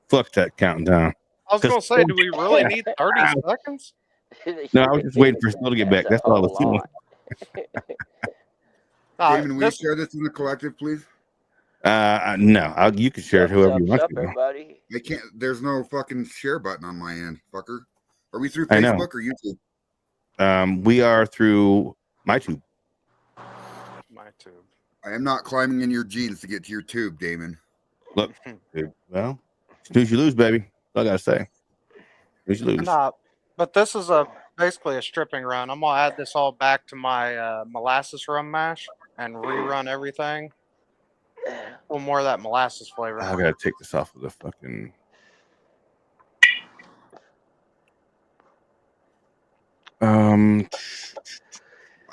Fuck that counting down. I was gonna say, do we really need 30 seconds? No, I was just waiting for Phil to get back. That's all I was doing. Damon, will you share this in the collective, please? No, you can share it whoever you want to. Everybody. I can't. There's no fucking share button on my end, fucker. Are we through Facebook or YouTube? We are through MyTube. I am not climbing in your jeans to get to your tube, Damon. Look, dude, well, snooze you lose, baby. All I gotta say. Snooze you lose. Nah, but this is basically a stripping run. I'm gonna add this all back to my molasses rum mash and rerun everything. A little more of that molasses flavor. I gotta take this off of the fucking. I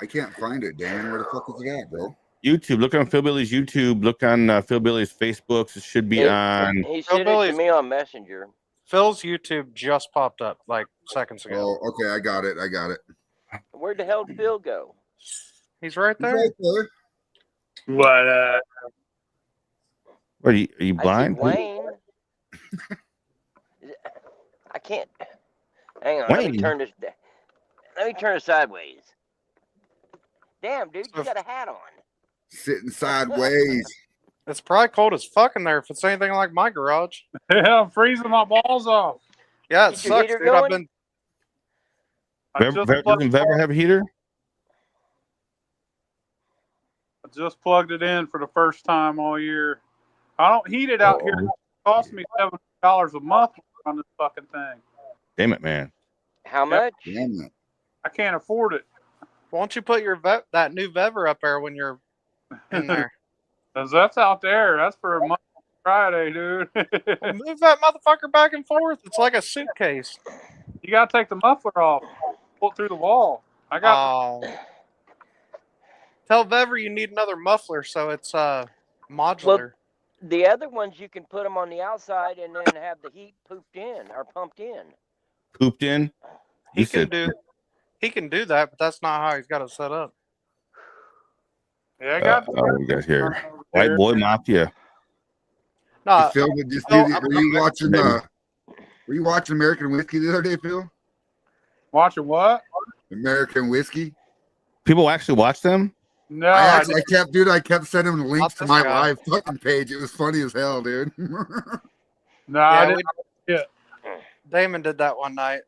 can't find it, Damon. Where the fuck is it at, bro? YouTube. Look on PhilBilly's YouTube. Look on PhilBilly's Facebook. It should be on. He sent it to me on Messenger. Phil's YouTube just popped up like seconds ago. Oh, okay. I got it. Where'd the hell did Phil go? He's right there. What? Are you blind? Wayne. I can't. Hang on. Wayne. Let me turn it sideways. Damn, dude, you got a hat on. Sitting sideways. It's probably cold as fuck in there if it's anything like my garage. Yeah, I'm freezing my balls off. Yeah, it sucks, dude. Going? Doesn't Vever have a heater? I just plugged it in for the first time all year. I don't heat it out here. It costs me $7 a month on this fucking thing. Damn it, man. How much? Damn it. I can't afford it. Why don't you put your that new Vever up there when you're in there? Because that's out there. That's for a month Friday, dude. Move that motherfucker back and forth. It's like a suitcase. You got to take the muffler off. Pull it through the wall. I got. Tell Vever you need another muffler so it's modular. Well, the other ones you can put them on the outside and then have the heat pumped in. Pooped in? He can do that, but that's not how he's got it set up. Yeah, I got. We got here. White Boy Mafia. No, Phil, were you watching American Whiskey the other day, Phil? Watching what? American Whiskey. People actually watch them? No, I kept sending them links to my guy. live fucking page. It was funny as hell, dude. No, I didn't. Yeah. Damon did that one night.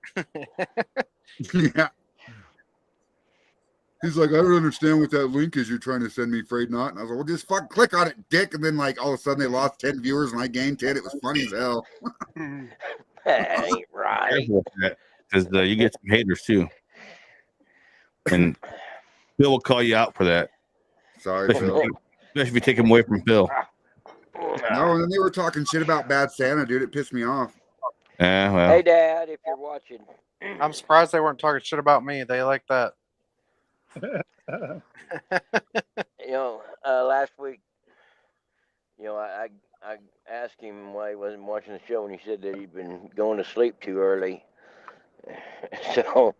Yeah. He's like, I don't understand what that link is you're trying to send me, afraid not. And I was like, well, just fucking click on it, dick. And then, like, all of a sudden they lost 10 viewers and I gained 10. It was funny as hell. That ain't right. Because you get some haters, too. And Phil will call you out for that. Sorry, Phil. Especially if you take him away from Phil. No, and then they were talking shit about Bad Santa, dude. It pissed me off. Yeah, well. Hey, Dad, if you're watching. I'm surprised they weren't talking shit about me. They like that. Last week, I asked him why he wasn't watching the show, and he said that he'd been going to sleep too early. So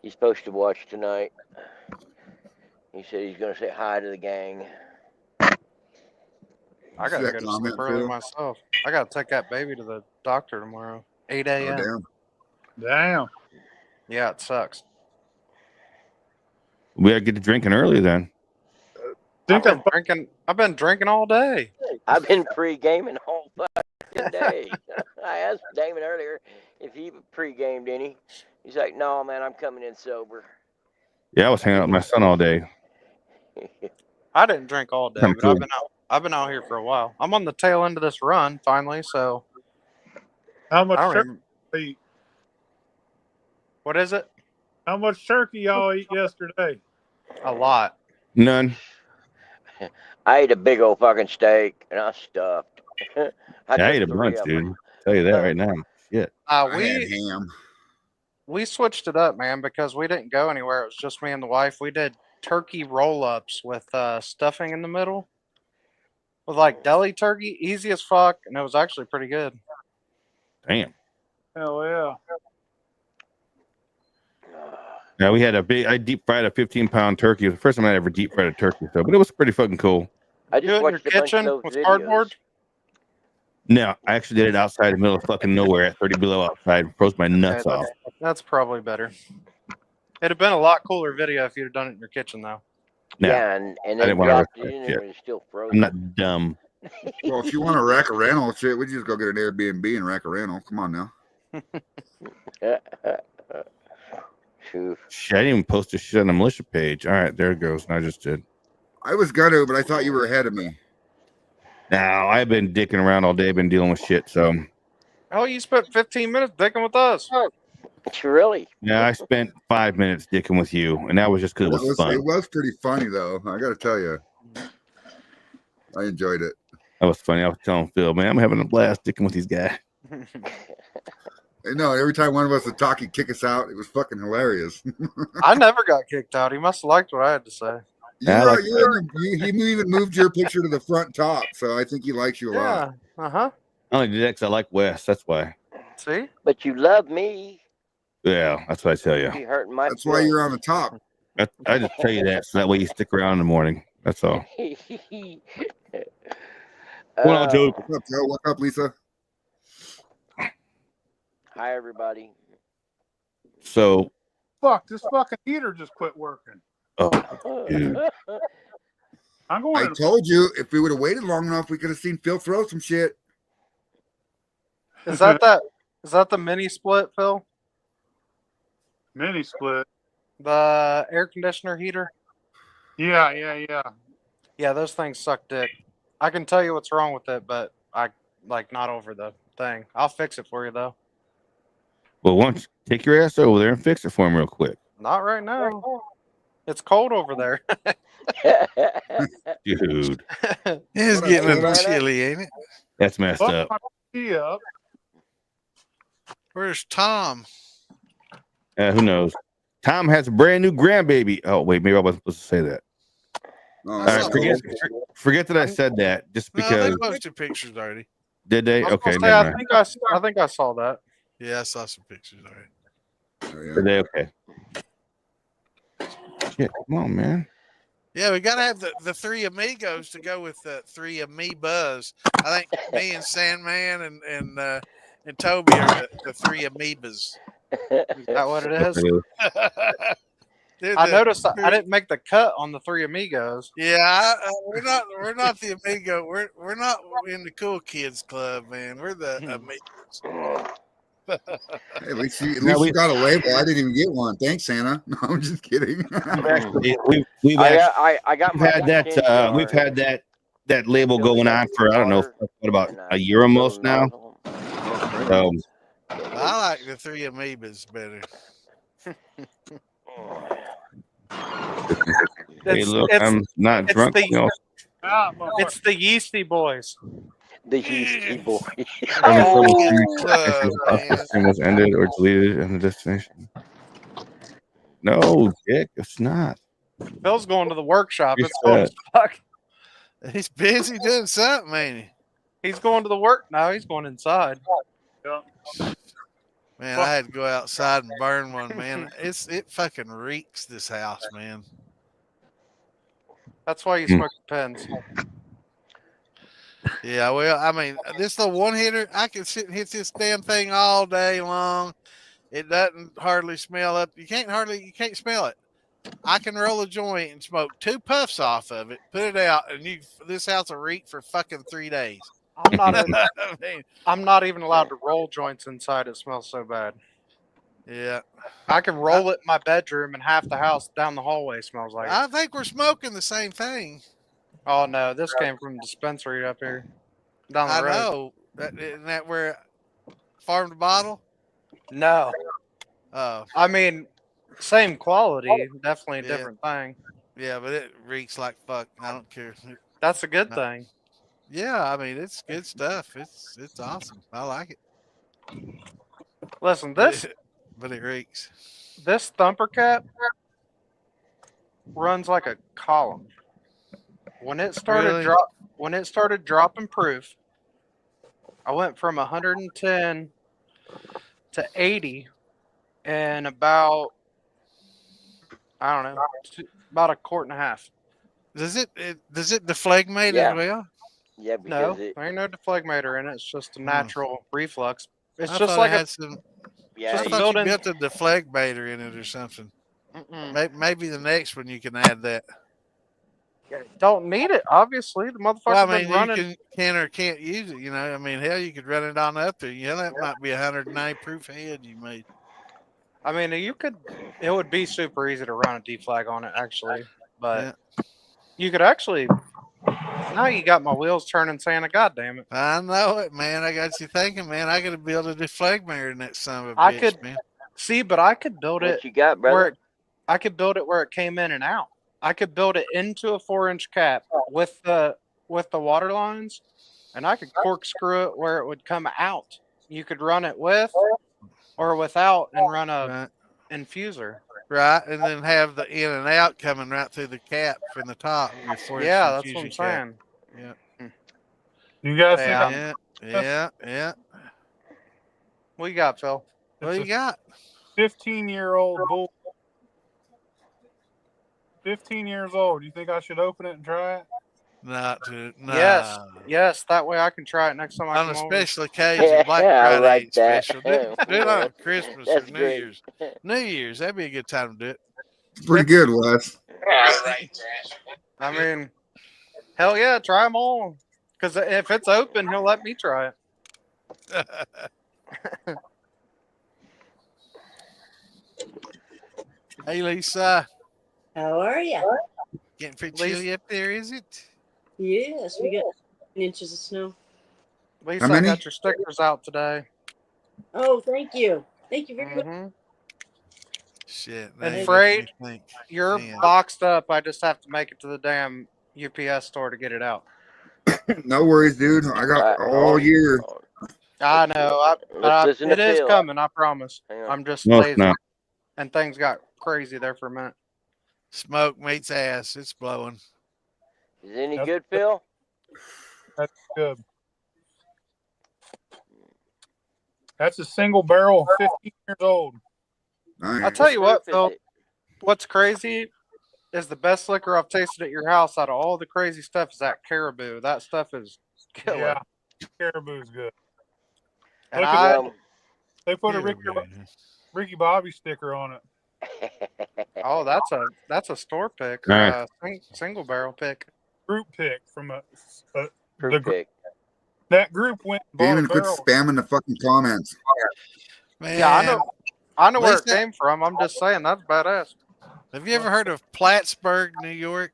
he's supposed to watch tonight. He said he's going to say hi to the gang. I got to go to sleep early myself. I got to take that baby to the doctor tomorrow, 8 a.m. Oh, Damn. Yeah, it sucks. We got to get to drinking early then. I've been drinking all day. I've been pre-gaming all fucking day. I asked Damon earlier if he pre-gamed any. He's like, no, man, I'm coming in sober. Yeah, I was hanging out with my son all day. I didn't drink all day, but I've been out here for a while. I'm on the tail end of this run finally, so. How much turkey eat? What is it? How much turkey y'all eat yesterday? A lot. None. I ate a big old fucking steak and I stuffed. I ate a bunch, dude. I'll tell you that right now. Shit. We switched it up, man, because we didn't go anywhere. It was just me and the wife. We did turkey roll-ups with stuffing in the middle. With like deli turkey, easy as fuck, and it was actually pretty good. Damn. Hell yeah. Yeah, we had I deep fried a 15-pound turkey. It was the first time I ever deep fried a turkey, but it was pretty fucking cool. I Do it just in your watched a bunch of kitchen those with videos. cardboard. No, I actually did it outside in the middle of fucking nowhere at 30 below outside. Froze my nuts Okay, off. that's probably better. It'd have been a lot cooler video if you'd have done it in your kitchen, though. No, Yeah, and I then didn't want dropped to it risk in that there shit. and it's still frozen. I'm not dumb. Well, if you want to rack a rental shit, we just go get an Airbnb and rack a rental. Come on now. Phew. Shit, I didn't even post this shit on the militia page. All right, there it goes. I just did. I was gonna, but I thought you were ahead of me. Now, I've been dicking around all day. Been dealing with shit. So, Oh, you spent 15 minutes dicking with us. Really? yeah, I spent 5 minutes dicking with you. And that was just because it was fun. It was pretty funny, though. I got to tell you. I enjoyed it. That was funny. I was telling Phil, man, I'm having a blast dicking with these guys. I know. Every time one of us would talk, he'd kick us out. It was fucking hilarious. I never got kicked out. He must have liked what I had to say. He even moved your picture to the front top, so I think he likes you a lot. Yeah. Uh-huh. I only did that because I like Wes. That's why. See? But you love me. Yeah, that's what I tell you. You hurting my That's why you're on the top. I just tell you that so that way you stick around in the morning. That's all. Well, Joe. What's up, Joe? What's up, Lisa? Hi, everybody. So, Fuck, this fucking heater just quit working. oh, dude. I'm going I to told you if we would have waited long enough, we could have seen Phil throw some shit. Is that the mini split, Phil? mini split. The air conditioner heater? Yeah. Yeah, those things suck dick. I can tell you what's wrong with it, but I not over the thing. I'll fix it for you though. Well, once take your ass over there and fix it for him real quick. Not right now. It's cold over there. Dude, It's What up, getting a little Joanna? chilly, ain't it? that's messed Fuck up. my TV up. Where's Tom? Who knows? Tom has a brand new grandbaby. Oh, wait, maybe I wasn't supposed to say that. Oh, All That's right, not forget that I said that just No, because. they posted pictures already. Did they? I was Okay, gonna say, never I mind. think I saw that. Yeah, I saw some pictures already. Oh, yeah. Did they? Okay. Shit, come on, man. Yeah, we gotta have the three amigos to go with the three amoebas. I think me and Sandman and Toby are the three amoebas. Is that what it is? They're I the noticed I three- didn't make the cut on the Three Amigos. Yeah, we're not the amigo. We're not in the cool kids club, man. We're the amigos. Hey, at least you we- got a label. I didn't even get one. Thanks, Santa. No, I'm just kidding. Actually, we've actually I got my had that. jar. We've had that label going on for I don't know what about And a year almost now. So I like the three amoebas better. hey, look, I'm not it's drunk. the- You know, It's the Yeasty Boys. The yeasty boy. Club, man. was ended or deleted in the destination. No, Dick, it's not. Phil's going to the workshop. You It's cold as fuck. He's busy doing something, ain't He's going to the work now. He's going inside. he? Man, I had to go outside and burn one, man. It fucking reeks, this house, man. That's why you smoke pens. Yeah, well, I mean, this little one hitter, I can sit and hit this damn thing all day long. It doesn't hardly smell up. You can't smell it. I can roll a joint and smoke 2 puffs off of it, put it out, and this house will reek for fucking 3 days. I'm not. I mean, I'm not even allowed to roll joints inside. It smells so bad. yeah. I can roll it in my bedroom, and half the house down the hallway smells like it. I think we're smoking the same thing. Oh no, this came from dispensary up here down the I road. know. Isn't that where farm to bottle? No, Oh, I mean same quality, definitely a Yeah. different thing. yeah, but it reeks like fuck. I don't care. That's a good No. thing. Yeah, I mean, it's good stuff. It's awesome. I like it. Listen, this But it reeks. this thumper cap runs like a column. When it started Really? dropping proof, I went from 110 to 80 in about I don't know, about a quart and a half. Does it deflegmate Yeah. as well? Yeah, No, because it. there ain't no deflegmator in it. It's just a Hmm. natural reflux. It's I just thought like it a had some. Yeah, I just a thought you built-in. built a deflegmator in it or something. Mm-mm. Maybe the next one you can add that. Don't need it. Obviously, the motherfucker Well, I been mean, you running. can or can't use it. You know, I mean, hell, you could run it on up there. Yeah, that might be 190 proof head you made. I mean, you could. It would be super easy to run a deflag on it, actually. But Yeah. you could actually. Now you got my wheels turning, Santa. God damn it! I know it, man. I got you thinking, man. I got to build a deflegmator in that son of a I bitch, could man. see, but I could build it what you got, where brother? I could build it where it came in and out. I could build it into a 4-inch cap with the water lines, and I could corkscrew it where it would come out. You could run it with or without, and run a Right. infuser. Right, and then have the in and out coming right through the cap from the top. Your 4-inch Yeah, that's what I'm infusion cap. saying. Yeah, You guys Hey, think I'm- yeah. What you got, Phil? What it's you a got? 15-year-old bull? 15 years old. You think I should open it and try it? Not to. Nah. Yes. That way I can try it next time I On a come over. special occasion, Black Yeah, I Friday like ain't that. special. Do it on Christmas That's or New great. Year's. New Year's, that'd be a good time to do it. It's pretty good, Wes. I mean, hell yeah, try them all. Because if it's open, he'll let me try it. Hey, Lisa. How are you? Getting pretty Lisa- chilly up there, is it? Yes, we got 10 inches of snow. Lisa, How I many? got your stickers out today. Oh, thank you. Thank you very much. hmm Shit. And now you Freight, make me think. You're Man. boxed up. I just have to make it to the damn UPS store to get it out. No worries, dude. I got all year. I know. Let's listen to It is Phil. coming. I promise. Hang on. I'm just No, it's lazy, not. and things got crazy there for a minute. Smoke meets ass. It's blowing. Is it any That's good, Phil? That's good. That's a single barrel, 15 years old. Nice. I'll tell you what, Proof is Phil. it? What's crazy is the best liquor I've tasted at your house out of all the crazy stuff is that Caribou. That stuff is killer. Yeah, Caribou's good. And Look I, at They put a Yeah, Ricky Bobby sticker on it. oh, that's a store pick, Nice. single barrel pick. Group pick from the Proof pick. that group went and bought a Damon, quit barrel. spamming the fucking comments. Man, Yeah, I know where it Lisa- came from. I'm just saying that's badass. Have you ever heard of Plattsburgh, New York?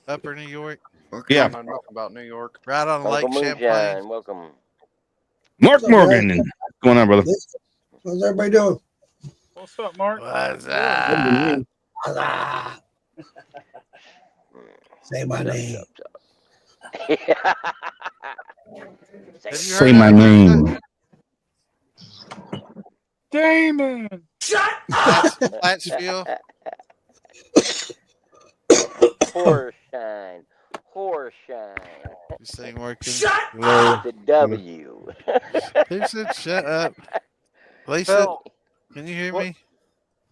Upper New York, Okay. Yeah. I don't know nothing about New York. right on Lake Uncle Champlain. Moonshine, welcome. Mark Morgan. What's going on, brother? How's everybody doing? What's up, Mark? What's up? Huzzah. Say my name. Have you Say heard my of it, name. Lisa? Damon. Plattsville. Horshine. Horshine. This thing working. Hello. The W. Who said shut up? Lisa, Phil, can you hear what- me?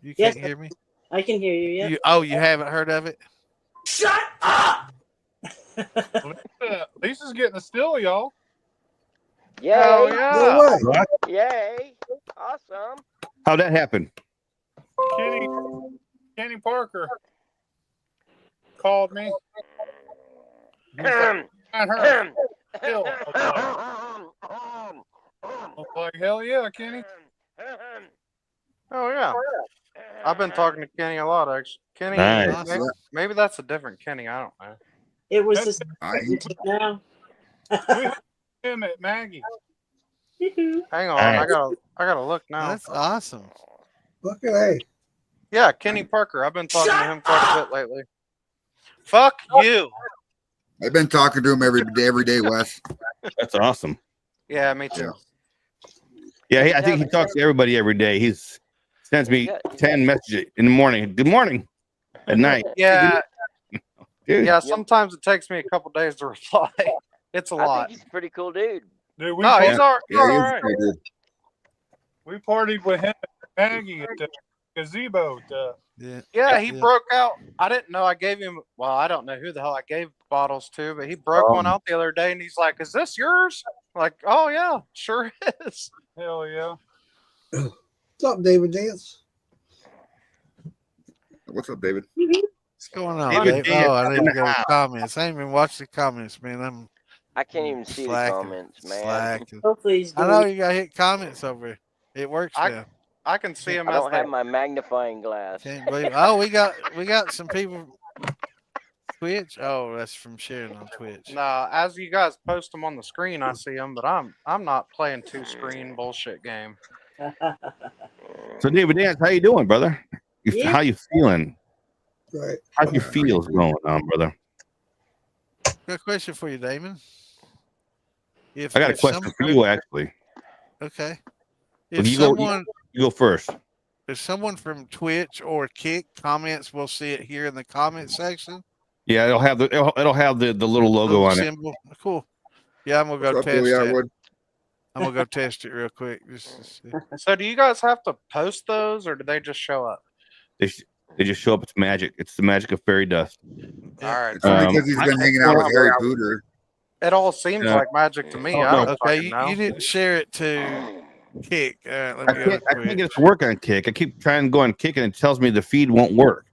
You Yes, can't hear me? I can hear you. Yep. You haven't heard of it? Lisa's getting a still, y'all. hell Yay. yeah! No way. Yay. Awesome. How'd that happen? Kenny Parker called me. He's like, "Find her still." I was like, hell yeah, Kenny. Oh yeah. I've been talking to Kenny a lot actually. Kenny, Nice. maybe that's a different Kenny. I don't know. It was the I, now. We had him at Maggie. Hang on, Nice. I gotta look now. That's awesome. Look at hey. Yeah, Kenny Parker. I've been talking to him quite a bit lately. Fuck you. I've been talking to him every day, Wes. That's awesome. Yeah, me too. Yeah, I think he talks to everybody every day. He's sends me 10 messages in the morning. Good morning. At night. Yeah, Dude. yeah. Sometimes it takes me a couple days to reply. It's a I lot. think he's a pretty cool dude. Dude, No, he's all Yeah, he's right. pretty good. we partied with him at Maggie at the gazebo at Yeah, he broke out. I didn't know I gave him. Well, I don't know who the hell I gave bottles to, but he broke one out the other day, and he's like, "Is this yours?" I'm like, oh yeah, sure is. Hell yeah. What's up, David Dance? What's up, David? What's going on, David Dave? Dance Oh, I in need to the go to house. comments. I ain't even watched the comments, man. I can't even see the slacking, comments, man. slacking. Hopefully he's I doing. know you got to hit comments over. It works now. I can see him I as don't have my magnifying glass. Can't believe. Oh, we got some people. Twitch. Oh, that's from sharing on Twitch. Nah, as you guys post them on the screen, I see them, but I'm not playing two screen bullshit game. So David Dance, how you doing, brother? Yeah. How you feeling? Right. How your feels going on, brother? Got a question for you, Damon. I got a question for you, actually. Okay. Well, If you go first. if someone from Twitch or Kick comments, we'll see it here in the comment section. Yeah, it'll have the little logo on symbol. Cool. Yeah, I'm gonna go What's up, test Billy it. Atwood? I'm gonna go test it real quick. Just to see. So do you guys have to post those, or do they just show up? They just show up. It's magic. It's the magic of fairy dust. All right. It's only because he's been hanging out with Harry Pooter. It all seems like magic to me. Oh, I no. don't Okay, fucking know. you didn't share it to Kick. All right, let I me go can't to get it Twitch. to work on Kick. I keep trying to go on Kick, and it tells me the feed won't work.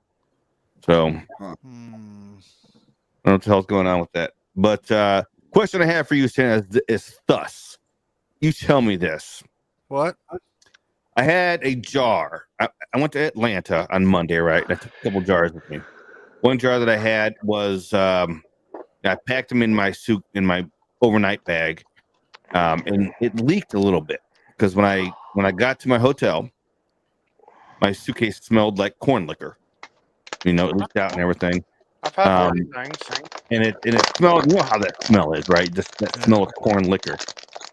So I don't know what the hell's going on with that. But question I have for you, Santa, is thus. You tell me this. What? I had a jar. I went to Atlanta on Monday, right? I took a couple jars with me. One jar that I had was I packed them in my suit in my overnight bag, and it leaked a little bit because when I got to my hotel, my suitcase smelled like corn liquor. You know, it leaked out and everything. I've had dirty things. And it smelled. You know how that smell is, right? Just that smell of corn liquor.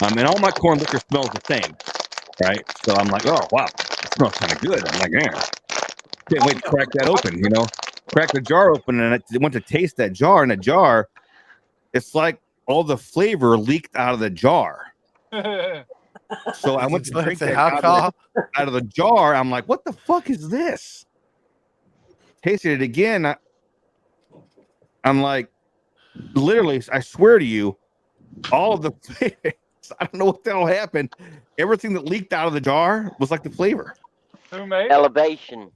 And all my corn liquor smells the same, right? So I'm like, oh wow, it smells kind of good. I'm like, yeah, can't wait to crack that open. You know, crack the jar open, and I went to taste that jar. And the jar, it's like all the flavor leaked out of the jar. So I went to drink that out of the jar. I'm like, what the fuck is this? Tasted it again. I'm like, literally, I swear to you, all of the flavors, I don't know what the hell happened. Everything that leaked out of the jar was like the flavor. Who made it? Elevation.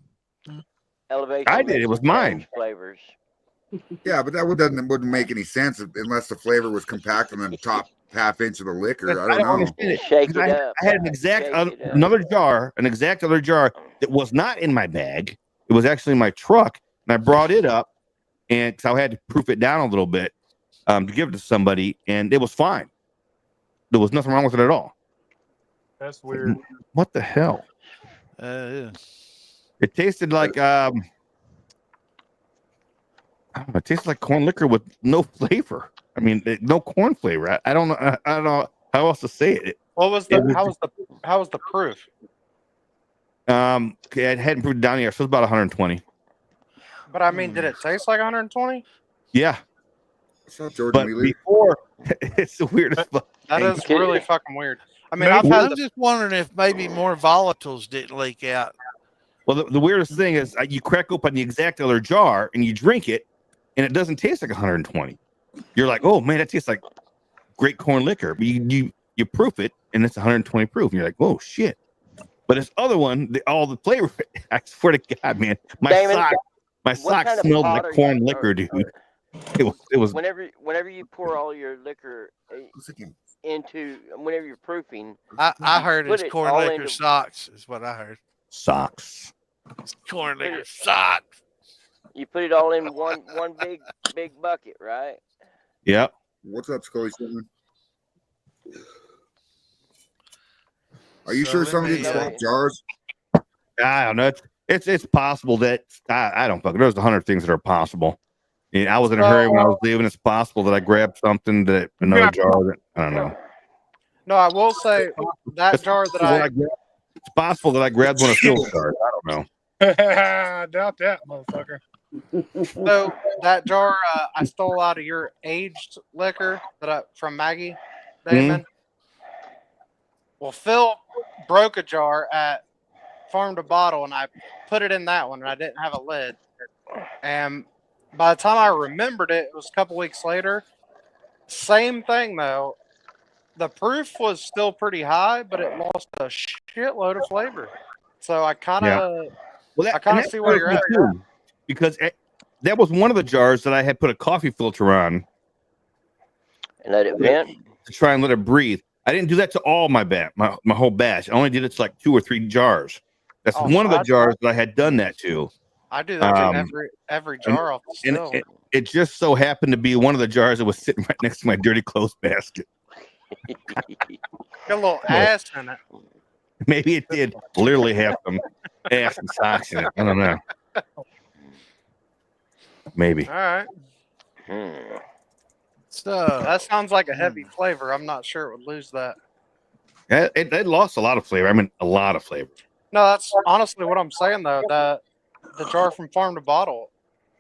Elevation. I did. It was mine. Flavors. Yeah, but that wouldn't make any sense unless the flavor was compact on the top half inch of the liquor. I don't know. Understand it. Shake it I up. had an exact Shake it up. another jar that was not in my bag. It was actually in my truck, and I brought it up, and because I had to proof it down a little bit to give it to somebody, and it was fine. There was nothing wrong with it at all. That's weird. What the hell? Yeah. It tasted like I don't know, it tasted like corn liquor with no flavor. I mean, no corn flavor. I don't know. I don't know how else to say it. What was the how was the proof? Okay, I hadn't proved it down yet, so it's about 120. But I mean, did it taste like 120? Yeah. What's up, Jordan But Wheeler? before, it's the weirdest. That is Okay. really fucking weird. I mean, I'm just wondering if maybe more volatiles didn't leak out. Well, the weirdest thing is you crack open the exact other jar and you drink it, and it doesn't taste like 120. You're like, oh man, that tastes like great corn liquor. But you proof it, and it's 120 proof, and you're like, whoa, shit. But this other one, all the flavor, I swear to God, man, my Damon, sock kind of smelled pot like are corn you- liquor, dude. It was. Whenever you pour all your liquor into, whenever you're proofing, I heard put it's it corn all liquor into- socks, is what I heard. Socks. Corn liquor socks. you put it all in one big bucket, right? Yep. What's up, Scully? Are you So sure let somebody me, didn't swap jars? I don't know. It's possible that I don't fucking. There's 100 things that are possible. And I was in a hurry when I was leaving. It's possible that I grabbed something that another jar that I don't know. No, I will say that jar that it's possible that I grabbed one of Phil's jars. I don't know. I doubt that, motherfucker. So that jar I stole out of your aged liquor from Maggie, Damon. Well, Phil broke a jar at farm to bottle, and I put it in that one, and I didn't have a lid. And by the time I remembered it, it was a couple weeks later. Same thing though. The proof was still pretty high, but it lost a shitload of flavor. So I kind of, Well, I kind of see where you're at. too, because that was one of the jars that I had put a coffee filter on And let it vent. to try and let it breathe. I didn't do that to all my whole batch. I only did it to like 2 or 3 jars. That's one of the jars that I had done that to. I do that in every jar off the still. It just so happened to be one of the jars that was sitting right next to my dirty clothes basket. Got a little ass in it. Maybe it did literally have some ass and socks in it. I don't know. Maybe. All right. So That sounds like a heavy flavor. I'm not sure it would lose that. It lost a lot of flavor. I mean, a lot of flavor. No, that's honestly what I'm saying though. The jar from farm to bottle,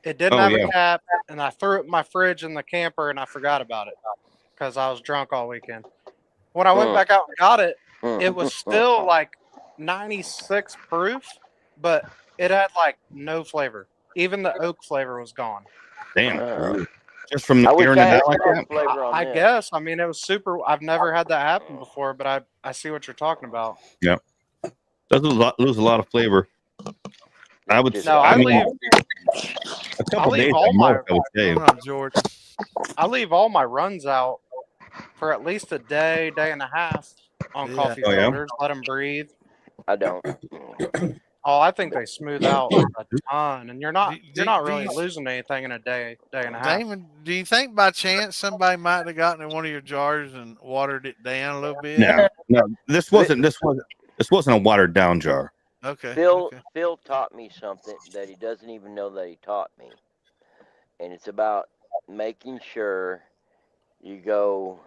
it didn't have a cap, and I threw it in my fridge in the camper, and I forgot about it because I was drunk all weekend. When I went back out and got it, it was still like 96 proof, but it had like no flavor. Even the oak flavor was gone. Damn. Just from I wish airing I it had out like some that? flavor on I this. guess. I mean, it was super. I've never had that happen before, but I see what you're talking about. Yeah. Does lose a lot of flavor. I would say. No, I mean, leave. a couple leave days all at my- most, I would say. come on, George. I leave all my runs out for at least a day, day and a half on Yeah. coffee Oh, yeah? filters. Let them breathe. I don't. Oh, I think they smooth out a ton, and you're not Do really you- losing anything in a day and a half. Damon, do you think by chance somebody might have gotten in one of your jars and watered it down a little bit? No. This wasn't a watered down jar. Okay. Phil okay. Phil taught me something that he doesn't even know that he taught me. And it's about making sure you go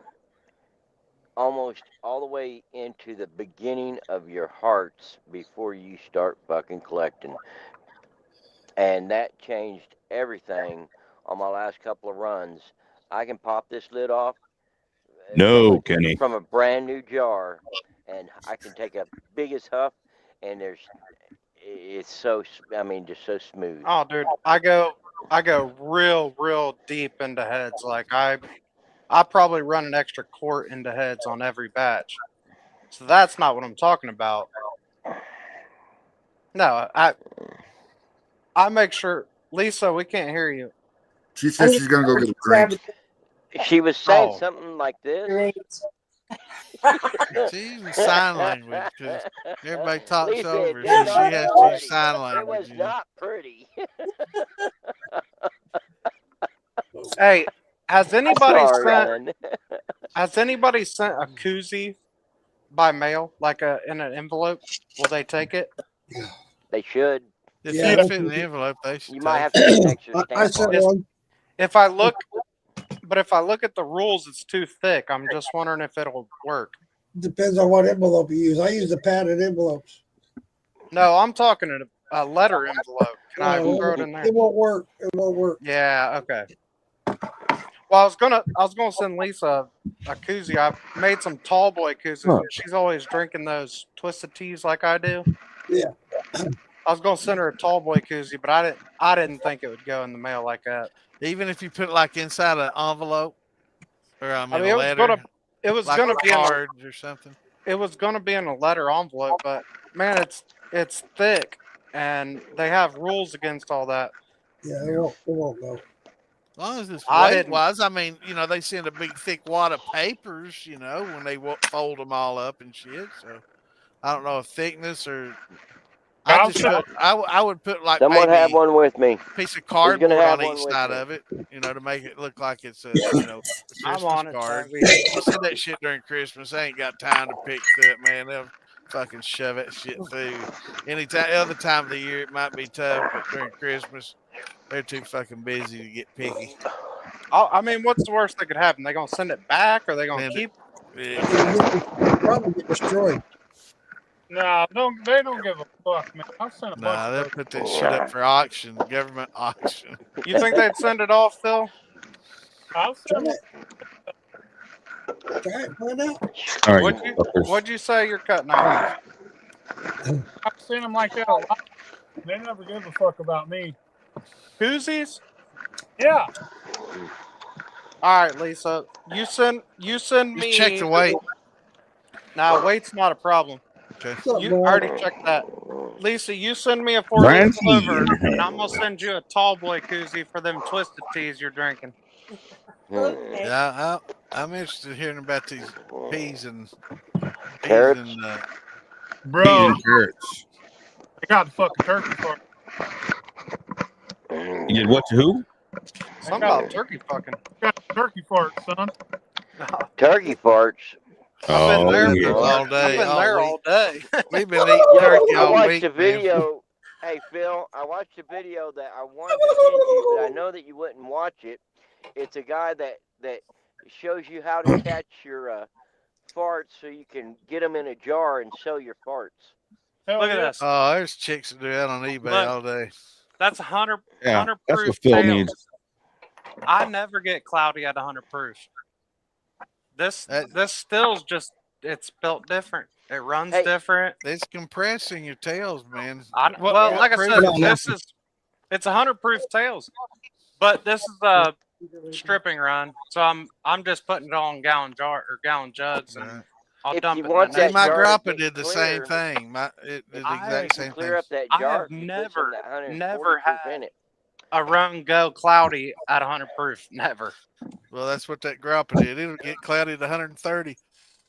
almost all the way into the beginning of your hearts before you start fucking collecting. And that changed everything on my last couple of runs. I can pop this lid off No, Kenny. from a brand new jar, and I can take a biggest huff, and it's so, I mean, just so smooth. Oh, dude, I go real deep into heads. Like I probably run an extra quart into heads on every batch. So that's not what I'm talking about. No, I make sure. Lisa, we can't hear you. She said she's gonna go get a drink. She was saying Oh. something like this. Great. She uses sign language because everybody talks Lisa, over, it so was she not has to use pretty. sign It language. was you know. not pretty. Hey, has anybody Sorry, sent hon. has anybody sent a koozie by mail, like in an envelope? Will they take it? They should. If Yeah, it that's- fit in the envelope, they should You take might it. have to put an extra I stamp sent on it. one. If I look at the rules, it's too thick. I'm just wondering if it'll work. Depends on what envelope you use. I use the padded envelopes. No, I'm talking a letter envelope. Can I No, throw it in there? It won't work. It won't work. Yeah, okay. Well, I was gonna send Lisa a koozie. I made some tall boy koozies. Huh. She's always drinking those twisted teas like I do. Yeah. I was gonna send her a tall boy koozie, but I didn't think it would go in the mail like that. Even if you put it like inside an envelope, or I mean, I mean, a it was letter, gonna like be in a, cards or something. it was gonna be in a letter envelope, but man, it's thick, and they have rules against all that. Yeah, it won't go. As long as it's I weight didn't- wise, I mean, they send a big thick wad of papers, when they fold them all up and shit. So I don't know if thickness or I'll I would put like Someone maybe have one with me. a piece of cardboard have on one each with side me. of it, to make it look like it's a I'm Christmas on it. card. Toby. You send that shit during Christmas, they ain't got time to pick through it, man. They'll fucking shove that shit through. Any other time of the year it might be tough, but during Christmas they're too fucking busy to get picky. I mean, what's the worst that could happen? They gonna send it back, or they gonna Send it. keep? Yeah. Probably get destroyed. No, they don't give a fuck, man. I've sent a Nah, bunch they'll of put that shit up for auction, government auction. You think they'd send it off, Phil? I've Try sent it. Try it. Find out. All right. What'd you say? You're cutting off. I've seen them like that a lot. They never give a fuck about me. Koozies? Yeah. All right, Lisa. You send me. Just check the weight. Now, weight's not a problem. Okay. What's up, You boy? already checked that. Lisa, you send me a 4-liter Brandy. sliver, and I'm gonna send you a tall boy koozie for them twisted teas you're drinking. Okay. Yeah, I'm interested in hearing about these peas and Carrots? Bro, Peas and carrots. I got the fucking turkey fart. You did what to who? Something about turkey fucking. I got the turkey fart, son. Turkey farts. I've been there yeah. all I've day. been there all day. We've been eating Yo, turkey I all watched week. a video. Hey, Phil, I watched a video that I wanted to send you, but I know that you wouldn't watch it. It's a guy that shows you how to catch your farts so you can get them in a jar and sell your farts. Hell Look at yeah. this. Oh, there's chicks that do that on eBay Look. all day. That's 100 Yeah, that's proof what Phil tails. needs. I never get cloudy at 100 proof. This still's just, it's built different. It runs Hey. different. It's compressing your tails, man. Well, like I proof said, is it? it's 100 proof tails, but this is a stripping run, so I'm just putting it on gallon jugs, and I'll If dump you it. want in the See, that next my jar to grandpa get did the clear, same thing. It did the I exact same clear thing. up that I jar. have you put never- some of that 140 never proof had- in it. a run go cloudy at 100 proof. Never. Well, that's what that grappa did. It'll get cloudy at 130.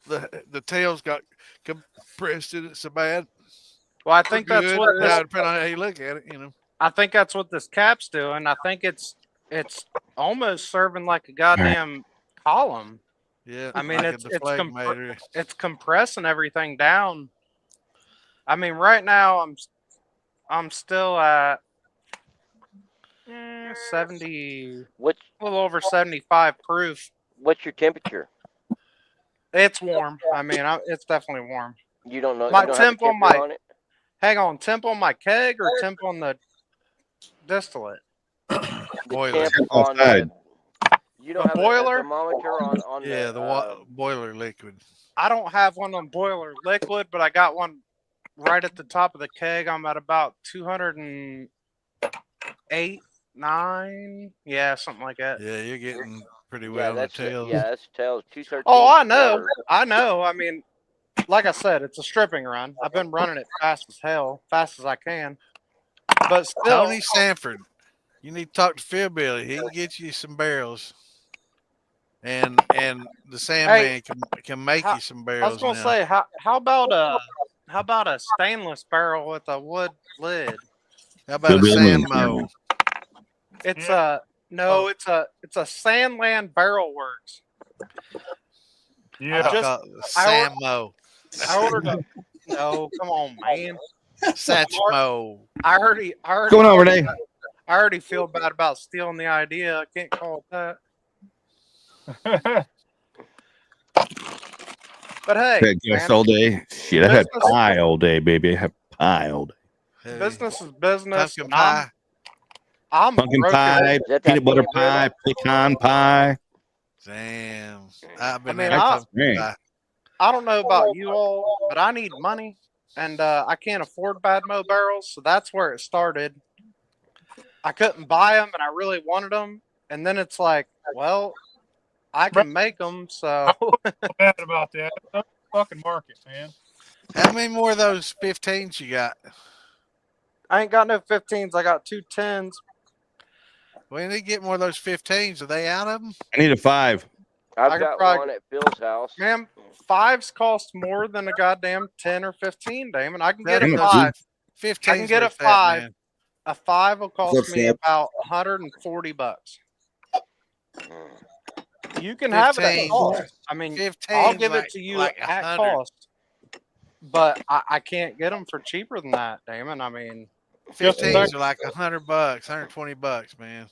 The tails got compressed in it so bad. Well, I think that's Good. what Now, this, depending on how you look at it, you know. I think that's what this cap's doing. I think it's almost serving like a goddamn column. Yeah. I mean, like it's a deflagmator. it's compressing everything down. I mean, right now I'm still at 70, What's a little over 75 proof. what's your temperature? It's warm. I mean, it's definitely warm. You don't know. My you don't have a temp on temperature my- on it. Hang on, temp on my keg or temp on the distillate? Boiler. Temp on outside. you don't The have boiler? a thermometer on Yeah, the boiler liquid. I don't have one on boiler liquid, but I got one right at the top of the keg. I'm at about 208, 9. Yeah, something like that. Yeah, you're getting pretty yeah, well on the that's tails. that's tails 213. Oh, I know. I know. I mean, like I said, it's a stripping run. I've been running it fast as hell, fast as I can. But still, Tony Sanford, you need to talk to PhilBilly. He can get you some barrels. And the Sandman can make you some barrels. I was gonna now. say, how about a stainless barrel with a wood lid? How about a PhilBilly. Sandmo? It's a Sandland Barrel Works. Yeah. Just- Sammo. I ordered a. No, come on, man. Satchmo. I already. What's going on, Renee? I already feel bad about stealing the idea. I can't call it that. But hey, Had gas man, all day. Shit, I had Business- pie all day, baby. I had pie all day. Hey, business is business. Pumpkin and pie. I'm Pumpkin broken. pie, Is that peanut butter peanut butter? pie, pecan pie. Damn. I've been mean, there. I- Pumpkin Man. pie. I don't know about you all, but I need money, and I can't afford Badmo barrels, so that's where it started. I couldn't buy them, and I really wanted them, and then it's like, well, I can make them, so Bad about that. That's the fucking market, man. How many more of those 15s you got? I ain't got no 15s. I got 2 10s. We need to get more of those 15s. Are they out of them? I need a 5. I I've could got probably- one at Phil's house. Man, 5s cost more than a goddamn 10 or 15, Damon. I can get Damn a it, 5. 15s. I can get a worth that, 5. man. A 5 will cost What's me up? about $140. You can have it at 15. cost. I mean, 15. I'll give it to you like at 100. cost. But I can't get them for cheaper than that, Damon. I mean, 15s are like $100, $120, man.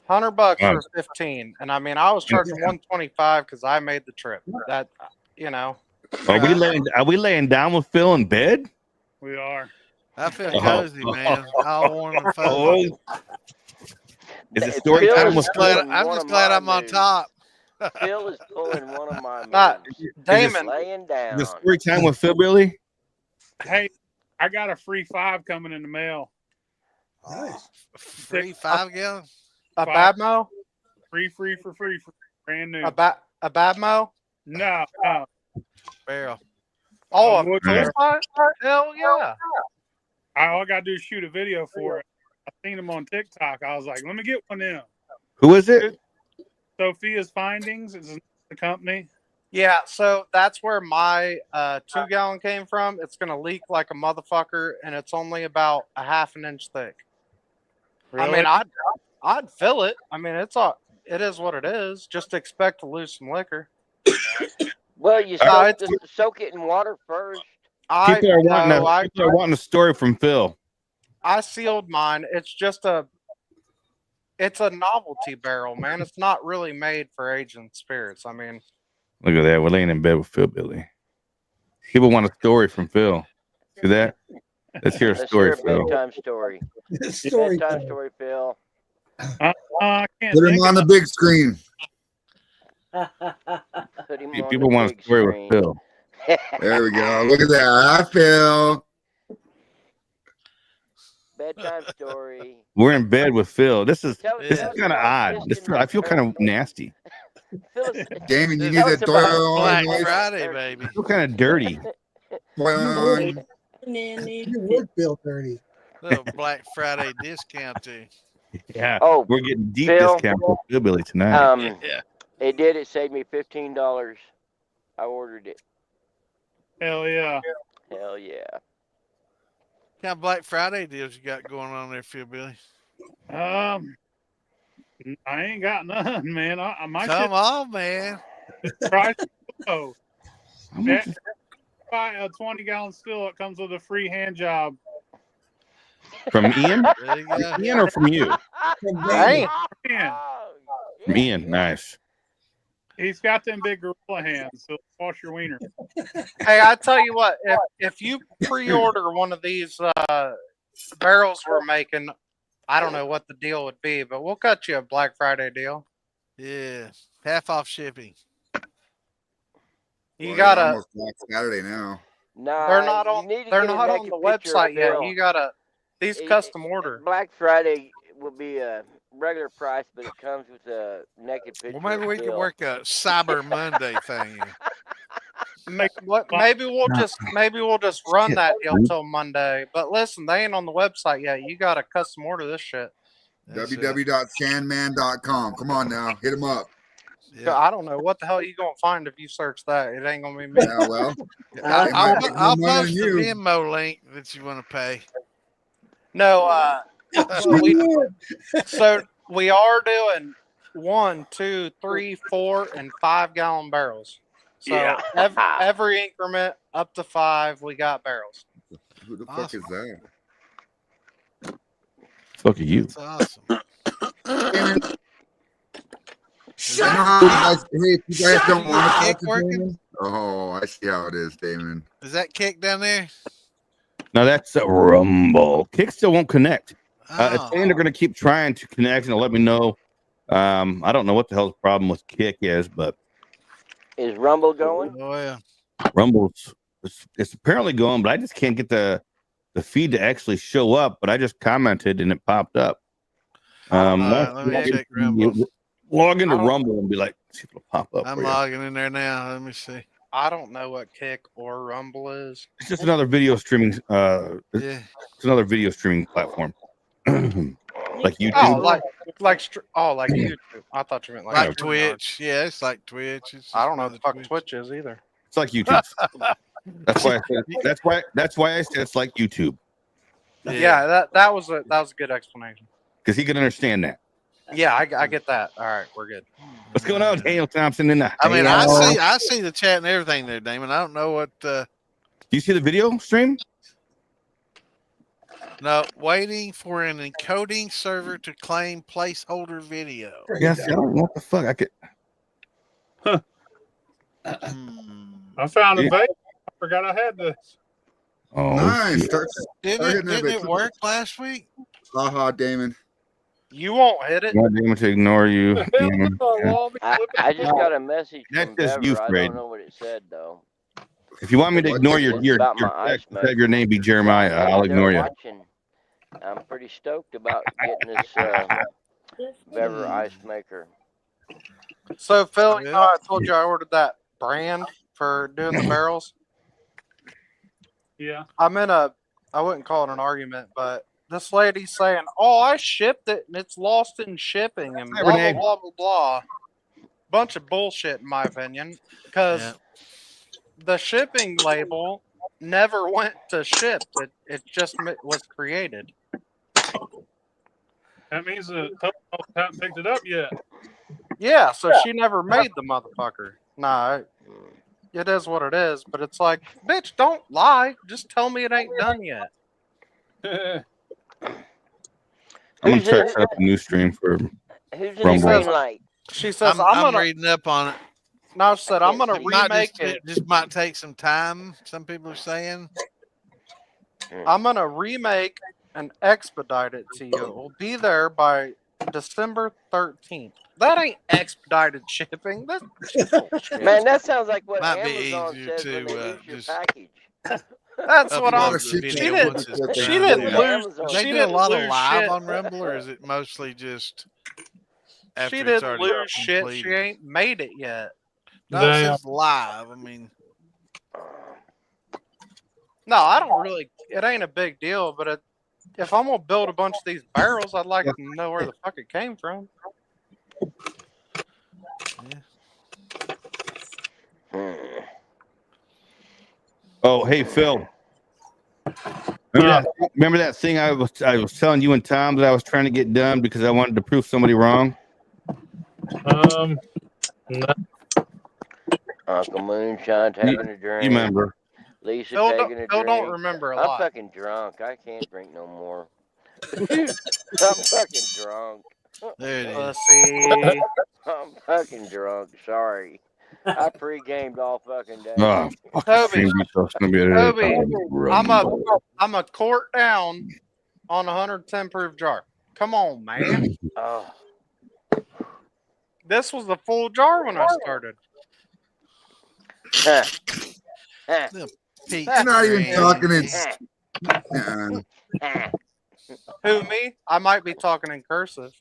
$100 Wow. for 15. And I mean, I was charging $125 because I made the trip. That, you know, Are we laying down with Phil in bed? We are. I feel Oh. cozy, man. All warm and fuzzy. Oh, is it Th- story Phil time is with Glad- pulling I'm one just of glad my I'm on moves. top. Phil is pulling one of my Not- moves. Damon. Laying down. the story time with PhilBilly? Hey, I got a free 5 coming in the mail. Nice. Free 5 gallon. A Five. Babmo? Free, brand new. A Babmo? No. Barrel. Oh, a wood full barrel. size? Hell yeah. All I got to do is shoot a video for it. I seen them on TikTok. I was like, let me get one of them. Who is it? Sophia's Findings is the company. Yeah, so that's where my 2 gallon came from. It's gonna leak like a motherfucker, and it's only about a half an inch thick. I mean, I'd fill it. I mean, it is what it is. Just expect to lose some liquor. Well, you soak it in water first. People are wanting a story from Phil. I sealed mine. It's a novelty barrel, man. It's not really made for aging spirits. I mean, Look at that. We're laying in bed with PhilBilly. People want a story from Phil. See that? Let's hear a story, Phil. Bedtime story. Story Bedtime time. story, Phil. I can't Put him think on the of big screen. Put him on People the want a big story screen. with Phil. There we go. Look at that. Hi, Phil. Bedtime story. We're in bed with Phil. This is Tell kind of odd. I feel kind of nasty. Damon, you Tell need us that about doily Black noise. Friday, baby. I feel kind of dirty. Boing. Nanny. You would feel dirty. Little Black Friday discount too. Yeah. Oh, We're getting deep Phil? discount with PhilBilly tonight. Yeah. It did. It saved me $15. I ordered it. Hell yeah. Hell yeah. What kind of Black Friday deals you got going on there, PhilBilly? I ain't got none, man. I might Come on, man. price low. How much is- Buy a 20-gallon still. It comes with a free hand job. From Ian? There you go. Ian or from you? Hey. Man, From Ian. Nice. he's got them big gorilla hands. So wash your wiener. Hey, I tell you what, if you pre-order one of these barrels we're making, I don't know what the deal would be, but we'll cut you a Black Friday deal. Yeah. Half off shipping. You Well, gotta. it's almost Black Saturday now. Nah, They're not you on. need to They're get a not on naked the picture of website yet. Phil. You gotta. These custom order. Black Friday will be a regular price, but it comes with a naked picture. Well, maybe of we can Phil. work a Cyber Monday thing. Maybe we'll just run that deal till Monday. But listen, they ain't on the website yet. You gotta custom order this shit. That's it. www.sandman.com. Come on now. Hit him up. Yeah. I don't know what the hell you gonna find if you search that. It ain't gonna be me. Yeah, well. I'll might make more I'll money post than the you. Venmo link that you want to pay. No, so we are doing 1, 2, 3, 4, and 5 gallon barrels. So Yeah. every increment up to 5, we got barrels. Who the fuck Awesome. is that? Fuck are you? That's awesome. Damon. You know how you guys, hey, if you guys don't want to talk Kick to working? Damon? Oh, I see how it is, Damon. Is that kick down there? No, that's a rumble. Kick still won't connect. It's Oh. saying they're going to keep trying to connect and they'll let me know. I don't know what the hell the problem with Kick is, but Is Rumble going? Oh, yeah. Rumble's it's apparently going, but I just can't get the feed to actually show up. But I just commented and it popped up. Let me check Rumble. Log into Rumble and be like, see if it'll pop up. I'm for you. logging in there now. Let me see. I don't know what Kick or Rumble is. It's just another video streaming. Yeah. It's another video streaming platform, like YouTube. Oh, like YouTube. I thought you meant like Like YouTube. Twitch. Yeah, it's like Twitch. It's I don't know what the just fuck Twitch is either. It's like YouTube. That's why. That's why I said it's like YouTube Yeah, that was a good explanation. because he can understand that. Yeah, I get that. All right, we're good. What's going on, Daniel Thompson? In the I mean, I house? see the chat and everything there, Damon. I don't know what. Do you see the video stream? No, waiting for an encoding server to claim placeholder video. Yes. I don't know what the fuck. I could. I found a Yeah. vape. I forgot I had this. Oh, Nice. shit. Didn't it work last week? Haha, Damon. You won't hit it. I want Damon to ignore you. Damon. I just got a message That's from just Bever. youth I grade. don't know what it said though. If you want me to ignore your About my ice text, have your name be Jeremiah. Hey, I'll they're ignore you. watching. I'm pretty stoked about getting this Bever ice maker. So Phil, you know, I told you I ordered that brand for doing the barrels. Yeah. I'm in a, I wouldn't call it an argument, but this lady's saying, "Oh, I shipped it and it's lost in shipping and Hi, blah Renee. blah blah blah blah." Bunch of bullshit, in my opinion, because the shipping label never went to ship. It just was created. That means the post office haven't picked it up yet. Yeah, so she never made the motherfucker. Nah, it is what it is. But it's like, bitch, don't lie. Just tell me it ain't done yet. I'm gonna try to set up a new stream for Who's in Rumble. the green light? She says, I'm gonna reading up on it. No, she said I'm gonna It might remake just, it. it just might take some time. Some people are saying. I'm gonna remake and expedite it to you. It will be there by December 13th. That ain't expedited shipping. That's Man, that sounds like what Might be Amazon easier says to, when they lose your just package. that's what I'm. upload the shit She video didn't. once it's She done. didn't Yeah. lose. Do She they do a didn't lot of lose live shit. on Rumble, or is it mostly just after She it's didn't already lose shit. completed? She ain't made it yet. No, it Damn. says live. I mean, No, I don't really. It ain't a big deal. But if I'm gonna build a bunch of these barrels, I'd like to know where the fuck it came from. Oh, hey Phil. Remember that thing I was telling you and Tom that I was trying to get done because I wanted to prove somebody wrong? No. Uncle Moonshine having a drink. You remember? Lisa Phil taking a Phil drink. don't remember a I'm lot. fucking drunk. I can't drink no more. I'm fucking drunk. there it is. Pussy. I'm fucking drunk. Sorry. I pre-gamed all fucking day. Oh, Toby, I'm a quart down on a 110 proof jar. Come on, man. Oh, This was the full jar when I started. huh. Huh. Pete You're not even Green. talking. It's Huh. Who, me? I might be talking in cursive.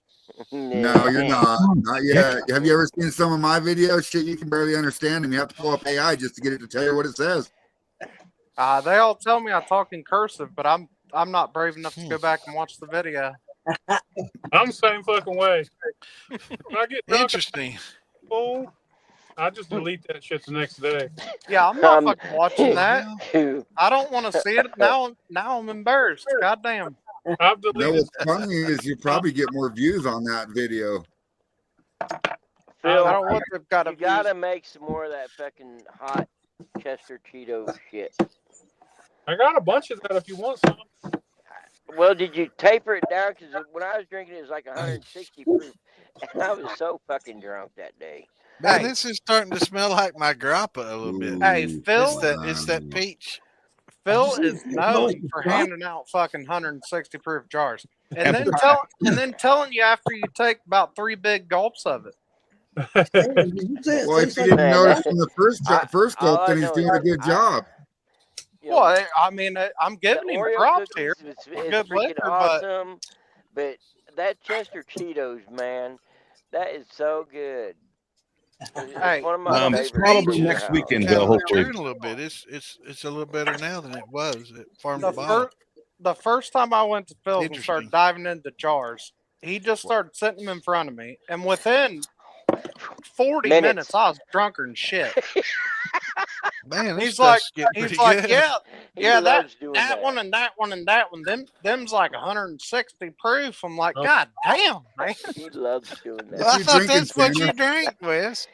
no, you're not. Not yet. Have you ever seen some of my videos? Shit, you can barely understand them. You have to pull up AI just to get it to tell you what it says. They all tell me I talk in cursive, but I'm not brave enough to go back and watch the video. I'm the same fucking way. When I get drunk Interesting. full, I just delete that shit the next day. Yeah, I'm not fucking watching that. Phil, I don't want to see it now. Now I'm embarrassed. Goddamn. I've You know deleted. what's funny is you probably get more views on that video. I don't know what they've got to you gotta make some more of that fucking hot Chester Cheeto shit. I got a bunch of that if you want some. Well, did you taper it down? Because when I was drinking, it was like 160 proof, and I was so fucking drunk that day. Man, Hey. this is starting to smell like my grappa a little bit. Hey, Phil. It's that peach. Phil is known for handing out fucking 160 proof jars, and then telling you after you take about 3 big gulps of it. Well, if you didn't notice from the first all gulp, I then he's know doing is a good job. You know, Well, I mean, I'm giving the him Oreo props cookies here. is Good freaking liquor, awesome, but that Chester Cheetos, man, that is so good. It's Hey, one of my favorites. Probably peach next is weekend, kind though. of Hopefully, maturing a little bit. It's a little better now than it was at Farm the to Bottom. first time I went to Phil's and Interesting. started diving into jars, he just started setting them in front of me, and within 40 minutes, I was drunker than shit. Man, this He's like, stuff's getting pretty yeah, He yeah, loves doing that one and that one and that one. Them's like 160 proof. I'm like, God damn, man. He loves doing that. Well, I you thought drinking, that's what Tanner? you drink, Wes.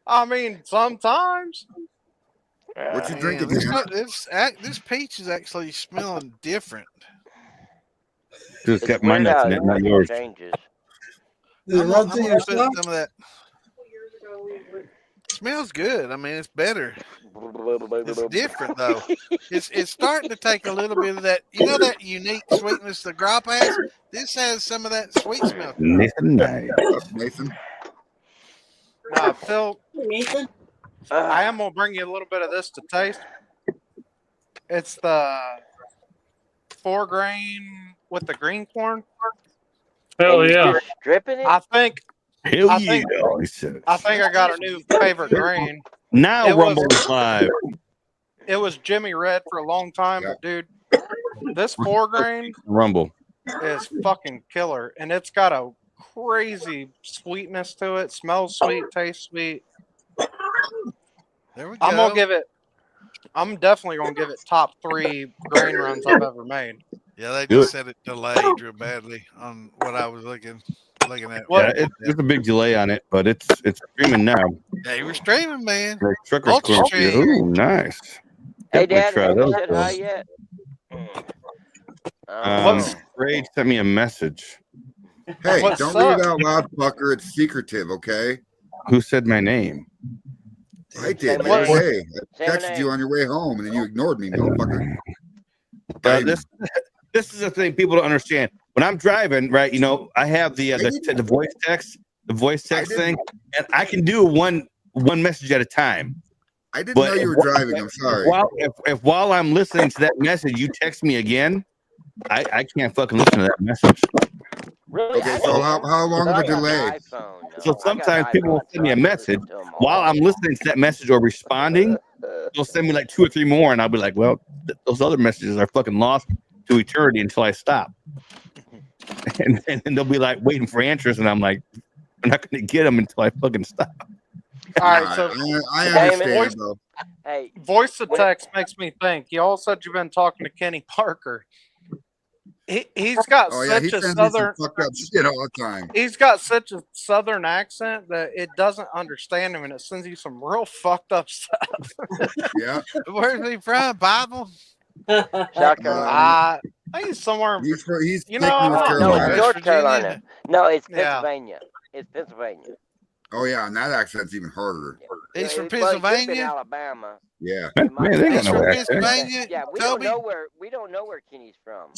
I mean, sometimes. What you Man, drinking, Tanner? this peach is actually smelling different. just It's got my weird nuts how in it, not yours. changes. Did it I'm run gonna through your put stuff? some of that. Smells good. I mean, it's better. It's different though. It's starting to take a little bit of that. You know that unique sweetness the grappa has. This has some of that sweet smell. Nathan, Nathan? Phil, Nathan? I am gonna bring you a little bit of this to taste. It's the 4 grain with the green corn. Hell and yeah. you're just stripping it. I think Hell I yeah! think- He said. I got a new favorite grain. Now it Rumble was- is live. It was Jimmy Red for a long time, Yeah. but dude, this 4 grain Rumble. is fucking killer, and it's got a crazy sweetness to it. Smells sweet, tastes sweet. There we go. I'm definitely gonna give it top 3 grain runs I've ever made. Yeah, they Do just said it delayed real badly on what I was looking at. What? Yeah, there's a big delay on it, but it's streaming now. Yeah, you were streaming, man. The trucker's Ultra cool. stream. Ooh, nice. Hey, Definitely Dad, try have you those, said though. hi yet? Oh. Rage sent me a message. Hey, What's don't up? read it out loud, fucker. It's secretive, okay? Who said my name? I did. Say The my other name. day. Say I my texted you name. on your way home, and then you ignored me, motherfucker. This is the thing people don't understand. When I'm driving, right, you know, I have the voice text, thing, and I can do one message at a time. I didn't But know you were driving. I'm sorry. If while I'm listening to that message, you text me again, I can't fucking listen to that message. Really? Okay, I so don't. how long of I a got an delay? iPhone, So though. I got sometimes an people will iPhone, send me so a I can message listen to 'em while all I'm day. listening to that message or responding. They'll send me like 2 or 3 more, and I'll be like, well, those other messages are fucking lost to eternity until I stop. And they'll be like waiting for answers, and I'm like, I'm not going to get them until I fucking stop. All right, so I Damon. understand, though. Hey, voice to text makes me think. Y'all said you've been talking to Kenny Parker. He's got Oh yeah, he such a sends me some southern. fucked up shit all the time. He's got such a southern accent that it doesn't understand him, and it sends you some real fucked up stuff. Yeah, Where's he from? Bible? South Carolina. I think he's somewhere. he's You thick know, North I'm not- No, Carolina. it's North Virginia. Carolina. No, it's Yeah. Pennsylvania. It's Pennsylvania. Oh yeah, and that accent's even harder. He's from Well, it could've been Pennsylvania. Alabama. Yeah. Man, they He's got no from accent. Pennsylvania. Yeah, we Toby? don't know where Kenny's from.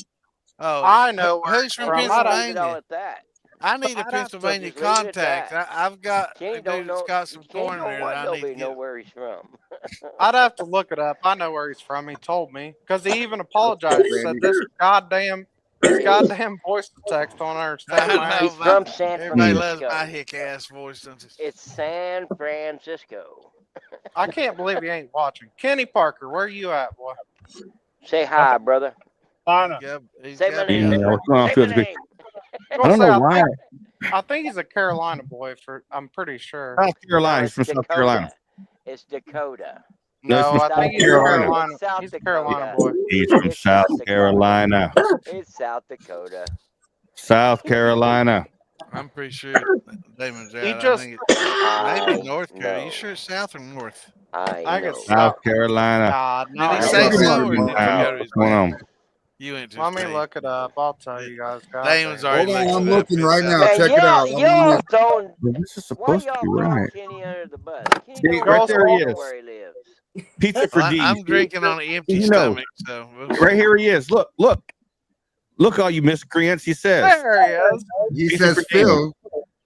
Oh, I know where who's he's from from. And we'll leave it all Pennsylvania? at that. I need a I'd have to Pennsylvania just leave it at contact. that. I've got a Kenny dude don't that's know. got some Kenny corn don't there want that I need nobody to know get. where he's from. I'd have to look it up. I know where he's from. He told me because he even apologized. He said this goddamn voice to text don't understand. I my know, He's accent. from San Everybody loves Francisco. my hick ass voice. Don't you? It's San Francisco. I can't believe he ain't watching. Kenny Parker, where you at, boy? Say hi, brother. China. Yeah, he's Say got my name. me. Yeah, what's going on? Say Feels my good. name. I don't know why. I think he's a Carolina boy. I'm pretty sure. South Carolina. No, He's from it's South Carolina. It's Dakota. No, No, he's I from think he's a South Carolina. It's South He's a Carolina Dakota. boy. He's from It's South South Dakota. Carolina. It's South Dakota. South Carolina. I'm pretty sure Damon's out. He I just- think it's maybe North Carolina. No. You sure it's South or North? I know. guess South Carolina. God, Did no. he I say don't so know. or did you Wow. go to his What's going on? You went to Let me state. look it up. I'll tell you guys. God Damon's damn. already Hold on, looked I'm it up. looking It's right South now. Man, Check it out. y'all throwing. Well, this is Why supposed to y'all be throwing right. Kenny under the bus? Kenny See, don't right know there he is. where he lives. Pizza for Well, D. I'm drinking on an empty You know. stomach, so Right here he is. Look, all you miscreants. He says. There he is. He Pizza says, for Phil,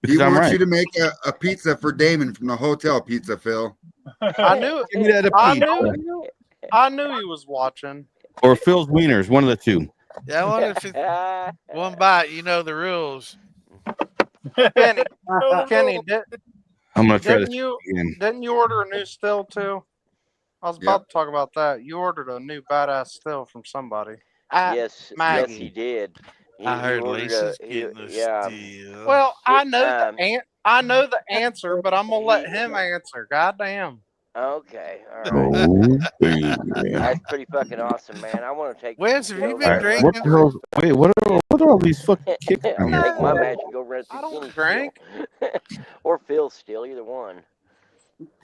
Because he I'm wants right. you to make a pizza for Damon from the hotel pizza, Phil. I knew. Give me that I pizza. knew he was watching. Or Phil's Wieners, one of the two. yeah. I wonder if it's one bite. You know the rules. Kenny, I'm gonna try this didn't you again. didn't you order a new still too? I was about to talk about that. You ordered a new badass still from somebody. Yes, Maggie. yes, he did. I heard ordered Lisa's a- getting a yeah. steal. Well, I know Um, I know the answer, but I'm gonna let him answer. Goddamn. Okay, all right. Oh, baby. That's pretty fucking awesome, man. I want to take. Wes, have you All been right, drinking? what the hell's, wait, what are all these fucking kicks? I'll on here? take my match and go run through I don't Kenny's drink. still. Or Phil's still, either one.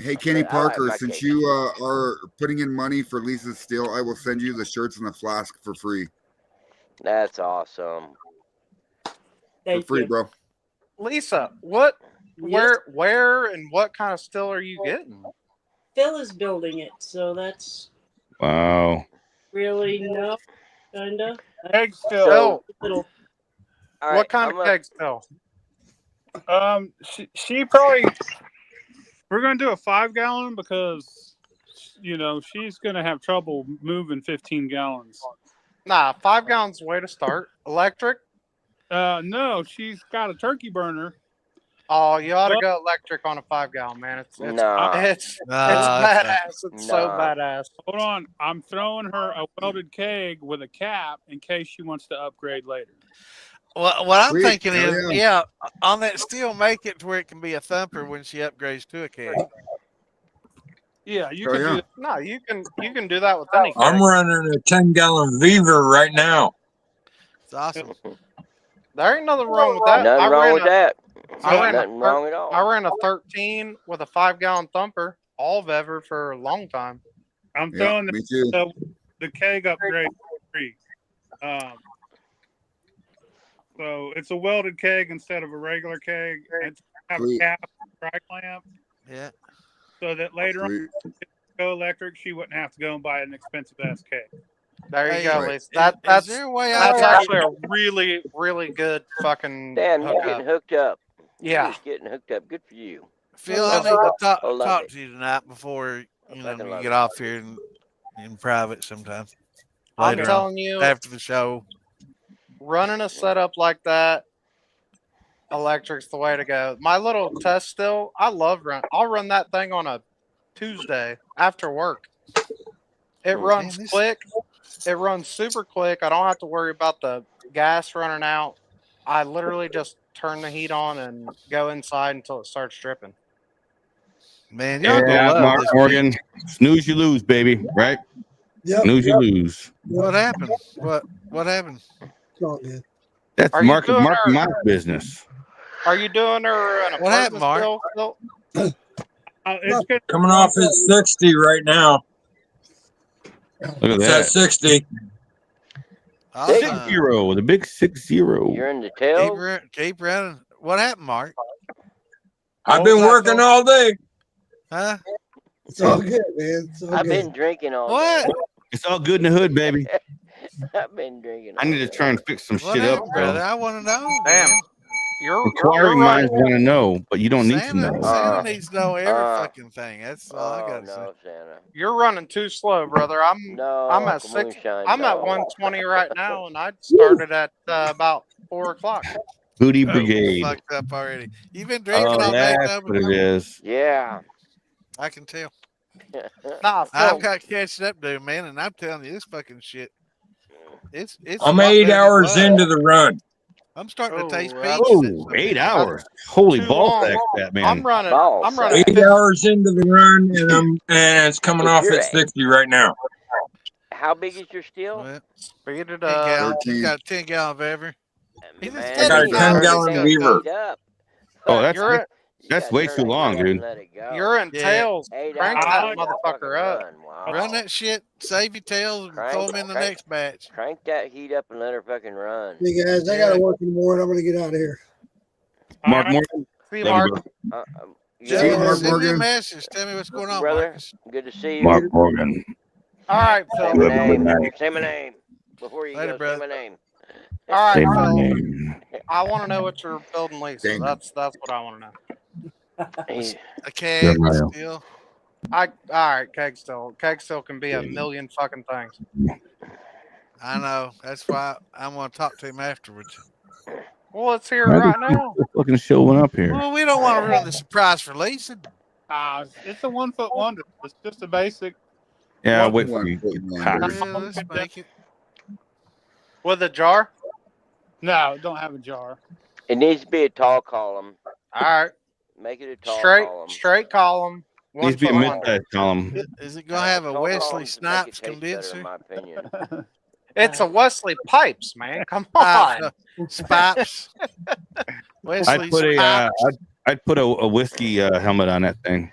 Hey, Kenny I like Parker, my since cake. you are putting in money for Lisa's still, I will send you the shirts and the flask for free. That's awesome. For Thank free, you. bro. Lisa, where and what kind of still are you getting? Phil is building it, so that's Wow. really no, kinda. Egg still. Still, Little, All right, what kind I'm of up- keg still? She probably We're gonna do a 5-gallon because she's gonna have trouble moving 15 gallons. Nah, 5 gallons way to start. Electric. No, she's got a turkey burner. Oh, you ought to go electric on a 5-gallon, man. It's Nah. it's Nah, badass. It's so Nah. badass. Hold on, I'm throwing her a welded keg with a cap in case she wants to upgrade later. Well, what I'm Sweet. thinking Hell is, yeah. on that steel, make it to where it can be a thumper when she upgrades to a keg. Yeah, you Oh, can yeah. do. No, you can do that with any I'm keg. running a 10-gallon Beaver right now. It's awesome. There ain't nothing wrong with that. Nothing wrong with that. I ran Nothing wrong at all. I ran a 13 with a 5-gallon thumper, all of ever for a long time. I'm Yeah, throwing me too. the keg upgrade free. So it's a welded keg instead of a regular keg. It's have a Sweet. cap, dry clamp, Yeah. so that later on Sweet. to go electric, she wouldn't have to go and buy an expensive ass keg. There you Hey, go, Right. Lisa. Is That's there a way I that's can actually a really, really good fucking Damn, you're hookup. getting hooked up. Yeah. You're just getting hooked up. Good for you. Phil, I need to talk I love talk it. to you tonight before I we fucking love get it. off here in private sometime. I'm Later on, telling you, after the show. running a setup like that, electric's the way to go. My little test still, I love run. I'll run that thing on a Tuesday after work. It runs Man, this- quick. It runs super quick. I don't have to worry about the gas running out. I literally just turn the heat on and go inside until it starts dripping. Man, y'all gonna Yeah, love Mark this. Morgan. Snooze, you lose, baby. Right? Yep. Snooze, you lose. What happened? What happened? It's all good. That's Are you Mark doing her- my business. Are you doing her an What happened, apartment Mark? still? It's good. Coming off at 60 right now. Look at It's at that. 60. Awesome. 6-0. The big 6-0. You're in the Keep, tail. keep running. What happened, Mark? I've What been was that, working Phil? all day. Huh? It's all good, man. It's all I've good. been drinking all What? day. It's all good in the hood, baby. I've been drinking. I need to all day. try and fix some What shit up, happened, brother? bro. I want to know. Damn. man. You're Inquiring running. minds want to know, but you don't need to Santa, know. Santa needs to know every Uh, fucking thing. That's all I Oh gotta say. no, Santa. You're running too slow, brother. I'm No, at Uncle 6. Moonshine, I'm at no. 120 right now, and I started at about 4 o'clock. Booty Oh, Brigade. fucked up already. You've been drinking Oh, all day, that's Toby? what it is. Yeah. I can tell. Nah, I've Phil. got catching up, dude, man, and I'm telling you, this fucking shit. It's. I'm a lot 8 better than it hours was. into the run. I'm starting to taste Oh, peaches. Oh, 8 hours. Holy Too ball long. sack, that man. I'm running. Ball I'm sack. running. 8 50 hours into the run, and it's coming If off you're at 60 right now. How big is your steel? Well, Speed it 10 up. gallon. He's 13. got a 10-gallon of ever. He's Man, just I got a you gotta 10-gallon turn the Beaver. thing up. Oh, that's You're You that's gotta way turn too it long, up and dude. let it go. you're in Yeah. tails. 8 Crank hours that on that motherfucker fucking up. run. Wow. Run that shit. Save your tails and throw them in the Crank. next batch. Crank that heat up and let her fucking run. Hey guys, I gotta work in the morning. I'm gonna get out of here. Mark All right. Morgan. See, Love Mark. you, bro. You See Send you, me, know, Mark send me a Morgan. message. Tell me what's going on, brother, Marcus. good to see you. Mark Morgan. All right, Say Phil. my Have a good name. night. Say my name. Before you Later, go, brother. say my name. All right, Say my Phil. name. I want to know what you're building, Lisa. Damn. That's what I want to know. Hey, A keg Yeah, still. All right, keg still. Keg still can be a million fucking things. I know. That's why I'm going to talk to him afterwards. Well, let's hear it Why right do now. people fucking showing up here? Well, we don't want to ruin the surprise for Lisa. It's a 1 foot wonder. It's just a basic. Yeah, One- wait for One you. foot Get wonder. hot. Yeah, let's make it. With a jar. No, don't have a jar. it needs to be a tall column. All right. Make it a tall Straight column. 1 Needs to be a foot wonder. mid-sized column. Is it going to have a Tall Wesley columns make it Snipes taste better, condenser? in my opinion. It's a Wesley Pipes, man. Come Pipes, on. Spipes. Wesley I'd put a whiskey helmet on that thing.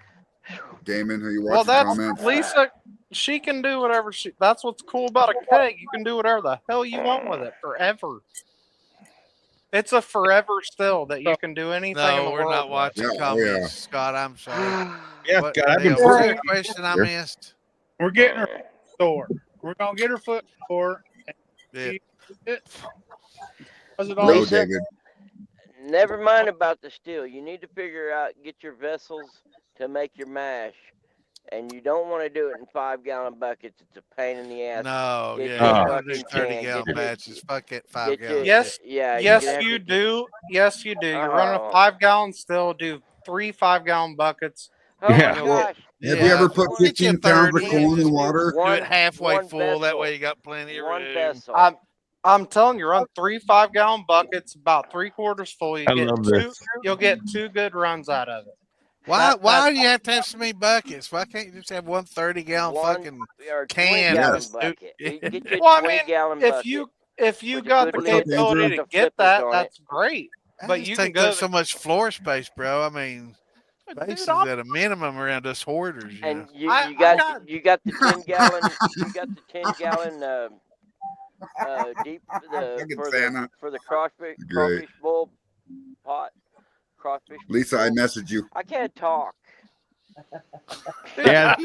Damon, are you Well, watching that's comments? Lisa. She can do whatever that's what's cool about a keg. You can do whatever the hell you want with it forever. It's a forever still that you can do anything in No, the we're world. not with. watching Yeah, comments, yeah. Scott. I'm sorry. Yeah, What God, I've the been hell? Was there putting a question I here. missed? We're getting her store. We're gonna get her foot store. Yeah. Does it Go, all? Lisa, David. never mind about the steel. You need to figure out, get your vessels to make your mash. And you don't want to do it in 5-gallon buckets. It's a pain in the ass. No, Get yeah, you you a want to do fucking can. 30-gallon Get batches. Fuck it, get 5-gallon. you, Yes, yeah. yes, you're gonna you have to do. Yes, you do. You run a Oh. 5-gallon still. Do 3 5-gallon buckets. Oh my Yeah. gosh. Have Yeah, you ever put get you 15 pounds of 30 corn and in just water? do it halfway one full. That vessel. way you got plenty of One room. vessel. I'm telling you, run 3 5-gallon buckets, about 3/4 full. You I get love two. this. You'll get 2 good runs out of it. Why do you have to have so many buckets? Why can't you just have one 30-gallon fucking or can? 20-gallon Yes. bucket. You get you a Well, I mean, 20-gallon if bucket. you with a got good the What's up, capability Andrew? to of get flippers that, on that's great. I But just you can think go. there's so much floor space, bro. I mean, space is I'm- at a minimum around us hoarders. You know? And you I got got- you got the 10-gallon deep Fucking Santa. for the crawfish Great. bowl pot crawfish. Lisa, I bowl. messaged you. I can't talk. Yeah,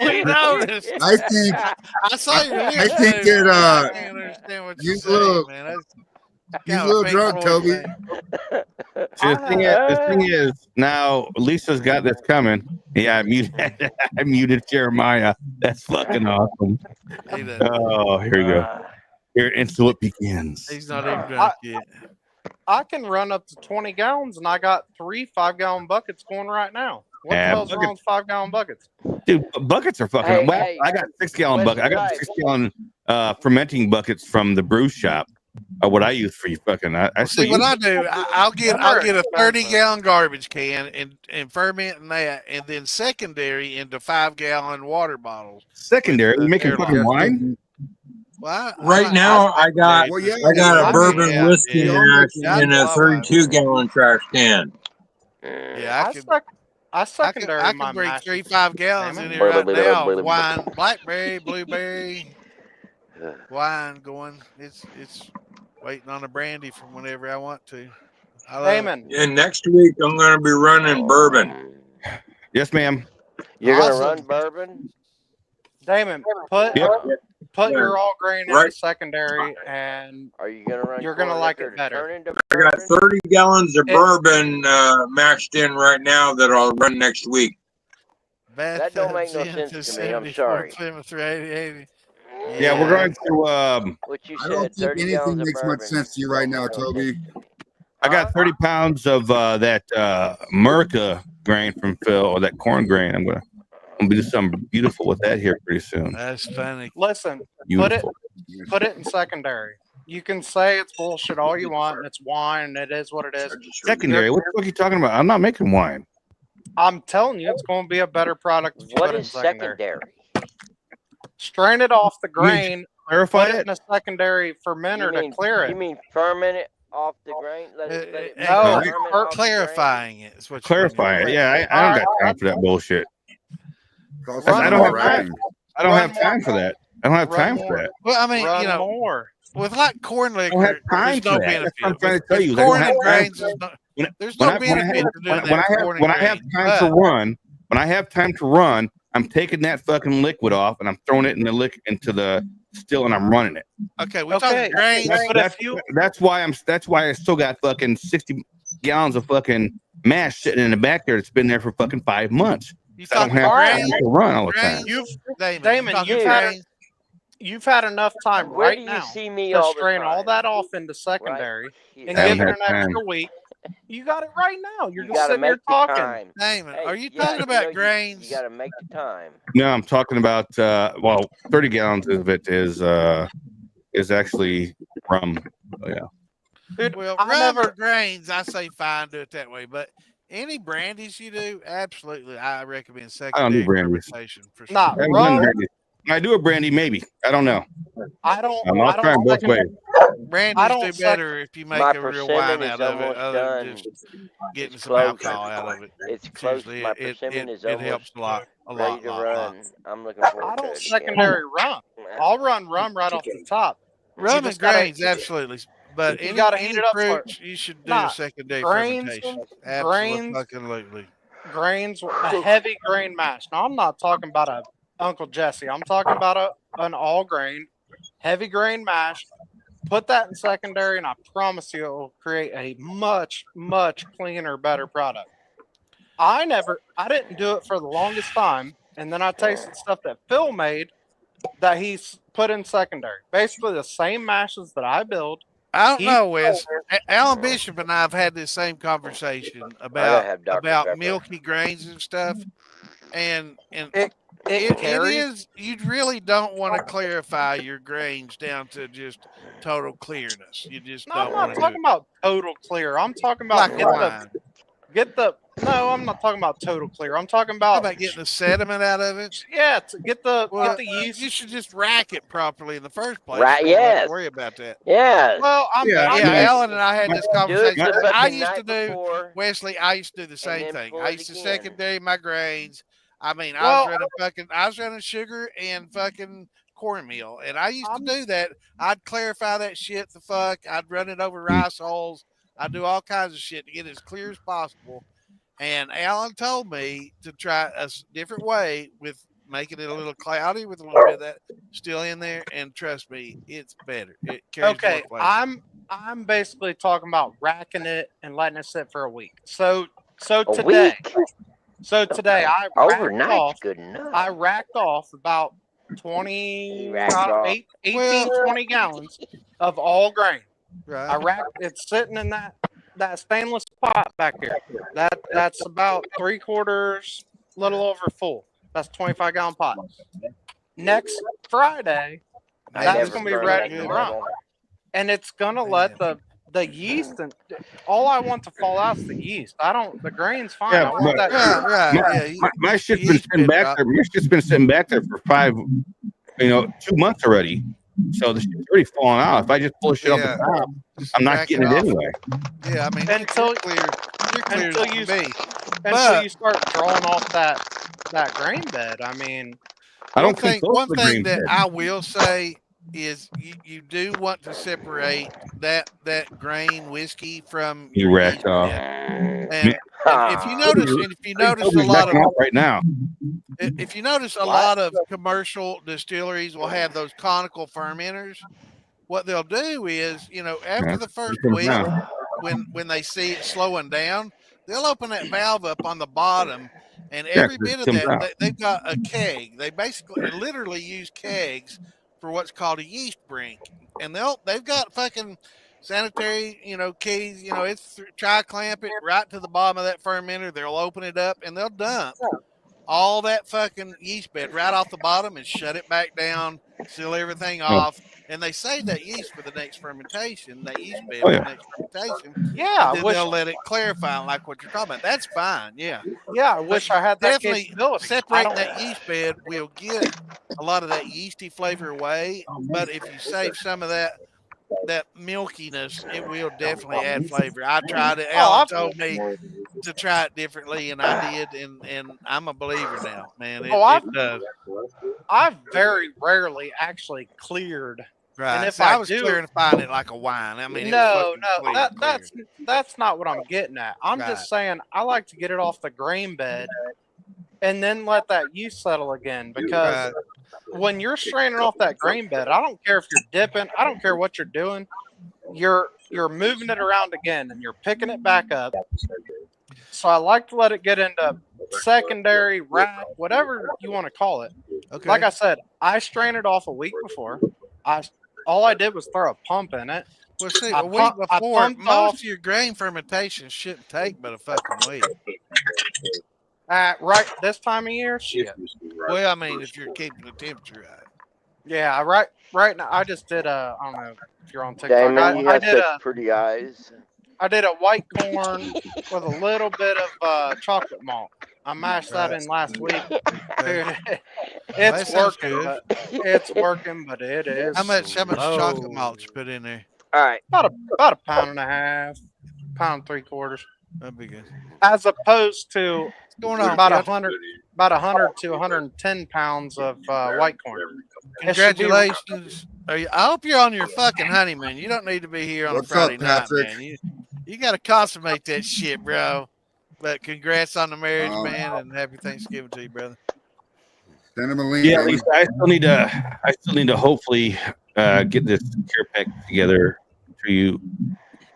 We noticed. I think I saw your I lips think move. it, I can't understand what you you're saying, little- man. That's he's kinda a little Pink drunk, Floyd Toby. thing. See, the thing is, now Lisa's got this coming. Yeah, I muted Jeremiah. That's fucking awesome. He doesn't- Oh, here we go. Here, until it begins. He's not even drunk yet. I can run up to 20 gallons, and I got 3 5-gallon buckets going right now. What Yeah, the hell's wrong with 5-gallon buckets? Dude, buckets are fucking. Hey, well, hey, I got 6-gallon Western bucket. I got Life. 6-gallon fermenting buckets from the brew shop. What I use for you fucking. I still See what use I do? I'll get a 30-gallon garbage can and ferment in that, and then secondary into 5-gallon water bottles. secondary. with We the making fucking airline. wine. Well, Right now, I got Well, yeah, I got I a bourbon yeah, whiskey yeah. mash Yeah, in a I- 32-gallon trash can. Yeah, I secondary I my can bring mash. 3 5-gallons in Damn it. here right now. Of wine, blackberry, blueberry, wine going. It's waiting on the brandy from whenever I want to. I love it. Damon, And next week, I'm going to be running bourbon. Yes, ma'am. You're gonna Awesome. run bourbon? Damon, put Yep. your all grain Right. into secondary, and Are you gonna run? You're gonna corn like liquor it to better. turn into I got bourbon? 30 gallons of It- bourbon mashed in right now that I'll run next week. That don't make no Bathtub sense gin to me, I'm 74 sorry. Plymouth 80. Yeah, we're going to. What you I don't said, think 30 anything gallons of makes much bourbon. sense to you right Don't now, make no Toby. sense. I got 30 pounds of that Merca grain from Phil, or that corn grain. I'm gonna do something beautiful with that here pretty soon. That's funny. listen, Beautiful. put it in secondary. You can say it's bullshit all you want, and it's wine, and it is what it is. Secondary. What the fuck are you talking about? I'm not making wine. I'm telling you, it's going to be a better product. If you What put it in is secondary? Strain it off the grain, Clarify put it it. in a secondary fermenter to clear You it. mean ferment it off the grain? Let it No, ferment or off the grain? Clarifying it is what Clarify it. Yeah, I don't got time for that bullshit. It's Run I don't have more time. grain. I don't Run have time for that. I don't have Run time more. for that. Well, I mean, Run you know, more. with like corn I don't have liquor, time there's for no that. benefit. That's what I'm trying to tell With you. I don't corn have and time. grains, there's no benefit to doing that with corn and when I have grains. time to run, when I have time to run, I'm taking that fucking liquid off and I'm throwing it in the into the still and I'm running it. Okay, we're Okay, talking grains. but That's why I still got fucking 60 gallons of fucking mash sitting in the back there. It's been there for fucking 5 months. You I don't talking have time grains? to run all the time. Grains? Damon, talking you've had grains? you've had enough time Where right do you now see me to all the strain time? all that off into secondary Here. and I give haven't it an had extra week. You got it right now. You're You just gotta sitting here make the talking. time. Damon, Hey, are you yeah, talking about know, grains? You gotta make the time. No, I'm talking about 30 gallons of it is actually rum. Oh, yeah. Dude, Well, I rum never or grains, I say fine, do it that way. But any brandies you do, absolutely, I recommend I don't secondary do brandies. fermentation for sure. Nah, I haven't rum. done brandy. When I do a brandy, maybe. I don't know. I don't. I'm I not trying don't both second- ways. Brandies I don't do better if you make My a real wine persimmon is out of it, almost other done. than just getting It's some close. alcohol out of it. It's close. Seriously, My it persimmon is it helps almost a lot, ready to lot. run. I'm looking forward I to don't it. secondary rum. I'll run rum right off the top. Rum and just gotta- grains, absolutely. But You any, gotta heat any it up fruits, you should do Nah, secondary grains- fermentation. grains- Absolutely. Grains, a heavy grain mash. Now I'm not talking about a Uncle Jesse. I'm talking about an all grain, heavy grain mash. Put that in secondary, and I promise you, it will create a much, much cleaner, better product. I didn't do it for the longest time, and then I tasted stuff that Phil made that he's put in secondary. Basically, the same mashes that I build. I don't know, Wes. Alan Bishop and I have had this same conversation about milky grains and stuff, and it is, you really don't want to clarify your grains down to just total clearness. You just don't want to. I'm not talking about total clear. I'm talking about No, I'm not talking about total clear. I'm talking about getting the sediment out of it. Yeah, to get the yeast. You should just rack it properly in the first place. Right? Yes. Worry about that. Yeah. Well, Alan and I had this conversation. I used to do before, Wesley. I used to do the same thing. I used to secondary my grains. I mean, Well, I was running sugar and fucking cornmeal, and I used to do that. I'd clarify that shit. I'd run it over rice hulls. I'd do all kinds of shit to get it as clear as possible. And Alan told me to try a different way with making it a little cloudy with a little bit of that still in there. And trust me, it's better. It carries okay. more flavor. I'm basically talking about racking it and letting it sit for a week. So a today, week? today I Overnight's good enough. I racked off about 18, 20 gallons of all grain. Right. I racked it's sitting in that stainless pot back here. That's about 3/4, little over full. That's 25-gallon pot. Next Friday, that's gonna be ready to run, and it's gonna let the yeast and all I want to fall out is the yeast. The grain's fine. Yeah, I want that. My shit's been sitting back there. My shit's been sitting back there for 2 months already. So the shit's already falling out. If I just pull shit off the top, I'm not getting it anyway. Yeah, I mean, until you start drawing off that grain bed. I mean, I don't think one thing that I will say is you do want to separate that grain whiskey from you racked off. And if you notice a lot of right now, if you notice a lot of commercial distilleries will have those conical fermenters. What they'll do is, after the first week, when they see it slowing down, they'll open that valve up on the bottom, and every bit of that, they've got a keg. They basically literally use kegs for what's called a yeast brink, and they've got fucking sanitary, keys. It's tri-clamp it right to the bottom of that fermenter. They'll open it up and they'll dump all that fucking yeast bed right off the bottom and shut it back down, seal everything off. And they save that yeast for the next fermentation, that yeast bed for the next fermentation. Yeah, and then they'll let it clarify like what you're talking about. That's fine, yeah. Yeah, I wish I had that definitely capability. Separating that yeast bed will get a lot of that yeasty flavor away. But if you save some of that milkiness, it will definitely add flavor. I tried it. Alan told me to try it differently, and I did, and I'm a believer now, man. It does. I've very rarely actually cleared. Right. And if so I was clarifying it like a wine. I mean, that's not what I'm getting at. I'm just saying I like to get it off the grain bed and then let that yeast settle again, because when you're straining off that grain bed, I don't care if you're dipping, I don't care what you're doing, you're moving it around again and you're picking it back up. So I like to let it get into secondary, rack, whatever you want to call it. Okay. Like I said, I strained it off a week before. All I did was throw a pump in it. Well, see, a week before, most of your grain fermentation shouldn't take but a fucking week. Right this time of year, shit. Well, I mean, if you're keeping the temperature right. Yeah, right now I just did I don't know if you're on TikTok. Damon, you have such pretty eyes. I did a white corn with a little bit of chocolate malt. I mashed that in last week. Dude, it's working, but it is. How much chocolate malt you put in there? All right. About a pound and a half, pound 3/4. That'd be good. As opposed to about 100 to 110 pounds of white corn. Congratulations. I hope you're on your fucking honeymoon. You don't need to be here on a Friday night, man. You got to consummate that shit, bro. But congrats on the marriage, man, and happy Thanksgiving to you, brother. Send him a link. Yeah, I still need to hopefully get this care pack together for you.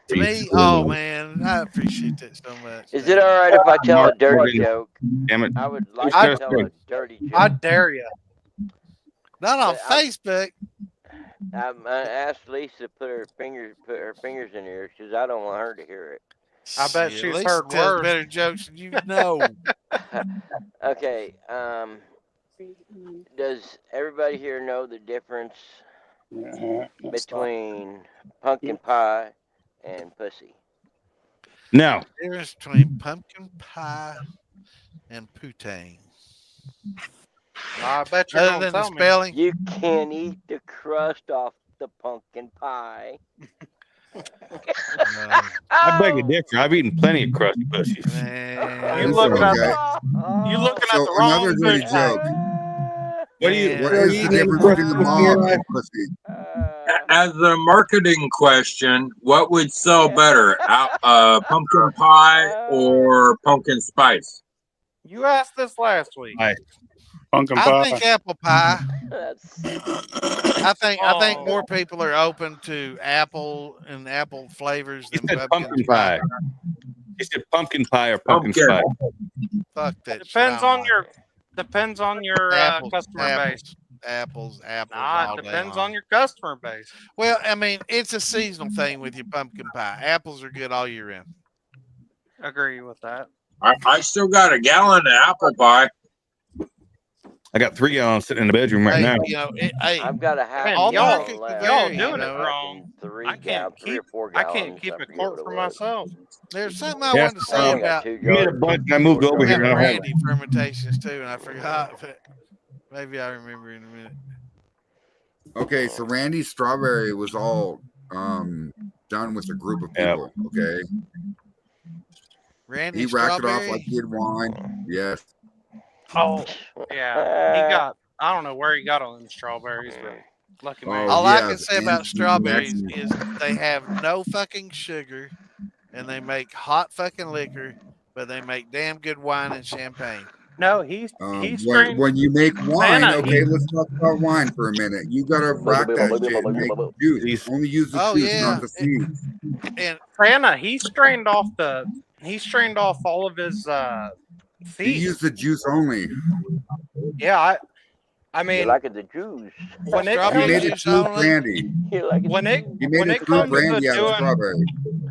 To me, oh man, I appreciate that so much. Is it all right if I tell a dirty Morgan. joke? Damn it. I would like I- to tell a dirty joke. I dare you. Not on But I'm- Facebook. I asked Lisa to put her fingers in her ears because I don't want her to hear it. I bet Shit, she's Lisa heard tells worse. better jokes than you know. Okay. Does everybody here know the difference between pumpkin pie and pussy? No. Difference between pumpkin pie and poutine. I bet you're Other gonna than the tell me. spelling, You can eat the crust off the pumpkin pie. I beg a differ. I've eaten plenty of crusty pussies. man, You Listen, looking at okay. You looking So at the wrong another dirty thing. joke. What do you? Man, What are is you the eating difference crusty between a pussy in mom your and pussy? As a marketing question, what would sell better, pumpkin pie or pumpkin spice? You asked this last week. Pumpkin I pie. think apple pie. That's I think Oh. more people are open to apple and apple flavors He than said pumpkin pumpkin pie. He said pumpkin pie or pumpkin Pumpkin. spice. Fuck that. shit. Depends I don't on like your it. depends on your Apples, customer base. apples. Nah, all it day depends long. on your customer base. Well, I mean, it's a seasonal thing with your pumpkin pie. Apples are good all year round. Agree with that. I still got a gallon of apple pie. I got 3 gallons sitting in the bedroom right Hey, now. you know, I've got a half Man, all y'all- markets left. vary, y'all you doing it know. wrong. I can't 3 or keep 4 I gallons. can't keep it forget court what it for was. myself. There's something I Yeah, wanted to I say only got about 2 You made a jars. bunch and I moved over here. about And I don't have it. brandy fermentations too, and I forgot, but maybe I remember in a minute. Okay, so Randy's strawberry was all done with a group of Yeah. people. Okay, Randy he racked it off strawberry. like he had wine. Yes, Oh, yeah. He got I don't know where he got all them strawberries, but lucky man. Oh, All I yeah, can say and about strawberries Maxine. is they have no fucking sugar, and they make hot fucking liquor, but they make damn good wine and champagne. No, he strained when you make wine, Santa, okay, let's talk about wine for a minute. You gotta rack that shit and make juice. Only use the Oh, juice, yeah. not the seeds. And Santa, he strained off all of his He seeds. used the juice only. Yeah, I You mean like it, the juice. when it He Strawberry made comes it juice fruit only? brandy. You like it. when it He made when it it fruit comes to brandy out of doing strawberry.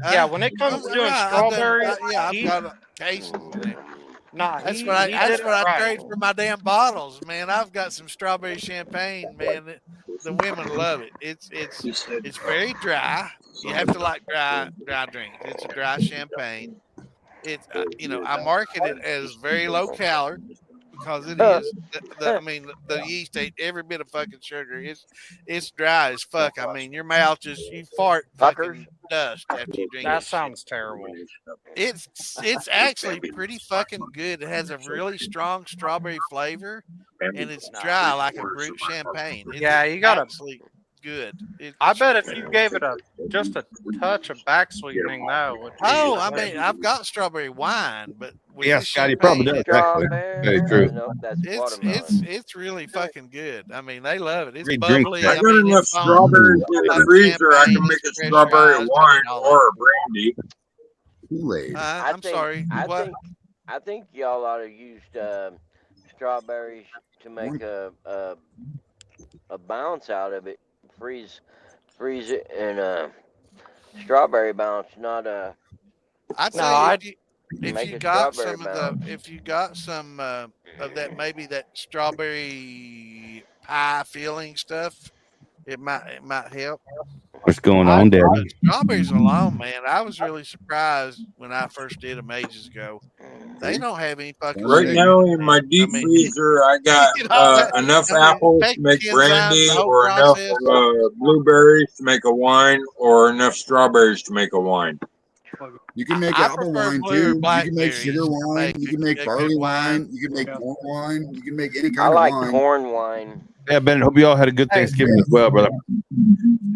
yeah, when it comes to doing strawberries, I've he- got a case. nah, That's he, what I he that's did it what I right. trade for my damn bottles, man. I've got some strawberry champagne, man. The women love it. It's very dry. You have to like dry drinks. It's a dry champagne. It's I market it as very low calorie because it is. I mean, the yeast ain't every bit of fucking sugar. It's dry as fuck. I mean, your mouth just you fart fucking dust after you drink. That shit. sounds terrible. It's actually pretty fucking good. It has a really strong strawberry flavor, and it's dry like a brute champagne. It's Yeah, you gotta- actually good. I bet if you gave it just a touch of back sweetening, that would. Oh, I mean, I've got strawberry wine, but with Yeah, this Scotty probably champagne, does. Actually. Very true. No, that's watermelon. it's really fucking good. I mean, they love it. It's Great drink, bubbly. Jack. I got enough it's foam. strawberries in Like the freezer. I champagne, can make a it's strawberry pressurized, wine and all or a brandy. Kool-Aid. I'm sorry. What? I think y'all ought to use strawberries to make a bounce out of it. Freeze it in strawberry bounce, not a. I'd No, say I'd- if make you a got strawberry some of bounce. if you got some of that maybe that strawberry pie filling stuff, it might help. What's going on, Daddy? But strawberries alone, man, I was really surprised when I first did them ages ago. They don't have any fucking Right sugar. now in my deep I mean, freezer, I got you know, enough I mean, apples take to make 10 brandy, times the whole or enough process. blueberries to make a wine, or enough strawberries to make a wine. You can make I apple prefer wine blue or too. You can make blackberries sugar to wine. make You a- can make a barley good wine. wine. You can make corn wine. You can make any I kind like of wine. corn wine. Yeah, Ben. Hope you all had a good Hey. Thanksgiving as well, brother.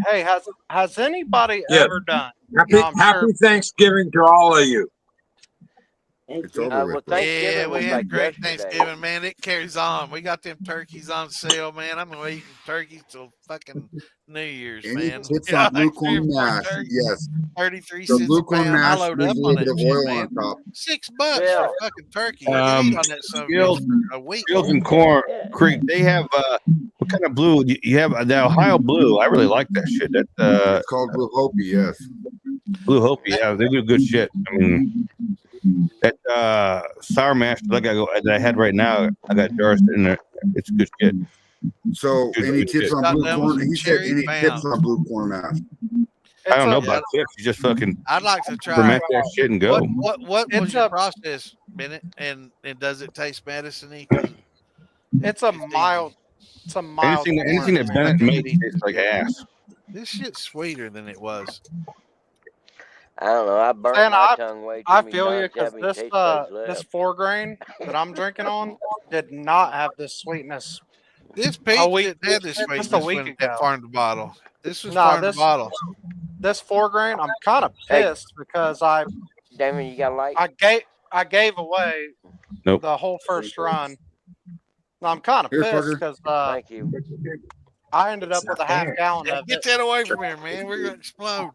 Hey, has anybody Yeah. ever done? Happy I'm sure- Thanksgiving to all of you. Thank It's you. over Well, with. Thanksgiving Yeah, was we had like a great yesterday. Thanksgiving, man. It carries on. We got them turkeys on sale, man. I'm gonna eat turkeys till fucking New Year's, Any man. tips Yeah, on blue corn 3 or 4 mash? turkeys, Yes. 33 The cents blue a corn pound. I mash load brings up a on little bit that of shit, oil man. on top. $6 for Bill. a fucking turkey. You can eat on that son of a bitch for a week. Fields and Corn Creek, they have what kind of blue? You have the Ohio blue. I really like that shit. That It's called Blue Hopi, yes. Blue Hopi, yeah, they do good shit. I mean, that sour mash that I had right now, I got jars in there. It's good shit. So, Good, any good tips shit. on Got blue them corn? with some He said, cherry any tips bam. on blue corn mash? I don't know Yeah. about tips. You just fucking I'd like to try. ferment that shit and go. What was It's your a process, Bennett? And does it taste medicine-y? it's a mild Anything corn, that man. Bennett makes tastes like ass. This shit's sweeter than it was. I don't know. I burnt And my tongue way too I many feel you times because having taste buds this left. 4 grain that I'm drinking on did not have this sweetness This a peach week didn't have this just a sweetness week when ago. at farm to bottle. This was No, farm to this bottle. this 4 grain, I'm kind of Hey. pissed because I Damon, you got a light? I gave away Nope. the whole first run. No, I'm kind of Here, pissed fucker. because Thank you. I ended up with a half gallon Yeah, of get it. that away from here, man. We're gonna explode.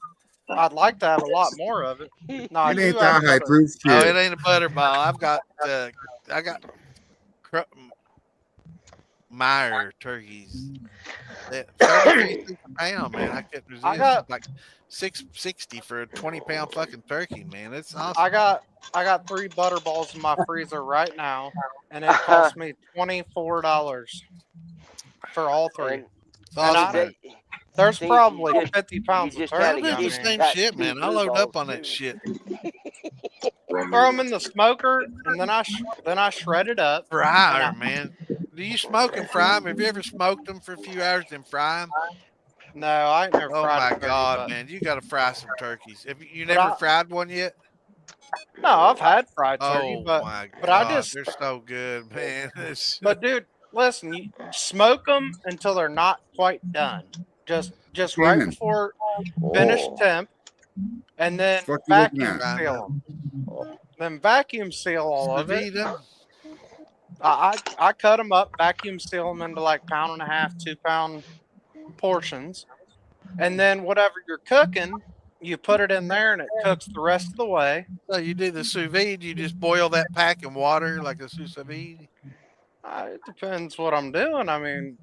I'd like to have a lot more of it. No, I It do ain't have that high another. proof Oh, it shit. ain't a butterball. I got Meyer turkeys. That 33 cents a pound, man. I couldn't resist. I got- like $6.60 for a 20-pound fucking turkey, man. It's awesome. I got 3 butterballs in my freezer right now, and it cost me $24 for all 3. And It's awesome. they- There's See, probably you just- 50 pounds you of just gotta turkey. I I do the get mean, same shit, man. I load up on that shit. throw them in the smoker, and then I shred it up. Fry 'em, man. Do you smoke and fry them? Have you ever smoked them for a few hours and fry them? No, I ain't never Oh fried a my turkey, god, but- man! You got to fry some turkeys. Have you But never I- fried one yet? No, I've had fried turkey, Oh but my but I god, just- they're so good, man. but dude, listen, you smoke them until they're not quite done. Just right Damon. before finish Oh. temp, and then Fuck you looking vacuum at? seal them. Then vacuum seal all of it. Sous vide 'em? I cut them up, vacuum seal them into like 1.5 pound, 2 pound portions, and then whatever you're cooking, you put it in there and it cooks the rest of the way. So you do the sous vide. You just boil that pack in water like a sous vide. It depends what I'm doing. I mean,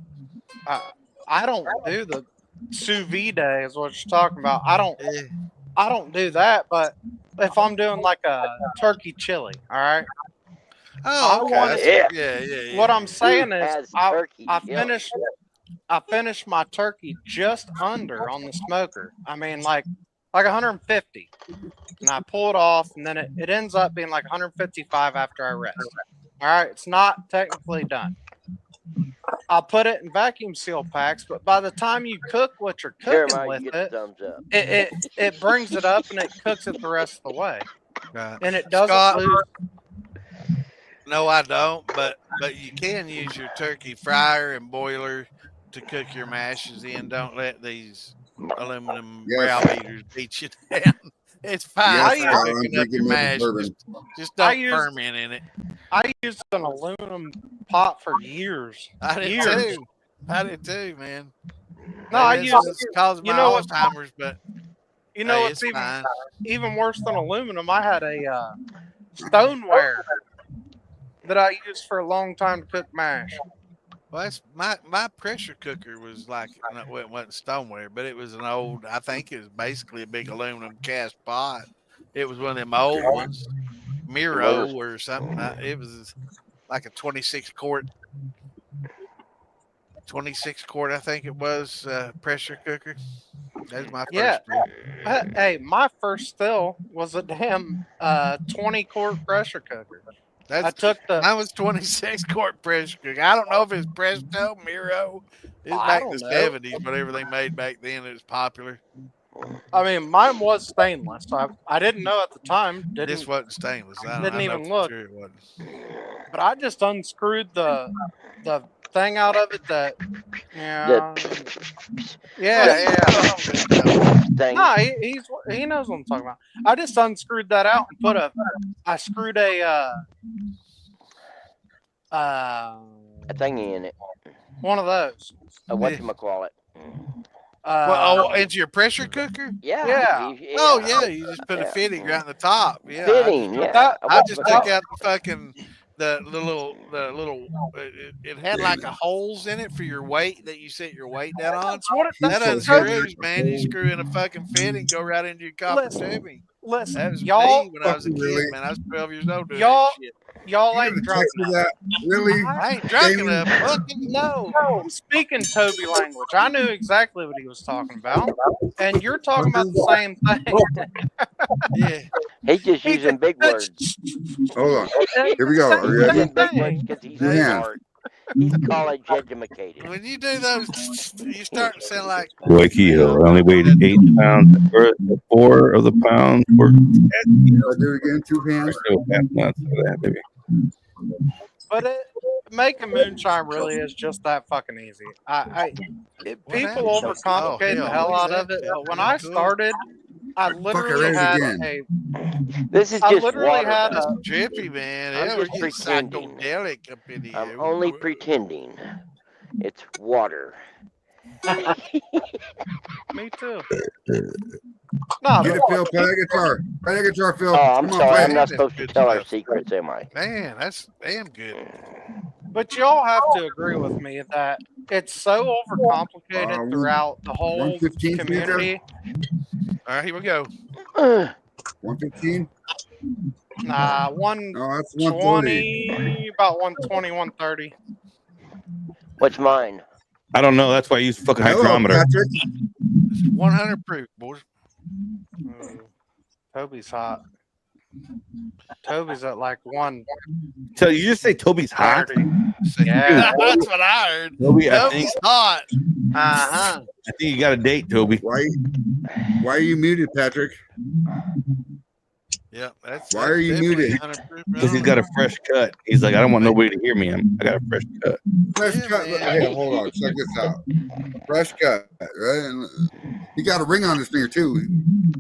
I don't do the sous vide is what you're talking about. I don't do that, but if I'm doing like a turkey chili, all right. Oh, okay. I want That's- it- yeah. What I'm saying is, Has I turkey chili. finished my turkey just under on the smoker. I mean, like 150, and I pull it off, and then it ends up being like 155 after I rest. All right, it's not technically done. I'll put it in vacuum seal packs, but by the time you cook what you're cooking Jeremiah, with you get it, the thumbs up. it brings it up and it cooks it the rest of the way, Right. and it doesn't Scott, lose. no, I don't. But you can use your turkey fryer and boiler to cook your mashes in. Don't let these aluminum Yes. brow beaters beat you down. It's fine Yes, for Scott, I'm cooking up drinking your with mash. bourbon. Just I don't use- ferment in it. I used an aluminum pot for years. I did Years. too. I did too, man. No, I Maybe use. it's causing you my know what- Alzheimer's, but You know hey, what's it's fine. even worse than aluminum? I had a stoneware that I used for a long time to cook mash. Well, that's my pressure cooker was like, well, it wasn't stoneware, but it was an old. I think it was basically a big aluminum cast pot. It was one of them old ones, Miro or something. It was like a 26 quart, I think it was, pressure cooker. That's my first. Yeah. brew. Hey, my first still was a damn 20-quart pressure cooker. I That's took the. Mine was 26 quart pressure cooker. I don't know if it's Presto, Miro. It's I back in don't the know. 70s, whatever they made back then. It was popular. I mean, mine was stainless. I didn't know at the time. This wasn't stainless. I didn't know even for look. Sure it wasn't. But I just unscrewed the thing out of it that, yeah, Thing. No, he knows what I'm talking about. I just unscrewed that out and I screwed a thingy in it. one of those. Whatchamacallit. Into your pressure cooker? Yeah. Oh yeah, you just put a fitting right in the top. Yeah. Fitting, I just took out the fucking the little. It had like a holes in it for your weight that you set your weight down on. That unscrews, man. You screw in a fucking fitting, go right into your copper tubing. Listen, That was y'all. me when I was a kid, Really? man. I was 12 years old doing Y'all- that shit. Y'all ain't drunk Text me enough. that. Really? I ain't drunk Damon? enough. Fucking No, I'm speaking Toby language. I knew exactly what he was talking about, and you're talking about the same thing. yeah. He's just using big words. Hold on. Here we go. Are you He's ready? using big words because he's Your hands. smart. He's college educated. When you do those, you start to sound like Roy Kehoe. I only weighed 8 pounds at birth. 4 of the pounds were I'll do it again. 2 hands. still half nuts for that, baby. But making moonshine really is just that fucking easy. People happened? overcomplicate the hell out of it, but when I started, I literally read it had again. This is I just literally water. had that's a. drippy, man. I'm Yeah, we're just getting pretending. psychedelic up in here. I'm only pretending. It's water. Me too. No, Get it, Phil. Play that guitar. Play that guitar, Phil. Oh, I'm Come on, sorry. play I'm it. not supposed to Good tell our stuff. secrets, am I? Man, that's damn good. but y'all have to agree with me that it's so overcomplicated throughout the whole 115 community. All right, here we go. 115? Nah, Oh, that's 140. 120, about 120, 130. What's mine? I don't know. That's why I use fucking Hello, hydrometer. Patrick. 100 proof, boys. Toby's hot. Toby's at like one. So you just say Toby's hot? Yeah. That's what I heard. Toby, I think, Toby's hot. Uh-huh. I think you got a date, Toby. Why are you muted, Patrick? Yeah, that's. Why are you definitely muted? 100 proof. Because he's got a fresh cut. He's like, I don't want nobody to hear me. I got a fresh cut. Fresh Yeah, cut. man. Hey, hold on. Check this out. Fresh cut. Right? And you got a ring on this finger, too.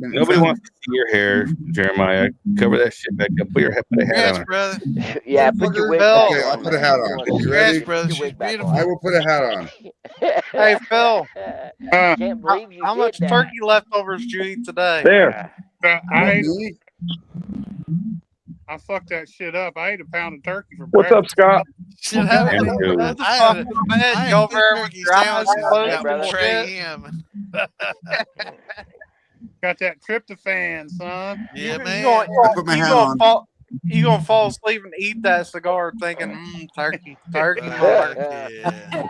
Nobody wants to see your hair, Jeremiah. Cover that shit back up. Put your hat Congrats, on. brother. Yeah, put your wig Phil. back Okay, on. I'll put a hat on. You Congrats, ready? brother. Put your She's wig back beautiful. I will put a hat on. Hey, Phil. Can't believe you How did much that. turkey leftovers did you eat today? There. I Me? fucked that shit up. I ate a pound of turkey for What's up, breakfast. Scott? Shit happened. Andrew. What the I fuck had was bad? I You over had there two with turkey your eyes sandwiches closed at and about shit? 3 a.m. Got that tryptophan, son. Yeah, You man. put my hat on. You gonna fall asleep and eat that cigar thinking, turkey, turkey. Yeah.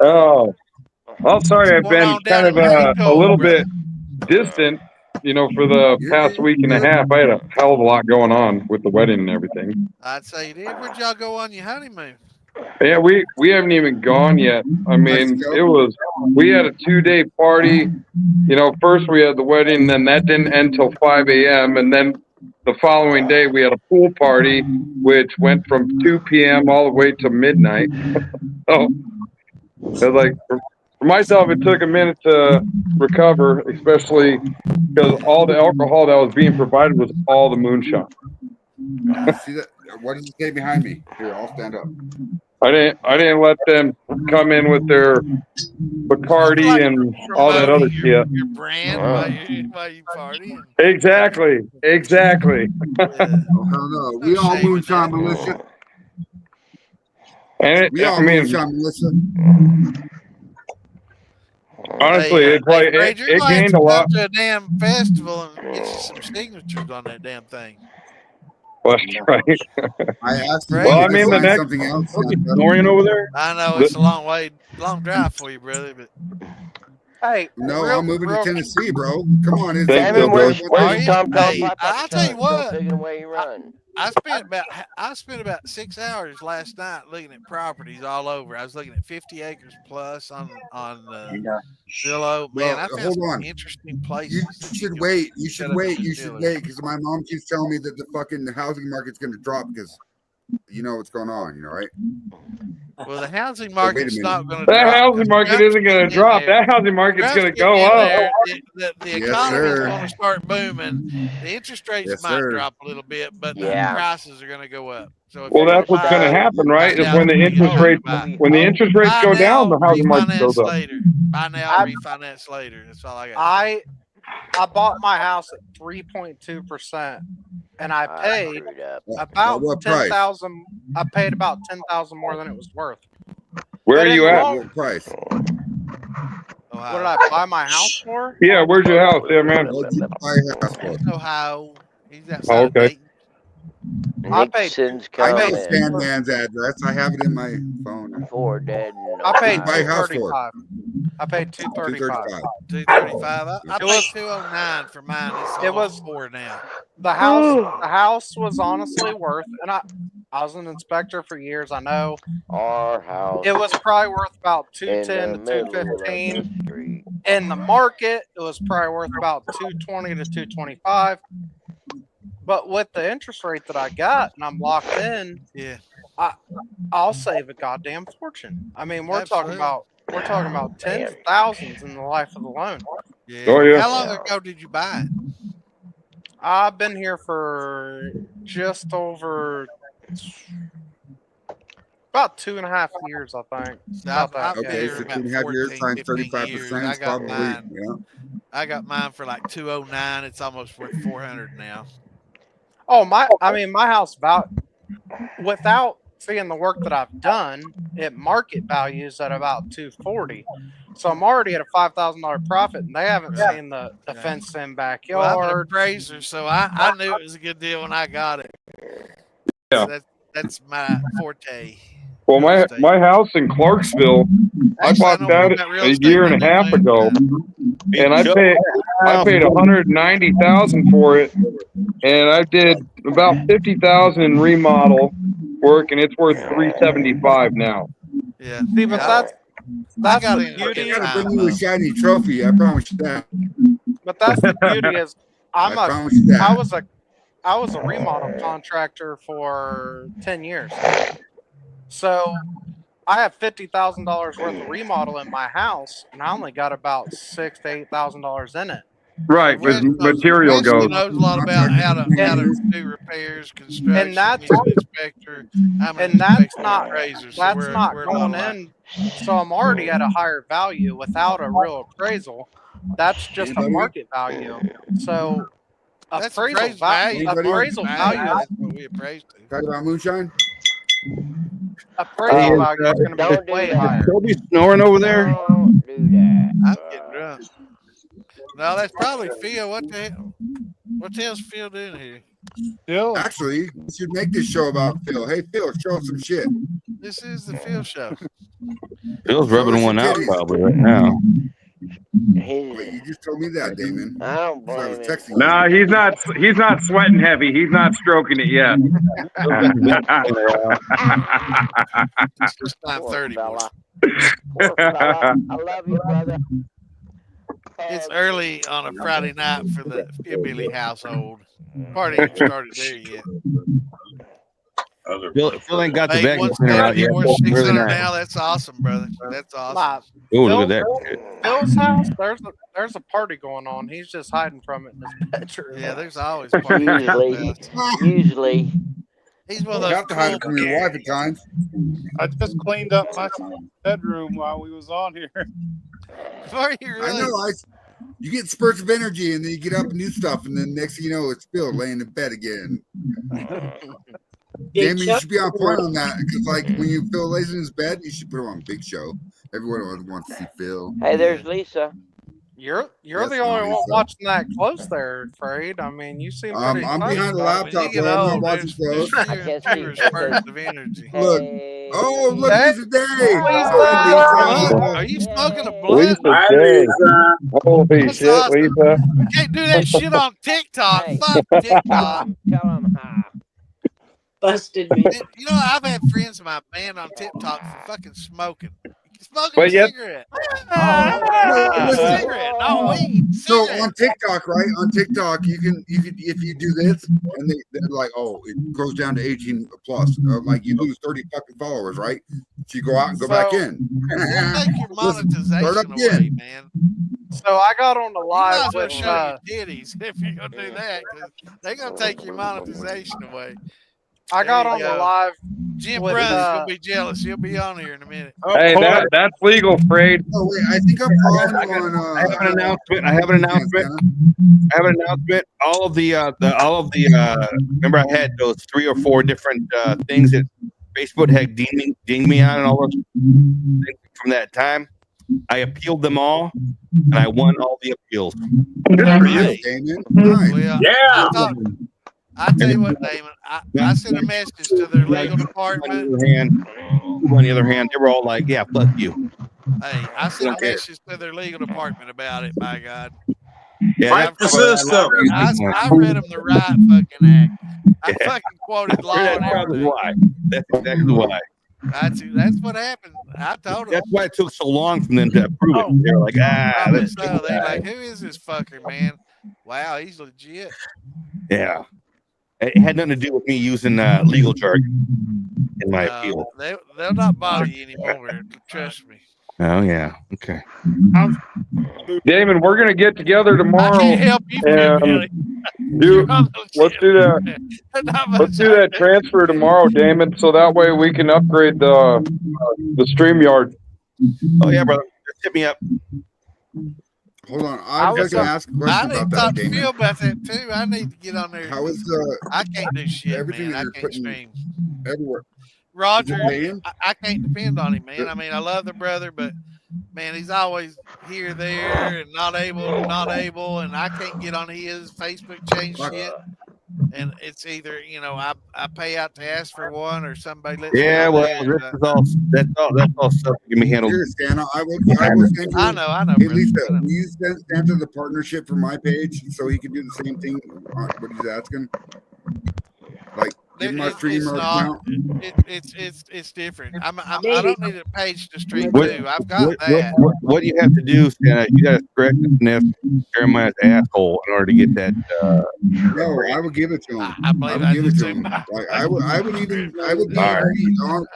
Oh, well, sorry, I've What's going been on down kind of in Mexico, a little brother? bit distant, for the past week and a half. I had a hell of a lot going on with the wedding and everything. I'd say you did. Where'd y'all go on your honeymoon? Yeah, we haven't even gone yet. I mean, we had a 2-day party. First we had the wedding, and then that didn't end till 5 a.m. And then the following day we had a pool party, which went from 2 p.m. all the way to midnight. So it was like, for myself, it took a minute to recover, especially because all the alcohol that was being provided was all the moonshine. See that? What does it say behind me? Here, I'll stand up. I didn't let them come in with their Bacardi and all that other shit. Your brand while you party. Exactly. Oh, hell no. We all Moonshine Militia. And Moonshine Militia. honestly, it's like Brad, it gained a lot. To a damn festival and get you some signatures on that damn thing. That's right. I asked you Well, I to mean, the find next something else. Snoring over there? I know it's a long drive for you, brother, but Hey, No, I'm moving to Tennessee, bro. Come on, it's Thank Damon, you, where's bro. Tom Hey, Pop? I'll tell you what. Taking away you run. I spent about 6 hours last night looking at properties all over. I was looking at 50 acres plus on Zillow. Man, Well, I found hold some on. interesting You places. should wait. You Set should up wait. as a You should dealer. wait because my mom keeps telling me that the fucking housing market's going to drop because you know what's going on. You know, right? Well, the housing wait a market's minute. not going to drop. That housing 'cause market Trump's isn't going getting to in drop. there. That housing market's Trump's going to getting go in up. there. The Yes, economy's sir. going to start booming. The interest rates Yes, might sir. drop a little bit, but the Yeah. prices are going to go up. So if Well, you're that's going to what's going to buy, happen, right? buy Is now, when the you interest hold rates to buy. when the interest rates Buy go now, down, the housing market goes refinance up. later. Buy now, I- refinance later. That's all I got. I bought my house at 3.2%, and I paid screwed up. about what price? 10,000. I paid about 10,000 more than it was worth. Where But are in you the at? long- What price? What did I buy my house for? Yeah, where's your house? Yeah, man. What did you buy your house for? Ohio. He's outside Oh, of okay. Dayton. I paid- Nixon's I know coming. Sandman's address. I have it in my phone. 4 dead. And I paid Buy a house for? 235. I paid 235. 235. 235. I It paid was- 209 for mine. It's It almost was- 4 now. The house was honestly worth, and I was an inspector for years. I know Our house. it was probably worth about in 210 the to middle of 215. the street. In the market, it was probably worth about 220 to 225. But with the interest rate that I got, and I'm locked in, Yeah. I'll save a goddamn fortune. I mean, we're Absolutely. talking about tens of thousands in the life of the loan. Yeah. Oh, yeah. How long ago did you buy it? I've been here for just over about 2.5 years, I think. About that, I've yeah. been Okay, here so about 2.5 years 14, times 15 years. 35% is probably, yeah. I got mine for like 209. It's almost worth 400 now. Oh, my house about without seeing the work that I've done, it market values at about 240. So I'm already at a $5,000 profit, and they haven't seen the fenced in Well, I'm an backyard. appraiser, so I knew it was a good deal when I got it. Yeah. So that's my forte. Well, Real estate. my house in Clarksville, I Actually, bought know that more about real a estate year than and a you half do. ago, and I paid $190,000 for it, and I did about $50,000 in remodel work, and it's worth $375 now. Yeah. See, but I that's got the in beauty. I gotta bring you a shiny trophy. I promise you that. But that's the beauty is I promise you that. I was a remodel contractor for 10 years. So I have $50,000 worth of remodel in my house, and I only got about $6,000 to $8,000 in it. Right, with material Wesley goes. knows a lot about how to do repairs, construction. that's- he's an inspector. I'm an And that's inspection not appraiser, so that's we're not a lot going alike. in. So I'm already at a higher value without a real appraisal. That's just a market value. So That's appraisal appraised value. Anybody? appraisal value That's what we appraised to. Talk about moonshine? appraisal value is going to Don't be do way that. higher. Toby snoring over there. Don't do that. I'm getting drunk. No, that's probably Phil. What the hell's Phil doing here? Still, Actually, we should make this show about Phil. Hey, Phil, show us some shit. This is the Phil show. Phil's rubbing one out probably right now. Wait, you just told me that, Damon. I don't So I was blame him. texting you. Nah, he's not sweating heavy. He's not stroking it yet. It's just Poor 9:30. fella. Poor fella. I love you, brother. It's early on a Friday night for the PhilBilly household. Party ain't started there yet. Phil ain't got the Hey, vacuum cleaner out 170, yet. we're Really 600 nice. now. That's awesome, brother. That's awesome. My, Oh, look at that shit. Phil's house, there's a party going on. He's just hiding from it in his bedroom. Yeah, there's always parties. Usually. He's one of You those have to hide it from your wife at times. I just cleaned up my bedroom while we was on here. Are you really? I know. You get spurts of energy, and then you get up and do stuff, and then next thing you know, it's Phil laying in bed again. Big Damon, you Chuck- should be on point on that because, like, when you Phil lays in his bed, you should put him on Big Show. Everyone wants to see Phil. Hey, there's Lisa. You're Yes, the only one Lisa. watching that close there, Fred. I mean, you seem pretty I'm excited behind the about it. laptop, When you get bro. I'm not old, watching there's close. I can't fewer see. spurts of energy. Look. Hey. Oh, look, Hey, Lisa Day. Blunt? Lisa. Are you smoking a blunt? Lisa Day. Holy That's shit, awesome. Lisa. We can't do that shit on TikTok. Hey. Fuck TikTok. Tell him hi. busted me. You know, I've had friends of mine banned on TikTok for fucking smoking. Smoking But a yet- cigarette. No, listen. Cigarette, not weed. So Cigarette. on TikTok, right? On TikTok, you can if you do this, and they're like, oh, it goes down to 18 plus. Like you lose 30 fucking followers, right? So you go out and go back in. We'll take your Listen, start monetization up away, again. man. So I got on the You might live as well with show your titties if you're gonna do that, because they're gonna take your monetization away. I got There on you the go. live Jim with, Brothers gonna be jealous. He'll be on here in a minute. Hey, Hold on. that's legal, Fraid. Oh wait, I think I'm following you on. I have an announcement. I have an announcement. All of the remember I had those 3 or 4 different things that Facebook had dinged me on and all those things from that time. I appealed them all, and I won all the appeals. Nice, Damon. Nice. Well, Yeah. I tell you what, Damon, I sent a message to their legal department. On the other hand, they were all like, "Yeah, fuck you." Hey, I sent a Okay. message to their legal department about it, by God. Yeah, Fight the system. I read them the right fucking act. I fucking quoted law That's and probably everything. why. That's exactly why. That's what happened. I told them. That's why it took so long for them to approve it. They were like, Probably let's so. They're like, who is this fucker, man? Wow, he's legit. yeah. It had nothing to do with me using legal jargon in my appeal. They'll not bother you anymore. Trust me. Oh yeah. Okay. Damon, we're gonna get together I tomorrow. can't help you, and Billy. do let's do that. Let's do that transfer tomorrow, Damon, so that way we can upgrade the StreamYard. Oh yeah, brother. Just hit me up. Hold on, I was going to ask a I question need to about talk that, to Phil Damon. about that too. I need to get on there. How is I can't do shit, everything man. that I you're can't putting stream. everywhere? Roger, Is it paying? I can't depend on him, man. I mean, I love the brother, but man, he's always here, there, and not able, and I can't get on his Facebook change shit. And it's either I pay out to ask for one, or somebody lets me. Yeah, on well, there, that's all stuff that can be handled. Here, Santa, I will send you. I know. Hey, Brother. Lisa, will you send Santa the partnership for my page so he can do the same thing? What he's asking, like give him my streamer account. It's different. I don't need a page to stream What- to. I've got that. What you have to do, Santa, you got to correct the sniff Jeremiah's asshole in order to get that. No, I would give it to him. I believe would I give did it to too. him. Like I would be All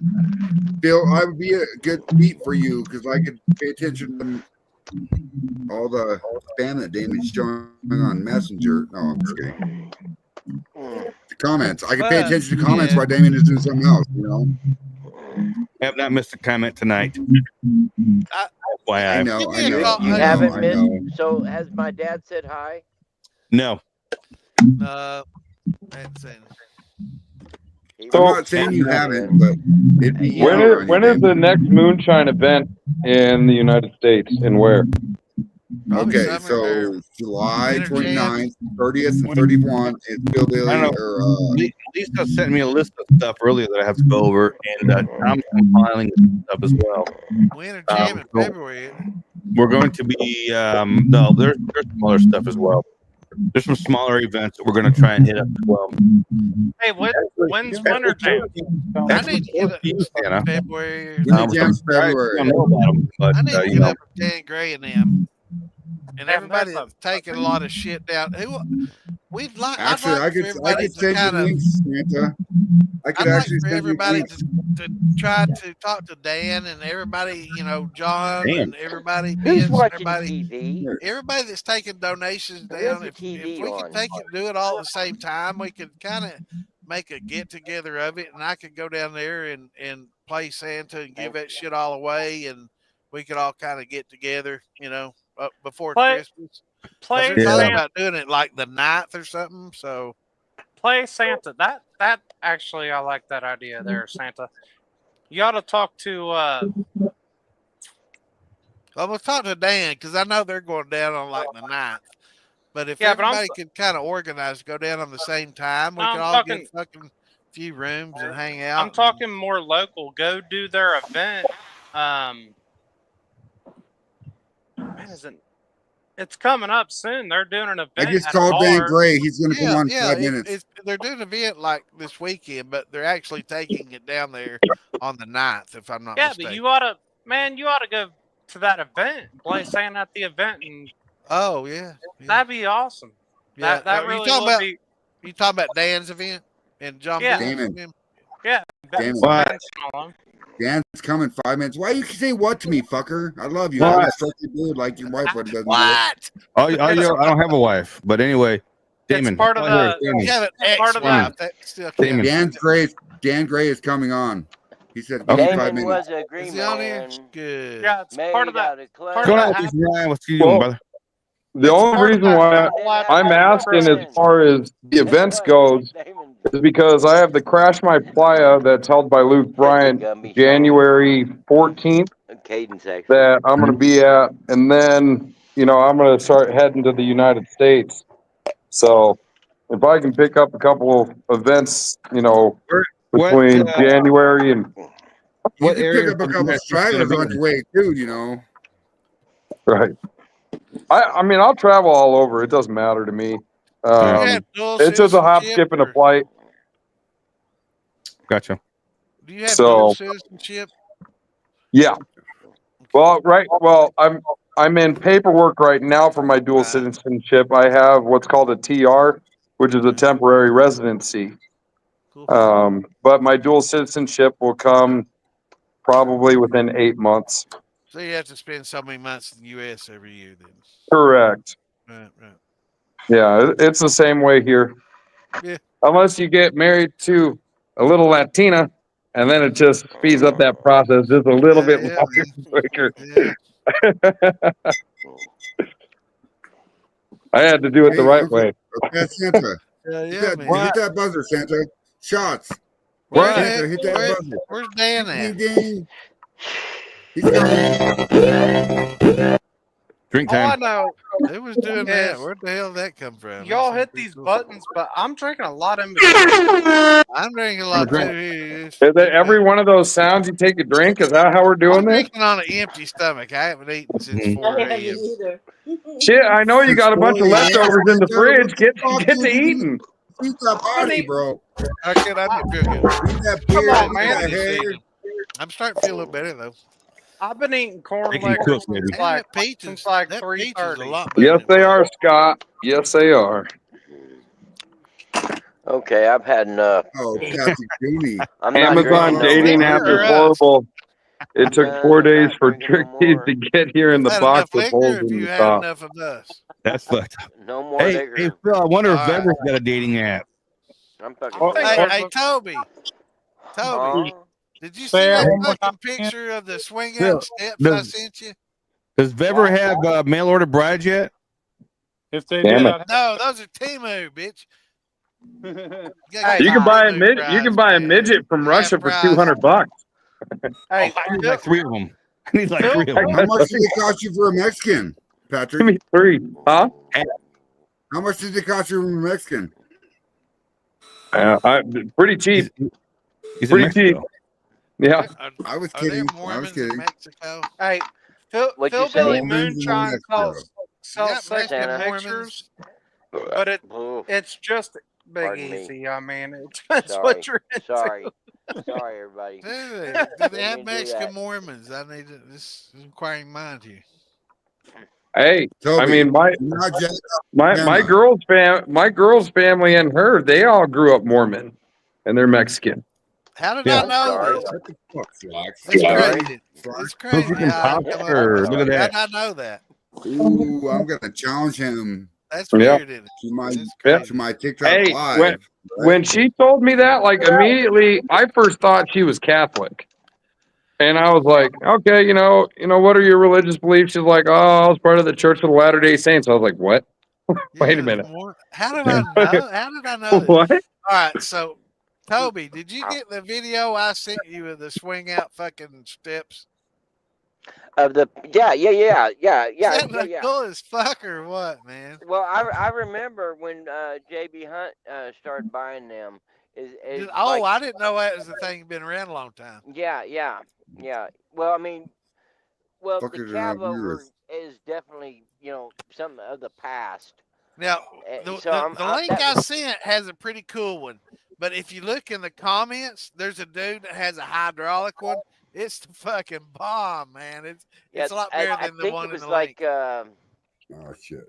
Bill. I would be a good beat for you because I could pay attention to all the spam that Damon's showing on Messenger. No, I'm just kidding. The comments. I can pay attention to comments while Damon is doing something else. I have not missed a comment tonight. I FYI. know. Give me I a know. call. I You know. haven't I missed. know. So has my dad said hi? No. That's it. He So- I'm not saying you haven't, but it'd be When easier is, on when you, is the next Moonshine event in the United States and where? Probably Okay, summer so or July winter 29th, 30th, and 31 is PhilBilly I don't or Lisa sent me a list of stuff earlier that I have to go over, and I'm compiling stuff as well. winter jam in so- February. We're going to be no, there's some other stuff as well. There's some smaller events that we're going to try and hit up as well. Hey, when's Winter Jam? I need to get up Santa. February. Winter Jam's February. I don't know about them, but I need to you get know, up with Dan Gray and them. And Damn, everybody there's that's taking a lot of shit down. We'd like. Actually, I'd like for I everybody could to send kind you of. links, Santa. I could I'd like actually for send you everybody links. to try to talk to Dan and everybody, John Dan. and everybody, Who's Vince, watching everybody, TV? everybody that's taking donations Who has down. the If TV we on? could take it, do it all at the same time, we could kind of make a get together of it, and I could go down there and play Santa and give that shit all away, and we could all kind of get together, before Christmas. Play They're talking Santa. about doing it like the 9th or something. So Play Santa. That actually, I like that idea there, Santa. You ought to talk to. I'm gonna talk to Dan because I know they're going down on like the 9th. But if Yeah, but everybody could kind of organize, go down on the same time, we I'm could all talking- get fucking few rooms and hang out. I'm talking more local. Go do their event. Man, It's coming up soon. They're doing an event. I just at a called Dan bar. Gray. He's going to come Yeah, on yeah. 5 minutes. They're doing an event like this weekend, but they're actually taking it down there on the 9th, if I'm not Yeah, mistaken. but you ought to go to that event, play Sand at the event, and Oh yeah, that'd be awesome. yeah. That you really talking would about be. you talking about Dan's event and John Yeah. Bill's Damon. event? Yeah, Damn it. Ben's on. Dan's coming 5 minutes. Why you say what to me, fucker? I love you. What? I would stroke your dude like your wife would doesn't do it. What? I don't have a wife, but anyway, Damon. It's part of here, the. Damon. You have an Part of ex-wife. That still Damon. counts. Dan Gray is coming on. He said, give me 5 Damon minutes. was a Is green he on here? man. Good. Yeah, it's Made part of that. out of clay. Part Go of ahead, that. Jason Ryan. What's you doing, brother? The only reason why I'm asking as far as the events goes is because I have the Crash My Playa that's held by Luke Bryant January 14th Cadence actually. that I'm going to be at. And then, I'm going to start heading to the United States. So if I can pick up a couple of events, between January and. You What can area pick up a of the couple United States you stragglers gonna on be your way, too, Right. I mean, I'll travel all over. It doesn't matter to me. It's just a hop, skip, and a flight. Gotcha. Do you have dual citizenship? Yeah. Well, right. Well, I'm in paperwork right now for my dual citizenship. I have what's called a TR, which is a temporary residency. Cool. But my dual citizenship will come probably within 8 months. So you have to spend so many months in the U.S. every year, then. Correct. Right. Yeah, it's the same way here. Yeah. Unless you get married to a little Latina, and then it just speeds up that process just a little bit longer, quicker. Yeah. I had to do it the right way. That's Santa. Man. Hit that buzzer, Santa. Shots. Where's Santa, hit that buzzer. Where's Dan at? Ding, ding. He's coming. Drink All I time. know, Who was doing that? Yes. Where the hell did that come from? y'all That hit seems pretty these cool. buttons, but I'm drinking a lot in between. I'm drinking a lot too. Is that every one of those sounds you take a drink? Is that how we're doing I'm this? drinking on an empty stomach. I haven't eaten since Mhm. 4 I haven't a.m. either. Shit, I know you got a bunch of leftovers in the Yeah, fridge. Get what the fuck, to dude? eating. Feed that body, bro. Okay, I don't feel good. Feed that Come beard. on, Feed man. that hair. I'm starting to feel a little better though. I've been eating corn Making liquor cook, since maybe. And like that peach since is like that peach is a 3:30. lot better. Yes, than they black. are, Scott. Yes, they are. Okay, I've had enough. Oh, Captain Cooney. I'm not Amazon drinking no dating more. app is Liquor or us? horrible. It took Done. 4 I'm days not for drinking no Trixie more. to get here in the Had box enough with liquor holes if in you the had top. enough of us. That's fucked up. No more Hey, liquor. Phil, I wonder if All right. Vever's got a dating app. I'm fucking Oh, Hey, Toby. Huh? Did you see Say that that one more fucking time. picture of the swing Phil, out steps I does- sent you? Does Vever have mail order brides yet? If they Damn did, it. No, those are Temu, bitch. I'd gotta You get can buy a Temu midget. You can buy a prize, man. midget from Half Russia for price. $200. Hey, I need like 3 of them. I need like Phil, 3 of them. How much did it cost you for a Mexican, Give Patrick? me 3, huh? How much did it cost you for a Mexican? Pretty cheap. He's in Pretty cheap. Mexico. Yeah. I was Are there kidding. I was Mormons in kidding. Mexico? hey, What'd you PhilBilly say? Moonshine Mexico. sells got sexy Santa. pictures, but Oof. it's just Big Pardon me. Easy. I mean, it depends Sorry. what you're into. Sorry. Sorry, everybody. Do they Didn't have mean to do Mexican that. Mormons? I need to, this is inquiring mind here. Hey, Toby, I mean, my not just my girl's family and her, they all grew up Mormon, and they're Mexican. How did Yeah. I know Sorry. this? what the fuck, Slacks? That's Sorry. crazy. It's Hope crazy you can how I pop come up her. with Look at that. that. How did I know that? Ooh, I'm gonna challenge him That's Yeah. weird, isn't it? to my That's crazy. to my TikTok Hey, live. when she told me that, like immediately, I first thought she was Catholic, and I was like, okay, what are your religious beliefs? She's like, oh, I was part of the Church of the Latter-day Saints. I was like, what? Wait a Yeah, minute. How did I know? How did I know this? What? All right, so Toby, did you get the video I sent you of the swing out fucking steps? Of the yeah. Is that cool as fuck or what, man? Well, I remember when JB Hunt started buying them. I didn't know that was a thing been around a long time. Yeah. Well, I mean, the Fuckers are cab not over yours. is definitely something of the past. Now, So the link I sent has a pretty cool one. But if you look in the comments, there's a dude that has a hydraulic one. It's the fucking bomb, man. It's a lot better than the one in the link. Oh shit.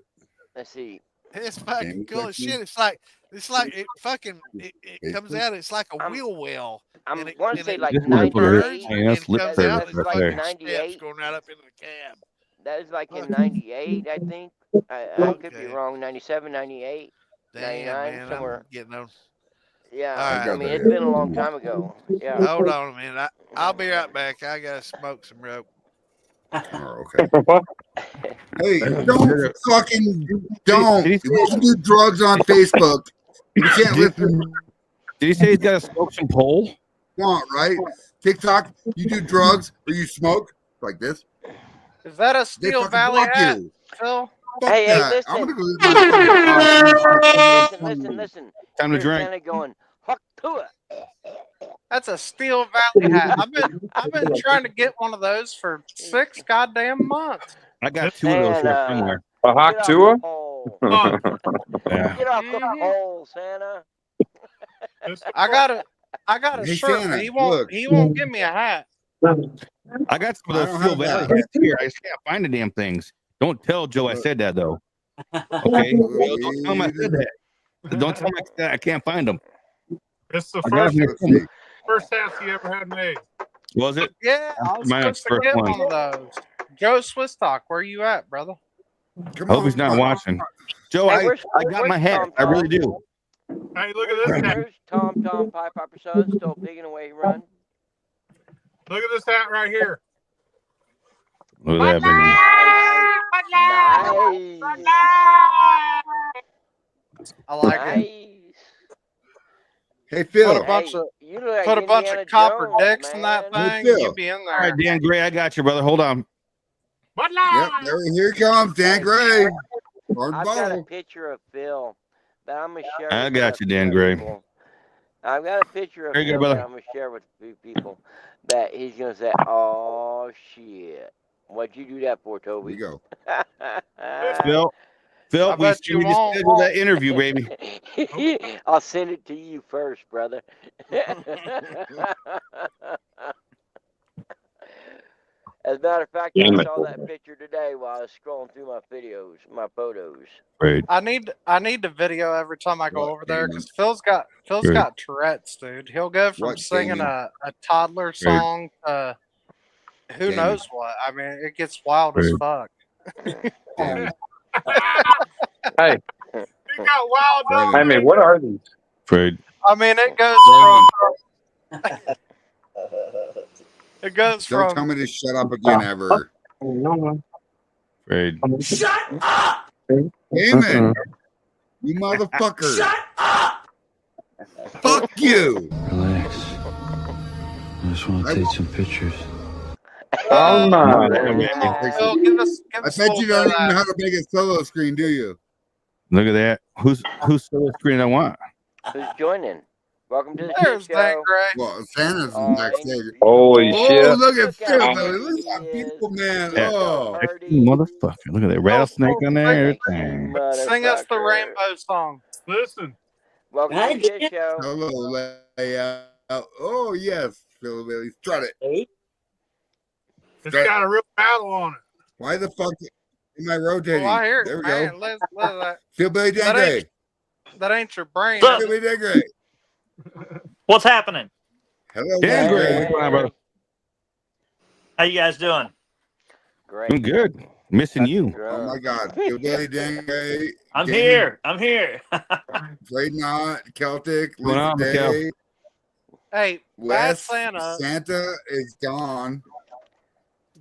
Let's see. It's fucking cool as shit. It's like it fucking it comes out. It's like a wheel well. I want to say like This one is 98. that's lip comes service out. It's right like there. 98. going right up into the cab. That is like in 98, I think. I could be wrong. 97, 98, Damn, 99, man, somewhere. I'm getting on. Yeah, All right. I mean, it's been a long time ago. Yeah. Hold on a minute. I'll be right back. I gotta smoke some rope. Oh, okay. Hey, don't fucking don't. We can do drugs on Facebook. We can't listen. Did he say he's got to smoke some pole? Want right? TikTok. You do drugs or you smoke like this. Is that a They Steel fucking Valley block hat, you. Phil? Fuck Hey, that. listen. I'm gonna Listen. Time to Here's drink. Santa going, huck to it. That's a Steel Valley hat. I've been trying to get one of those for 6 goddamn months. I got 2 of those here Santa. somewhere. A hot Get off tour? the pole. Yeah. Get off the pole, Santa. I got a Hey, shirt, Santa, but he won't give me a hat. I got some I of those don't Steel have Valley that. hats here. I just can't find the damn things. Don't tell Joe I said that though. Okay, don't tell him I said that. Don't tell him I can't find them. It's the I got 'em here Let's see. first hats he ever had made. Was it? Yeah, I was Mine's supposed to first get one. one of those. Joe Swiss Talk, where you at, brother? Come Hope he's not on. watching. Joe, Hey, I got my hat. Tom I really Tom? do. Hey, look at this hat. Where's Tom Pie Piper Son still pigging away run? Look at this hat right here. Look at that, baby. Nice. I like it. Nice. Hey Phil. Put a bunch of You look like put a bunch Indiana of copper Jones, dicks in that man. thing. Phil. You'd be in All there. right, Dan Gray, I got you, brother. Hold on. Yep, here he comes, Dan Gray. Hard I've got a bottle. picture of Phil that I'm gonna share. I with got you, Dan other Gray. people. I've got a picture of There you go, Phil brother. that I'm gonna share with a few people that he's gonna say, "Oh shit, what'd you do that for, Here Toby?" we go. Phil, I we bet you need to won't. schedule that interview, baby. I'll send it to you first, brother. As a matter of fact, Damn I it. saw that picture today while I was scrolling through my photos. Great. I need to video every time I go What, over there Damon? because Phil's got Tourette's, dude. He'll go from What, singing Damon? a toddler song to who Damon. knows what. I mean, it gets wild as fuck. Damn. Hey, He got wild down I mean, what are these? Fred. I mean, it goes Damon. it goes Don't tell from me to shut up again ever. Fred. Damon, you motherfucker. Shut up! Fuck you. Relax. I just want to take some pictures. Oh, no. Phil, give us I a bet little you bit don't of even know that. how to make a solo screen, do you? Look at that. Who's solo screen I want? Who's joining? Welcome to the There's shit Dan show. Gray. Well, Santa's Oh, backstage. Holy Oh, shit. look at Look Phil, how though. pretty Look how he is. beautiful, man. Yeah. Oh. Pretty. Motherfucker. Look at that rattlesnake on there. Thank you, Everything. Sing us the motherfucker. rainbow song. Listen. Welcome to the shit show. Hello, layout. Oh, yes, PhilBilly. Strut it. It's got a real battle on it. Why the fuck am I rotating? Oh, I hear There it, we man. go. Let that. PhilBilly Dan That Gray. ain't- That ain't your brain. Look. PhilBilly Dan Gray. What's happening? Hello, Dan Dan Gray. Gray. What's going on, brother? How you guys doing? Great. I'm good. Missing you. Oh, my God. PhilBilly Dan Gray. I'm Damon, here. I'm here. Played Not, Celtic, What's going Lisa on, Mikhail? Day. Hey, Bad Wes, Santa. Santa is gone.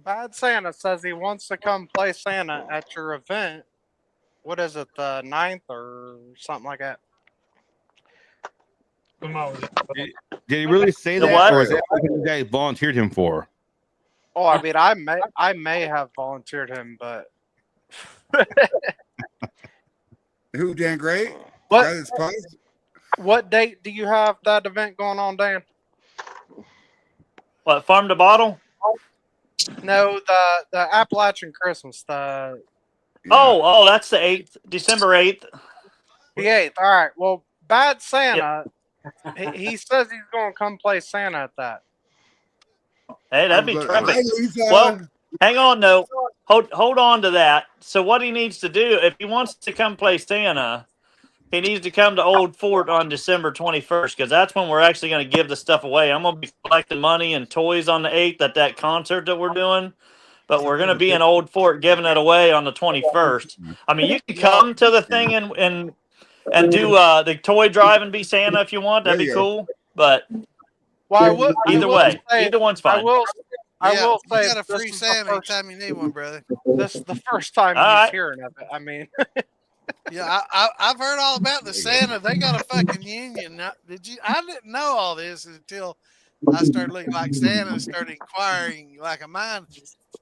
Bad Santa says he wants to come play Santa at your event. What is it, the 9th or something like that? Come on. Did he really say The that, what? or is that something you guys volunteered him for? Oh, I mean, I may have volunteered him, but Who, Dan Gray? What? Got his post? What date do you have that event going on, Dan? What, farm to bottle? No, the Appalachian Christmas. The Oh, that's the 8th, December 8th. The 8th. All right. Well, Bad Santa, he says he's going to come play Santa at that. Hey, that'd be Hi, terrific. Lisa. Well, hang on, no. Hold on to that. So what he needs to do, if he wants to come play Santa, he needs to come to Old Fort on December 21st, because that's when we're actually going to give the stuff away. I'm going to be collecting money and toys on the 8th at that concert that we're doing, but we're going to be in Old Fort giving it away on the 21st. I mean, you can come to the thing and do the toy drive and be Santa if you want. That'd be cool. But either way, either one's fine. I will say, you got a free Santa anytime you need one, brother. This is the first time he's hearing of it. I mean, yeah, I've heard all about the Santa. They got a fucking union. Now, I didn't know all this until I started looking like Santa and started inquiring like a mind.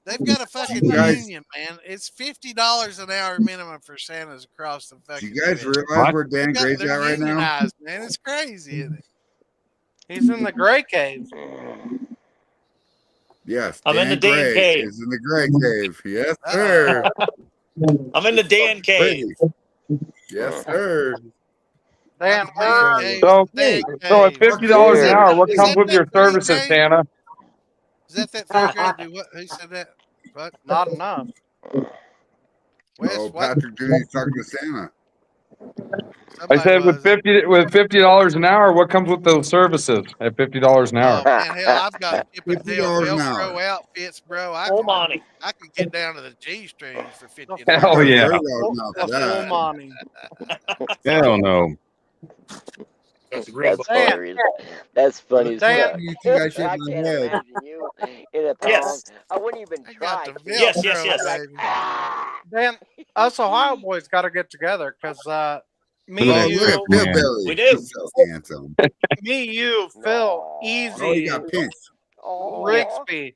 They've got a fucking union, man. It's $50 an hour minimum for Santas across the fucking. Do you guys realize where Dan Gray's at right now? Man, it's crazy, isn't it? He's in the gray cave. Yes, I'm in the Dan cave. He's in the gray cave. Yes, sir. I'm in the Dan cave. Yes, sir. Dan, So at $50 an hour, what comes with your services, Santa? Is that third grade? Who said that? What? Not enough. Patrick Judy's talking to Santa. I said with $50 an hour, what comes with those services at $50 an hour? Oh, man, hell, I've got $50 an hour. Velcro outfits, bro. I could get down to the G strings for $50. Hell yeah. Hell no. That's hilarious. That's funny as fuck. You two guys I shaking can't my head. imagine you in a thong. Yes. I wouldn't even try. Yes. Dan, us Ohio boys got to get together because me, Look at you, PhilBilly. We do. He's so handsome. me, you, Phil, Easy, Oh, you got pink. Rigsby.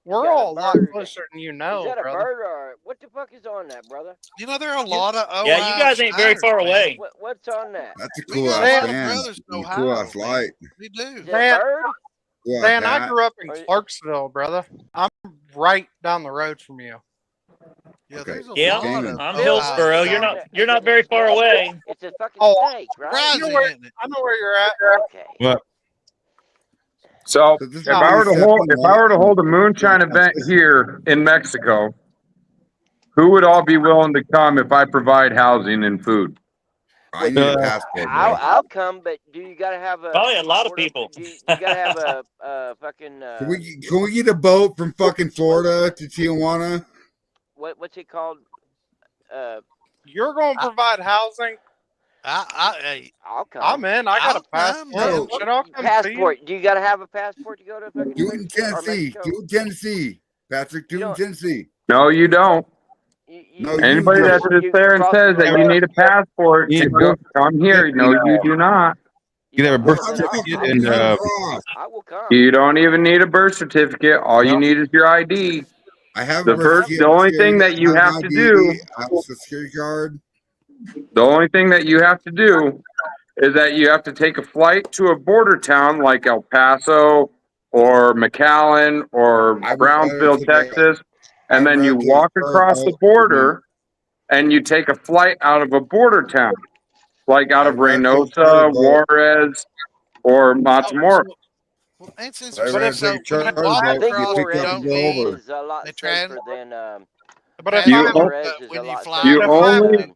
We're all a lot closer than you know, Is that a brother. bird or what the fuck is on that, brother? You know, there are a lot of Yeah, you guys ain't very far away. What's on that? That's a We cool got ass a lot of band. brothers in Cool Ohio, ass light. We do. Is that Dan, a bird? Cool ass Dan, I hat. grew up in Clarksville, brother. I'm right down the road from you. Yeah, Okay. there's a Yeah, lot of I'm Ohio Hillsboro. guys. You're not very far away. It's a fucking snake, right? Surprising, isn't it? I know where you're at. Okay. What? So this is if I were to pretty hold a moonshine event here in Mexico, who would all be willing to come if I provide housing and food? I need a passport, bro. I'll come, but do you gotta have a? Probably a lot of people. You gotta have a fucking. Can we get a boat from fucking Florida to Tijuana? What's it called? You're going to provide housing. I'll come. I'm in. I got a passport. Should I come passport? Do you gotta have a passport to go to fucking? Do it in Tennessee. Do it in Tennessee. Patrick, do it in Tennessee. No, you don't. No, Anybody that sits there and says that you need a passport to go come here, no, you do not. You have a birth certificate and I will come. You don't even need a birth certificate. All you need is your ID. I have the only thing that you have to do. I have a security card. The only thing that you have to do is that you have to take a flight to a border town like El Paso or McAllen or Brownsville, Texas, and then you walk across the border and you take a flight out of a border town, like out of Reynosa, Juarez, or Matamoros. Well, and since I we're read so the charge when you walk that you across, pick we up don't and go need over. Is a lot the safer than But if You- I'm when you fly. You only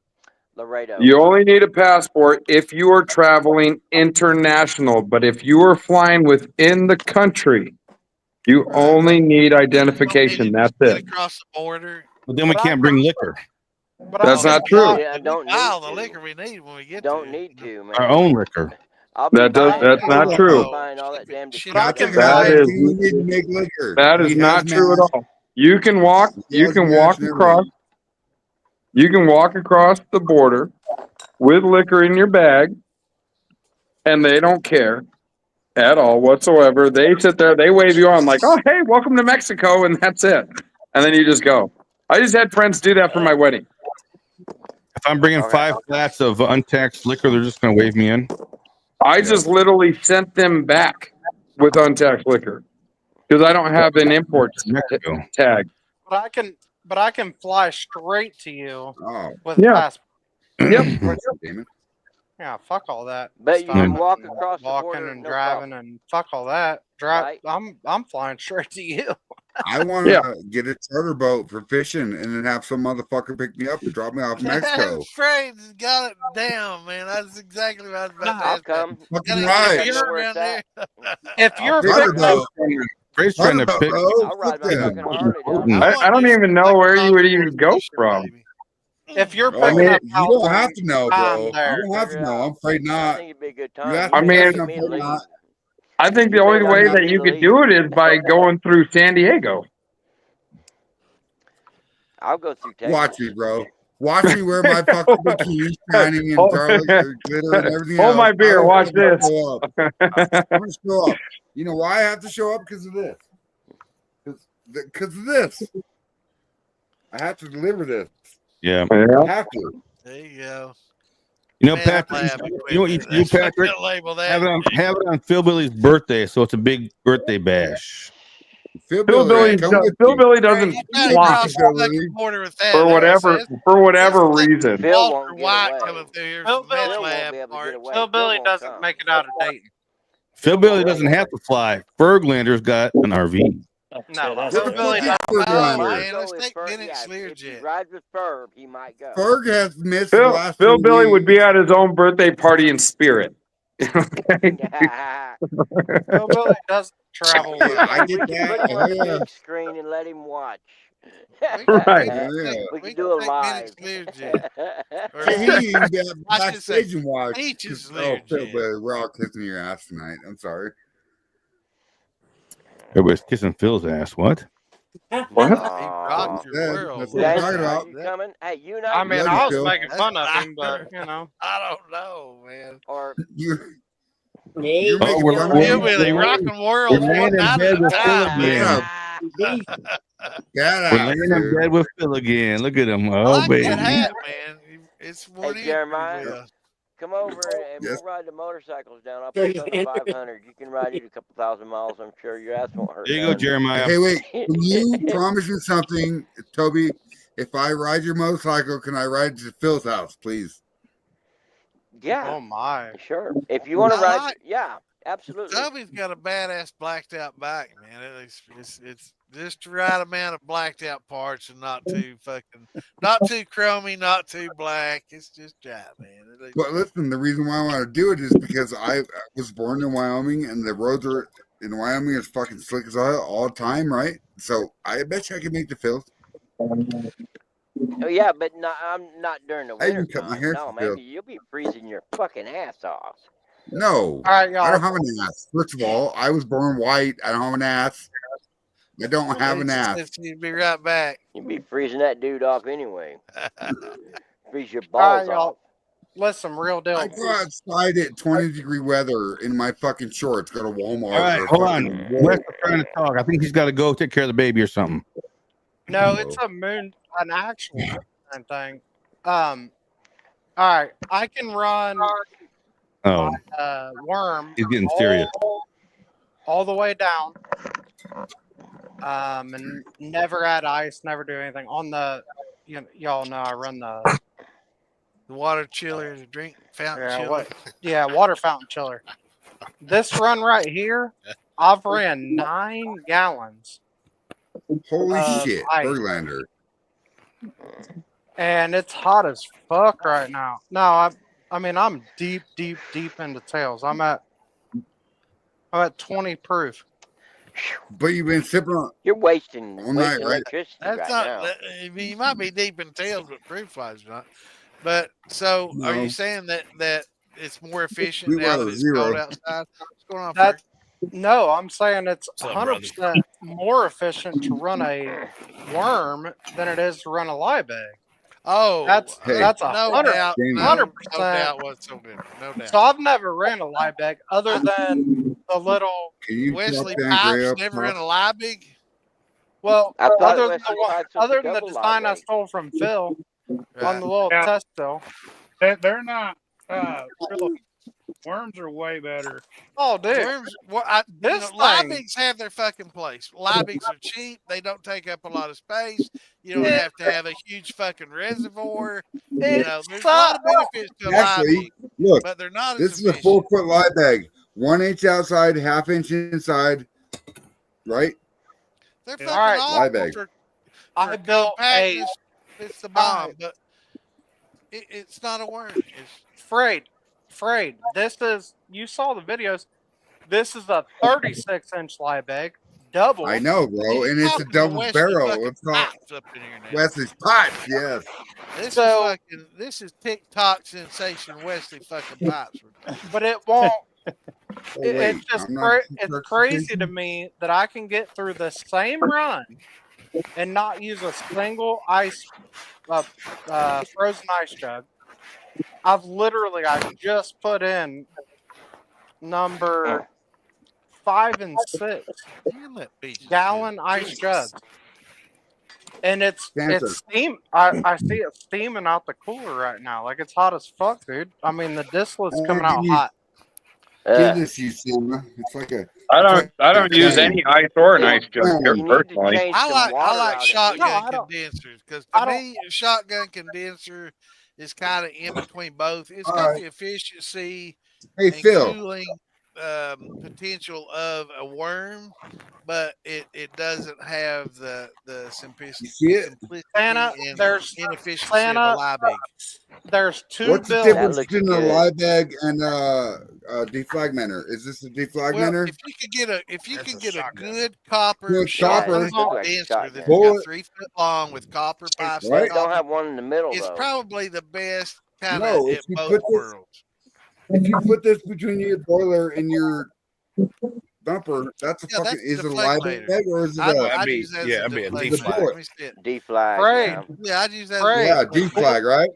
Laredo. You only need a passport if you are traveling international, but if you are flying within the country, you only need identification. That's get it. across the border. But then we can't bring liquor. That's not true. Yeah, don't need Wow, the to. liquor we need when we get Don't there. need to, man. Our own liquor. I'll be That does. buying- That's not I'll true. be buying all that damn Shit, tequila. I can That You is need to make liquor. that is He not has true at mass. all. You can walk. You has can mass walk and across. everything. You can walk across the border with liquor in your bag, and they don't care at all whatsoever. They sit there, they wave you on like, "Oh, hey, welcome to Mexico," and that's it. And then you just go. I just had friends do that for my wedding. If I'm bringing 5 flats of untaxed liquor, they're just going to wave me in. I just literally sent them back with untaxed liquor because I don't have an import Mexico. tag. But but I can fly straight to you Oh, with a Yeah. passport. Yep. damn it. Yeah, fuck all that. But you can Stopping walk and across the walking border, and no driving problem. and fuck all that. Drive. Right. I'm flying straight to you. I want to get a charter boat for fishing and then have some motherfucker pick me up and drop me off in Mexico. Fred's got it down, man. That's exactly what I was about to I'll ask. come. Fucking Gotta right. get If fish you're- down there. If you're Charter picking up, boat. Fred's trying Charter to boat, pick. bro. I'll ride Fuck my them. fucking Harley down I- there. I don't even know where you would even go from. if you're Oh, picking up, you don't have to know, I'm bro. there. You don't have to Figure it know. out. I'm afraid I not. think it'd be a good You time. have You I to mean- catch may me, I'm me afraid leave. not. I think the You may only not way have that me you to could leave. do it is by going through San Diego. I'll go through Texas. Watch me, bro. Watch me wear my fucking bikini shining and garlic glitter and everything Hold else. my beer. I will Watch fucking this. show up. I'm going to show up. You know why I have to show up? Because of this. Because of this. I have to deliver this. Yeah. I have to. There you go. You know, Man, Patrick. lab You know what you should do, equipment. That's Patrick? what they label that. Have it on PhilBilly's birthday, so it's a big birthday bash. PhilBilly, come with me. Philbilly doesn't You gotta fly cross the fucking border with that. for That's whatever like reason. Phil Walter won't get White away. coming through here Phil from Meth Billy won't Lab be able to part. get away. Phil Billy won't doesn't come. make it out of Dayton. Phil Billy doesn't have to fly. Berglander's got an RV. No, that's Phil true. Billy Yeah. doesn't. Oh, Ferglander. man, let's Go if take Ferg- Bennett's yeah, if he Learjet. rides with Ferb, he might go. Ferg has missed the last 2 Philbilly would be weeks. at his own birthday party in spirit. Okay? Phil Billy doesn't travel. With Yeah, I we get can that. put him on Oh, the yeah. big screen and let him watch. Right. Yeah. We We can do it take live. Bennett's Learjet. Or See, he even got I should say backstage and watch. Peach's Oh, Learjet. PhilBilly, we're all kissing your ass tonight. I'm sorry. Everybody's kissing Phil's ass. What? He Aw. rocked your Yeah, world. that's what I'm James, talking are about. you coming? Hey, you and I. I mean, Love I you, was Phil. making fun of him, but you know. I don't know, man. Or You're Maybe. making we're- fun of we're- him. Hillbilly rocking worlds We're laying one in night bed at a with Phil time, again. man. Badass, We're laying in dude. bed with Phil again. Look at him. I Oh, like baby. that hat, man. It's worn in Jeremiah? pretty well. come over and Yes. we'll ride the motorcycles down. I'll put you on the 500. You can ride it a couple thousand miles. I'm sure your ass won't hurt. There you go, none. Jeremiah. Hey, wait. Can you promise me something, Toby? If I ride your motorcycle, can I ride to Phil's house, please? Yeah. Oh my. Sure. If you want to I ride, like- yeah, absolutely. Toby's got a badass blacked out bike, man. It's just the right amount of blacked out parts and not too chromy, not too black. It's just right, man. But listen, the reason why I want to do it is because I was born in Wyoming, and the roads are in Wyoming is fucking slick as all the time, right? So I bet you I can make the Phil. Oh, yeah, but I'm not during the I even winter cut my time. hair No, for man, Phil. you'll be freezing your fucking ass off. No, All right, y'all. I don't have an ass. First of all, I was born white. I don't have an ass. I don't have an ass. You'd be right back. You'd be freezing that dude off anyway. Freeze your All right, balls y'all. off. Listen, real deal. I go outside at 20-degree weather in my fucking shorts. Go to Walmart. All right, or hold fucking on. Walmart. Wes is trying to talk. I think he's got to go take care of the baby or something. No, it's an actual moonshine thing. All right, I can run Oh, worm. he's getting serious. All the way down. And never add ice, never do anything on the. Y'all know I run the water chiller, the drink fountain chiller. Water fountain chiller. This run right here, I've ran 9 gallons. Holy shit, ice. Berglander. And it's hot as fuck right now. No, I mean I'm deep into tails. I'm at 20 proof. But you've been sipping on. You're wasting All night, right? electricity That's right not. now. I mean, you might be deep in tails, but proof wise not. But so, are No. you saying that it's more efficient We now were that it's zero. cold outside? What's going on? That, Frank? no, I'm saying it's What's up, brother? 100% more efficient to run a worm than it is to run a liebag. Oh, That's Hey. that's no 100. doubt, no 100%. doubt whatsoever. No doubt. So I've never ran a liebag other than the little. Can you Wesley drop that gray Pipes up never in top? a Liebig. Well, I thought other than Wesley the, one- Pipes was other the than the double design I liebag. stole from Phil on the little Yeah. test bill. They're not really Worms are way better. Oh, dude. Worms, This thing- Liebigs have their fucking place. Liebigs are cheap. They don't take up a lot of space. You don't have to have a huge fucking reservoir. You know, there's a lot of benefits to a Actually, Liebig, look, but they're not this as is a efficient. 4-foot live bag, 1 inch outside, 1/2 inch inside, right? They're Yeah. fucking All right. awesome Live bag. for I built a compactness. It's the bomb, but it's not a worm. It's Frayed. This is, you saw the videos. This is a 36-inch live bag, double. I know, bro, and it's a double barrel. It's not up in here now. Wesley's Pipes, yes. This is TikTok sensation Wesley fucking Pipes. But it won't. wait, It's just I'm not it's crazy to me that I can get through the same run and not use a single frozen ice jug. I just put in number 5 and 6 gallon ice jugs, and it's steam. I see it steaming out the cooler right now, like it's hot as fuck, dude. I mean, the distillate's coming out hot. Goodness, you Sigma. It's like a. I don't use any ice or an ice jug here personally. I like shotgun condensers because to me, a shotgun condenser is kind of in between both. It's got the efficiency and cooling potential of a worm, but it doesn't have the simplicity Santa, and there's inefficiency of a Liebig. There's two What's the difference between a live bag and a defragmenter? Is this a defragmenter? Well, if you can get a good copper copper condenser that's got 3 foot long with copper pipes, They don't have one in the middle. It's though. probably the best kind No, of if at you both put this- worlds. If you put this between your boiler and your bumper, that's a Yeah, fucking. that's Is it a deflagrator. live bag or is it I'd a? use that as a deflag. Let me see it. Deflag. Yeah, I'd use that. Right. Yeah, deflag, right?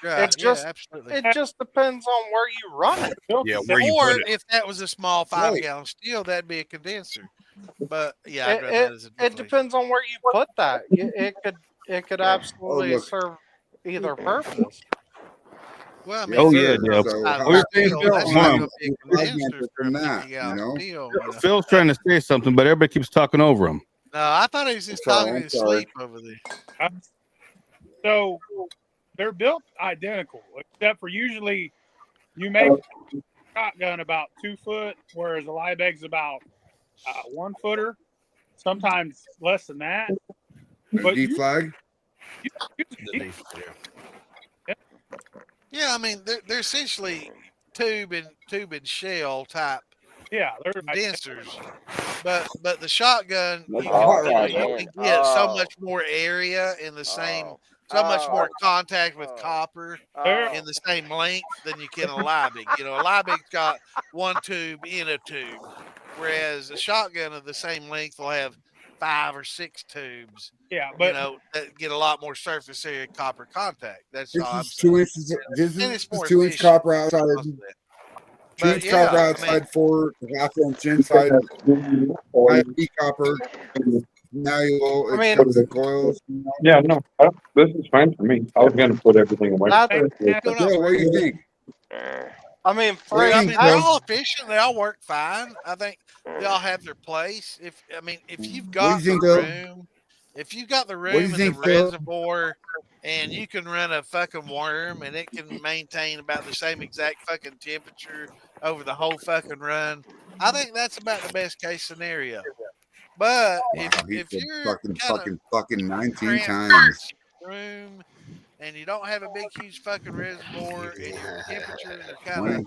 Yeah, It just absolutely. it just depends on where you run it. Yeah, where you Or put it. if that was a small 5-gallon steel, that'd be a condenser. But yeah, I'd run that as a It depends on where you put that. It could absolutely look. serve either purpose. Well, I mean, Yeah. So how We're much saying is Phil, that Mom. defragmented from that, you know? Phil's trying to say something, but everybody keeps talking over him. No, I thought he was just talking in his sleep over there. So they're built identical, except for usually you make a shotgun about 2 foot, whereas a live bag's about 1 footer, sometimes less than that. But deflag? Yeah, I mean they're essentially tube and shell type Yeah, they're condensers, but the shotgun you Oh, can get so much more area in the same, so much more contact with copper in the same length than you can a Liebig. You know, a Liebig's got 1 tube in a tube, whereas a shotgun of the same length will have 5 or 6 tubes. Yeah, but you know that get a lot more surface area copper contact. That's This all I'm is saying. 2 inches. This And is it's more 2 inch efficient copper outside. because of that. 2 inch But copper yeah, I outside, mean, 4 1/2 inch inside. 5 copper. Malleable. I mean- It comes in coils. Yeah, no, this is fine for me. I was going to put everything away. That's- Yeah, what do you think? I mean, What do you I think, mean, bro? they're all efficient. They all work fine. I think they all have their place. If you've got the think, Phil? room, if you've got the What do you room and the think, Phil? reservoir, and you can run a fucking worm and it can maintain about the same exact fucking temperature over the whole fucking run, I think that's about the best case scenario. But Wow, he if said you're fucking 19 cramped times. room and you don't have a big huge fucking reservoir and your temperatures are kind of,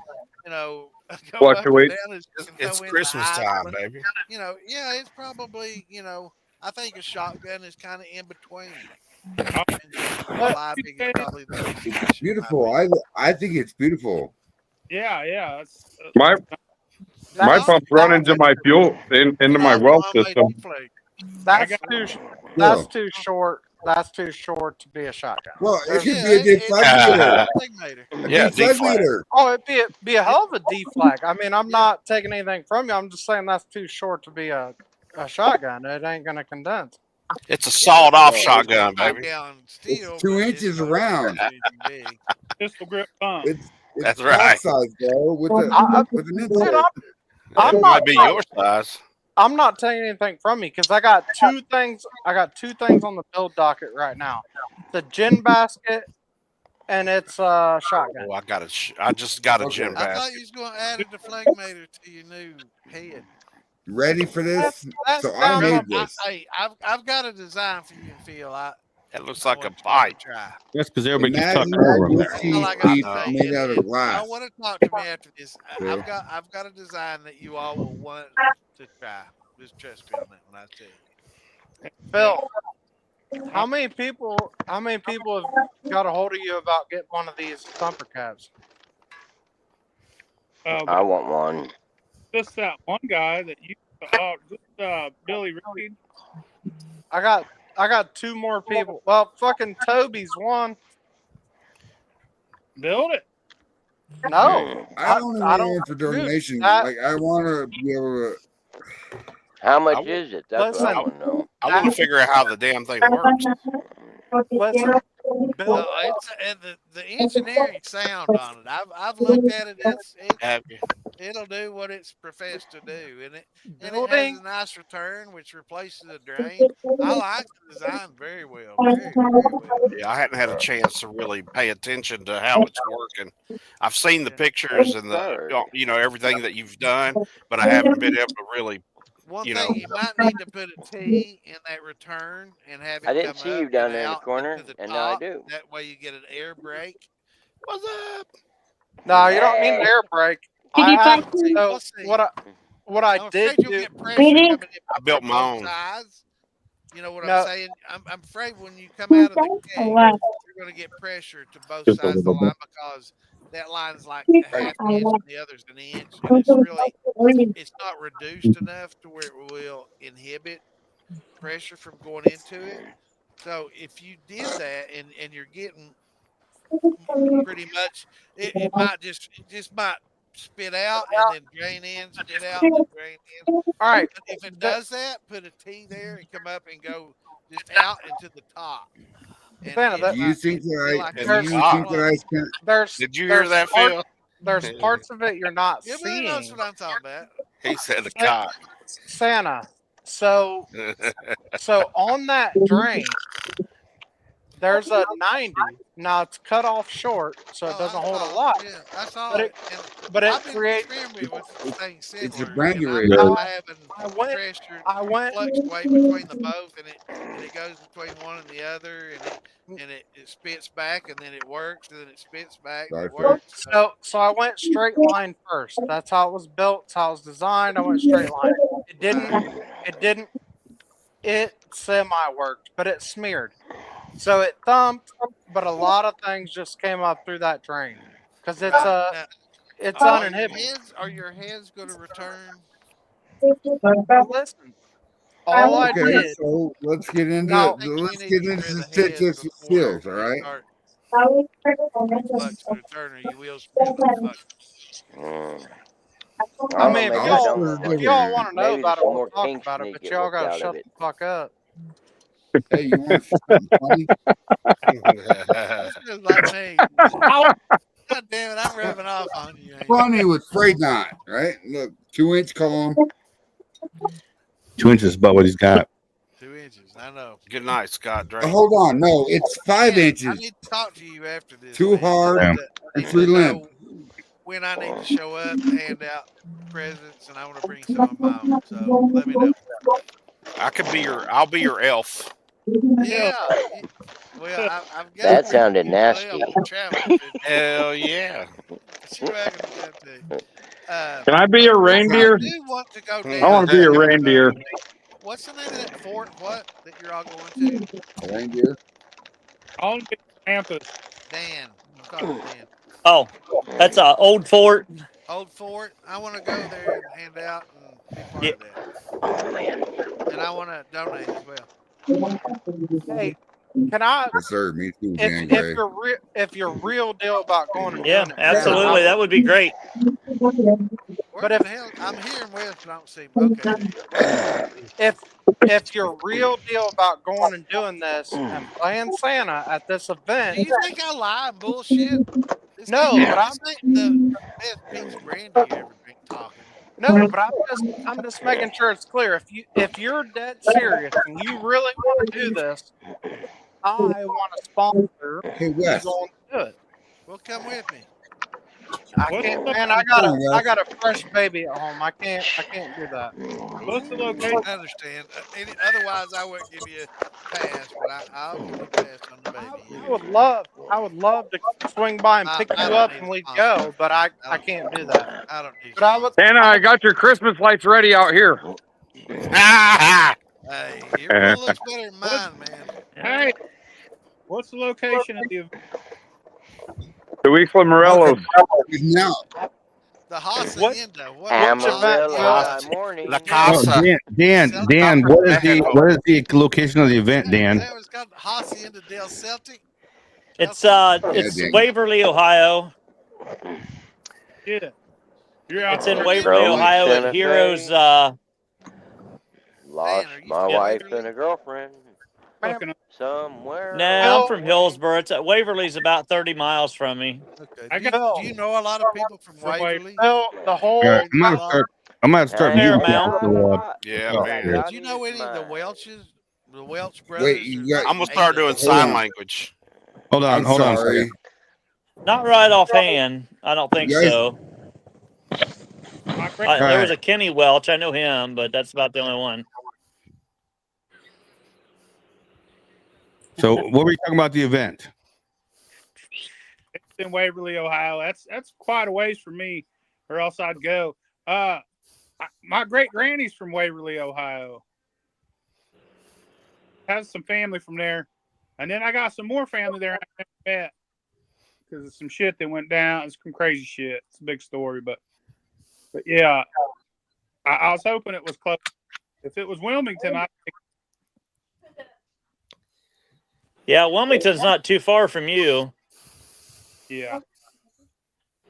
you know, go up and Fluctuate. down as you can It's go in Christmas high, time, but, baby. you know, yeah, it's probably, you know, I think a shotgun is kind of in between. Liebig is probably the most It's efficient, beautiful. I think it's beautiful. yeah. My pumps run into my fuel into my well system. That's too short. That's too short to be a shotgun. Well, it could Yeah, be a deflagrator. Yeah, deflagrator. Oh, it'd be a hell of a deflag. I mean, I'm not taking anything from you. I'm just saying that's too short to be a shotgun. It ain't gonna condense. It's a sawed off shotgun, baby. Steel, 2 inches around. Pistol grip pump. That's It's right. class size, bro, with an Dude, incident. I'm It not. might be your size. I'm not taking anything from you because I got two things. I got two things on the build docket right now: the gin basket and it's shotgun. Oh, I just got a Okay. gym I thought basket. you was going to add a deflagmator to your new head. Ready for this? That So I sounds made like this. I've got a design for you and Phil. It looks I like a want you to pipe. try. That's because everybody keeps Imagine talking over him this there. That's all I sheet got be to say. made And, out of and glass. y'all want to talk to me after this? Phil. I've got a design that you all will want to try. Just trust me on that when I tell you. Phil. How many people have got a hold of you about getting one of these thumper cabs? I want one. Just that one guy that you, Billy Reed. I got two more people. Well, fucking Toby's one. Build it. No, I only I want don't. one for donation. that- Like I want to be able How much is it? That's what I Listen, want to know. I want to figure out how the damn thing works. Listen, Bill, No, it's the engineering sound on it. I've looked at it. Have you? It'll do what it's professed to do, and it has building. a nice return, which replaces a drain. I like the design very well, very well. Yeah, I hadn't had a chance to really pay attention to how it's working. I've seen the pictures and everything that you've done, but I haven't been able to really. One thing you might need to put a T in that return and have it I didn't come see up you down and there in the out corner, into the and now I top. do. That way you get an air brake. What's up? No, you don't need an air brake. So what I I'm did afraid you'll do. get pressure coming in I built from my both own. sides. You know what No. I'm saying? I'm afraid when you come out of the gate, you're going to get pressure to both Just a sides of the little bit. line because that line's like a half inch and the other's an inch, and it's not reduced enough to where it will inhibit pressure from going into it. So if you did that and you're getting pretty much, it just might spit out and then drain in, spit out and then drain in. All right. But if it does that, put a T there and come up and go just out into the top. And Santa, do you think that I spent? Did you hear that, Phil? There's parts of it you're not Yeah, but seeing. that's what I'm talking about. He said a cock. Santa. So on that drain, there's a 90. Now it's cut off short, so it doesn't hold a lot. Yeah, that's all. But it I've been creates. experimenting with things similar. It's a brand new and radio. I'm having pressure fluctuate between the both, and it goes between one and the other, and it spits back, and then it works, and then it spits back, and it works. So I went straight line first. That's how it was built. That's how it was designed. I went straight line. It semi worked, but it smeared. So it thumped, but a lot of things just came up through that drain because it's uninhibited. Are your heads going to return? Listen, all I Okay, did. so let's get into the stitches skills. All right. Flux to return, or you will spin the flux. I mean, if y'all want to know Maybe about it, some we'll more talk kinks about need it. to But get y'all worked gotta out shut of the it. fuck up. Hey, you want something funny? Just like me. God damn it, I'm rubbing off on you. Funny with frayed knot, right? Look, 2-inch column. 2 inches is about what he's got. 2 inches, I know. Good night, Scott Drake. Hold on, no, it's 5 I inches. need to talk to you after this. Too hard and 3 limp. When I need to show up, hand out presents, and I want to bring some of my own. So let me know. I'll be your elf. Yeah. Well, I've got. That sounded nasty. Hell yeah. See what I can do that too. Can I be a reindeer? I do want to go down. I want to be a reindeer. What's the name of that fort? What that you're all going to? Reindeer. I'll get Krampus. Dan. I'm calling Dan. Oh, that's a old fort. Old fort. I want to go there and hand out and be part of that. Oh man. And I want to donate as well. Hey, can I? Yes, sir. Me too, Dan Gray. If you're real deal about going and Yeah, doing it, absolutely. That would be great. But if hell, I'm hearing West, but I don't see. Okay. If you're real deal about going and doing this and playing Santa at this event, do you think I lie and bullshit? No, but I'm the best piece of brandy you ever drink talking. no, but I'm just making sure it's clear. If you're dead serious and you really want to do this, I want to sponsor Hey, you Wes. going to do it. Well, come with me. I can't, man. I got a fresh baby at home. I can't do that. What's the location? I understand. Otherwise, I wouldn't give you a pass, but I'll give you a pass on the baby. I would love to swing by and pick I you don't up need and a we'd sponsor. go, but I can't do that. I don't need. But I would. Hannah, I got your Christmas lights ready out here. Hey, your one looks better than mine, man. Hey, what's the location of the event? 2 weeks from Morello's. Now, The Hacienda. What Amarillo morning. La Oh, Casa. Dan, what is the location of the event, Dan? It's got Hacienda del Celtic. It's Dan. Waverly, Ohio. Yeah. You're out It's in there. Waverly, From Ohio Santa at Heroes. Fe. Lost Man, are you my from wife Waverly? and a girlfriend Fucking- somewhere. No, I'm Phil- from Hillsboro. It's Waverly's about 30 miles from me. Okay. I Do got- you know a lot of people from Waverly? Phil, the whole. I'm gonna start Hey, muting Fair amount. people. Yeah, Oh, man. yeah. Do you know any of the Welches? The Welch brothers? wait, you got. I'm gonna start doing Hold sign on. language. Hold on, I'm hold on. a sorry. second. Not right offhand. I don't think You guys- so. My great- There was a Kenny Welch. I know him, but that's about the only one. So, what were you talking about the event? It's in Waverly, Ohio. That's quite a ways from me, or else I'd go. My great granny's from Waverly, Ohio. Has some family from there, and then I got some more family there I never met because of some shit that went down. It's some crazy shit. It's a big story, but yeah, I was hoping it was close. If it was Wilmington, I think. Yeah, Wilmington's not too far from you. Yeah.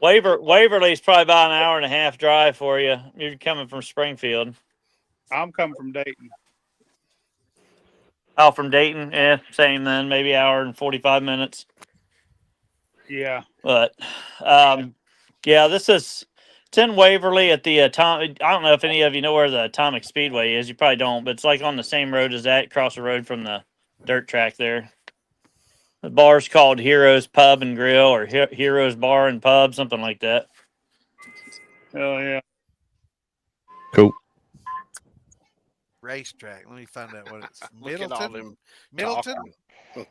Waverly's probably about an hour and a half drive for you. You're coming from Springfield. I'm coming from Dayton. Oh, from Dayton? Yeah, same then. Maybe an hour and 45 minutes. Yeah. But, yeah, it's in Waverly at the Atomic. I don't know if any of you know where the Atomic Speedway is. You probably don't, but it's like on the same road as that, across the road from the dirt track there. The bar's called Heroes Pub and Grill, or Heroes Bar and Pub, something like that. Oh, yeah. Cool. Racetrack. Let me find out what it's. Look at all them Middleton. talking.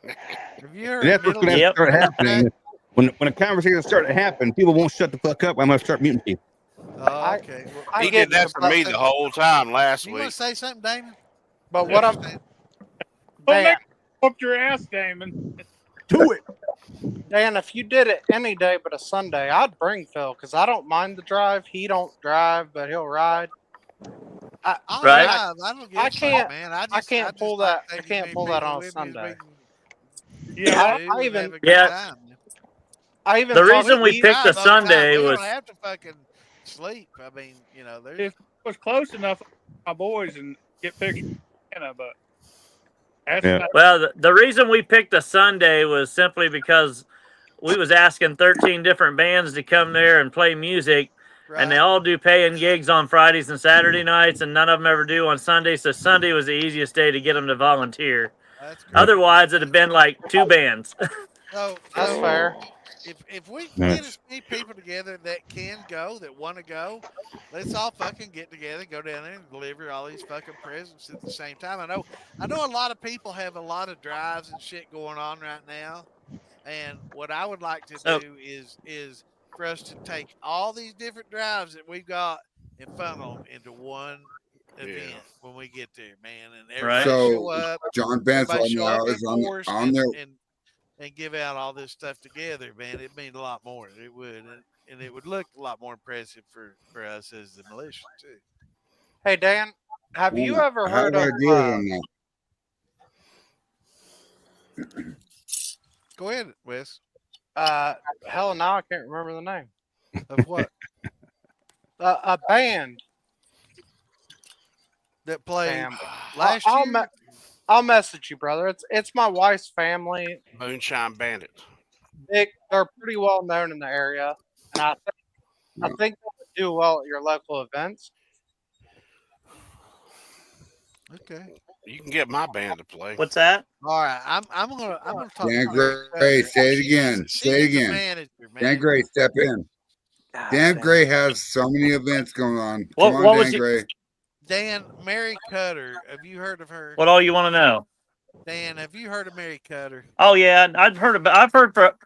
Have you heard And that's what's going to Yep. start happening. When a conversation starts to happen, people won't shut the fuck up. I'm going to start muting people. Oh, okay. Well, I He get did that you, for but- me the whole time last you want week. to say something, Damon? But what I'm Don't Dan, make whoop your ass, Damon. Do it. Dan, if you did it any day but a Sunday, I'd bring Phil because I don't mind the drive. He don't drive, but he'll ride. I'll Right. drive. I don't give I a fuck, can't- man. I can't pull that. I can't pull that on a a Sunday. Yeah. I even- Yeah. I even The talked reason to we you- picked the Sunday we was don't have to fucking sleep. I mean, you know, there's If it was close enough, my boys and get pictures, but that's Yeah. not, well, the reason we picked the Sunday was simply because we was asking 13 different bands to come there and play music, and they right. all do paying gigs on Fridays and Saturday nights, and none of them ever do on Sunday. So Sunday was the easiest day to get them to volunteer. That's great. Otherwise, it'd have been like 2 bands. So, That's so fair. if we can Nice. get as many people together that can go, that want to go, let's all fucking get together, go down there and deliver all these fucking presents at the same time. I know a lot of people have a lot of drives and shit going on right now. And what I would like to So- do is for us to take all these different drives that we've got and funnel them into one event when we get there, man. And everybody So, show up. John Benson Everybody show up is in force on there. and give out all this stuff together, man. It means a lot more. It would, and it would look a lot more impressive for us as the militia too. Hey Dan, have you ever How heard do I of? do it on that? Go ahead, Wes. Hell, now I can't remember the name. Of what A band. that played Damn. last I'll, year? I'll message you, brother. It's my wife's family. Moonshine Bandit. they're pretty well known in the area, and I think they would do well at your local events. Okay. You can get my band to play. What's that? All right. I'm gonna talk Dan to Mary Gray, Cutter. say it She again. needs- she Say it needs a again. manager, Dan man. Gray, step in. God, Dan damn. Gray has so many events going on. What- Come on, what Dan was you- Gray. Dan, Mary Cutter. Have you heard of her? What all you want to know? Dan, have you heard of Mary Cutter? Oh yeah, I've heard about. I've heard for.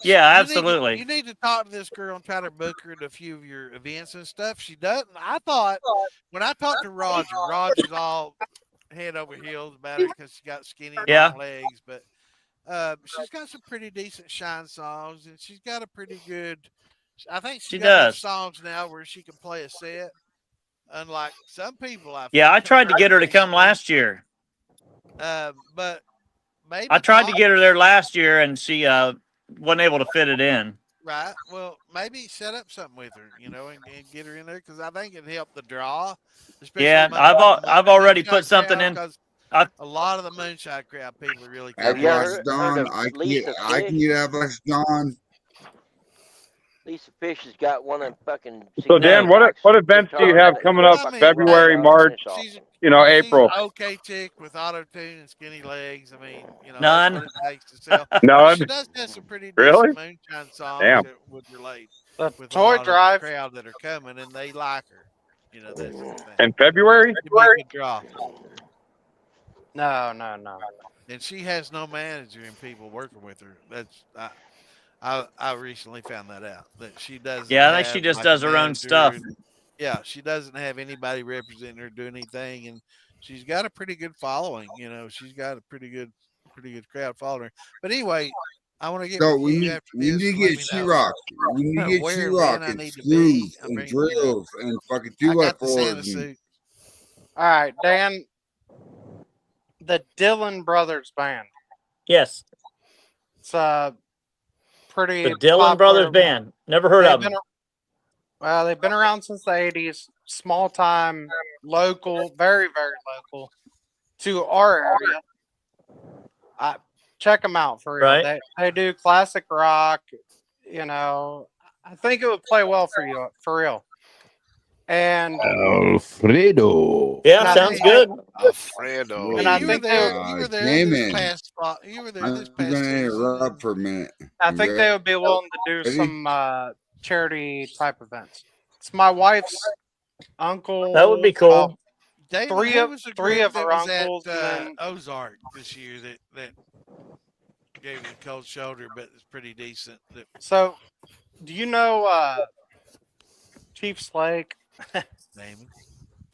Yeah, You absolutely. need to talk to this girl and try to book her to a few of your events and stuff. She doesn't. I thought when I talked to Roger, Roger's all head over heels about it because she got skinny Yeah. long legs, but she's got some pretty decent shine songs, and she's got a pretty good. I think She she's got enough does. songs now where she can play a set. Unlike some people, Yeah, I tried to get her to come last year. But maybe I tried to talk- get her there last year, and she wasn't able to fit it in. Right. Well, maybe set up something with her, and get her in there because I think it'd help the draw. especially Yeah, among I've already moonshine put something crowd, in. 'cause I- a lot of the moonshine crowd people are really. I've you watched heard Dawn. of I can Lisa Fish? have watched Dawn. Lisa Fish has got one of them fucking. So Dan, what events do you have coming up? I mean, February, hey, March, she's April. She's okay chick with auto tune and skinny legs. I mean, None. that's what it takes to sell. None? She does have some pretty decent Really? moonshine songs Damn. that would relate The with toy a lot drive. of the crowd that are coming, and they like her. That's the thing. In February? You make a draw. No. And she has no manager and people working with her. That's I recently found that out that she doesn't. Yeah, I think she have, just like, does a her own manager stuff. and- yeah, she doesn't have anybody representing her do anything, and she's got a pretty good following. She's got a pretty good crowd following her. But anyway, I want to get So with you we after need this. to Let get me know sheetrock. We need to get where and sheetrock when I and need to be. screws I'm and bringing it up. drills and fucking I got the 2x4s. Santa and- suit. All right, Dan. The Dillon Brothers Band. Yes, It's pretty. the Dillon popular. Brothers Band. Never heard They've of them. Well, they've been around since the 80s. Small time, local, very, very local to our area. Check them out for real. Right. They do classic rock. I think it would play well for you, for real. And Alfredo. Yeah, And I sounds think- good. Alfredo. And I you think were there. they- You were there Damon. this past spot. You were there I'm this going past to season. interrupt for a minute. I You think ready? they would be willing to do Ready? some charity type events. It's my wife's uncle. That would be cool. David, Three who of- was the three group of that her was uncles at and then- Ozark this year that gave it a cold shoulder, but it's pretty decent. So, do you know Chief Slake? Damon.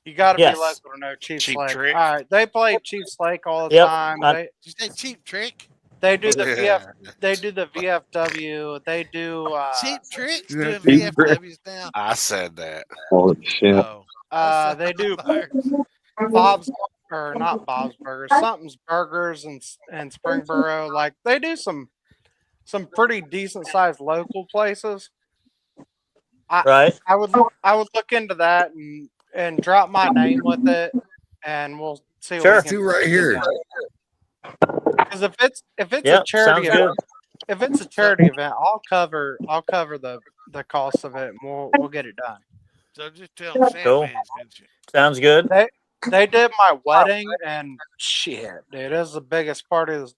You got to Yes. be local to know Chief Cheap Slake. Trick. All right, they play Chief Slake all the Yep, time. I- Did you say Cheap Trick? They do the Yeah. They do the VFW. They do Cheap Trick's yeah, doing Cheap Trick. VFWs now. I said that. Holy shit. Oh, they do Bob's or not Bob's Burgers, something's Burgers and Springboro. Like they do some pretty decent sized local places. Right. I would look into that and drop my name with it, and we'll see. Sure. What we Two can right here. Because if it's Yep, a charity sounds good. event, if it's a charity event, I'll cover the cost of it, and we'll get it done. so just tell them Sam Cool. Man's mentioned. Sounds good. They did my wedding, and shit, dude, it was the biggest party of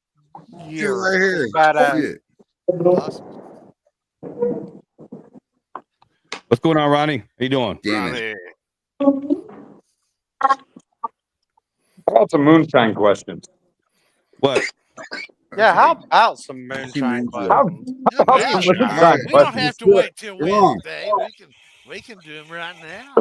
the Two year. right here. Badass. Shit. Awesome. What's going on, Ronnie? How you doing? Damn it. Ronnie. How about some moonshine questions? What? Yeah, how about some moonshine How- questions? Yeah, How man, about some All moonshine right. we don't questions? have to do it. wait till Come on. Wednesday. We can do them right now.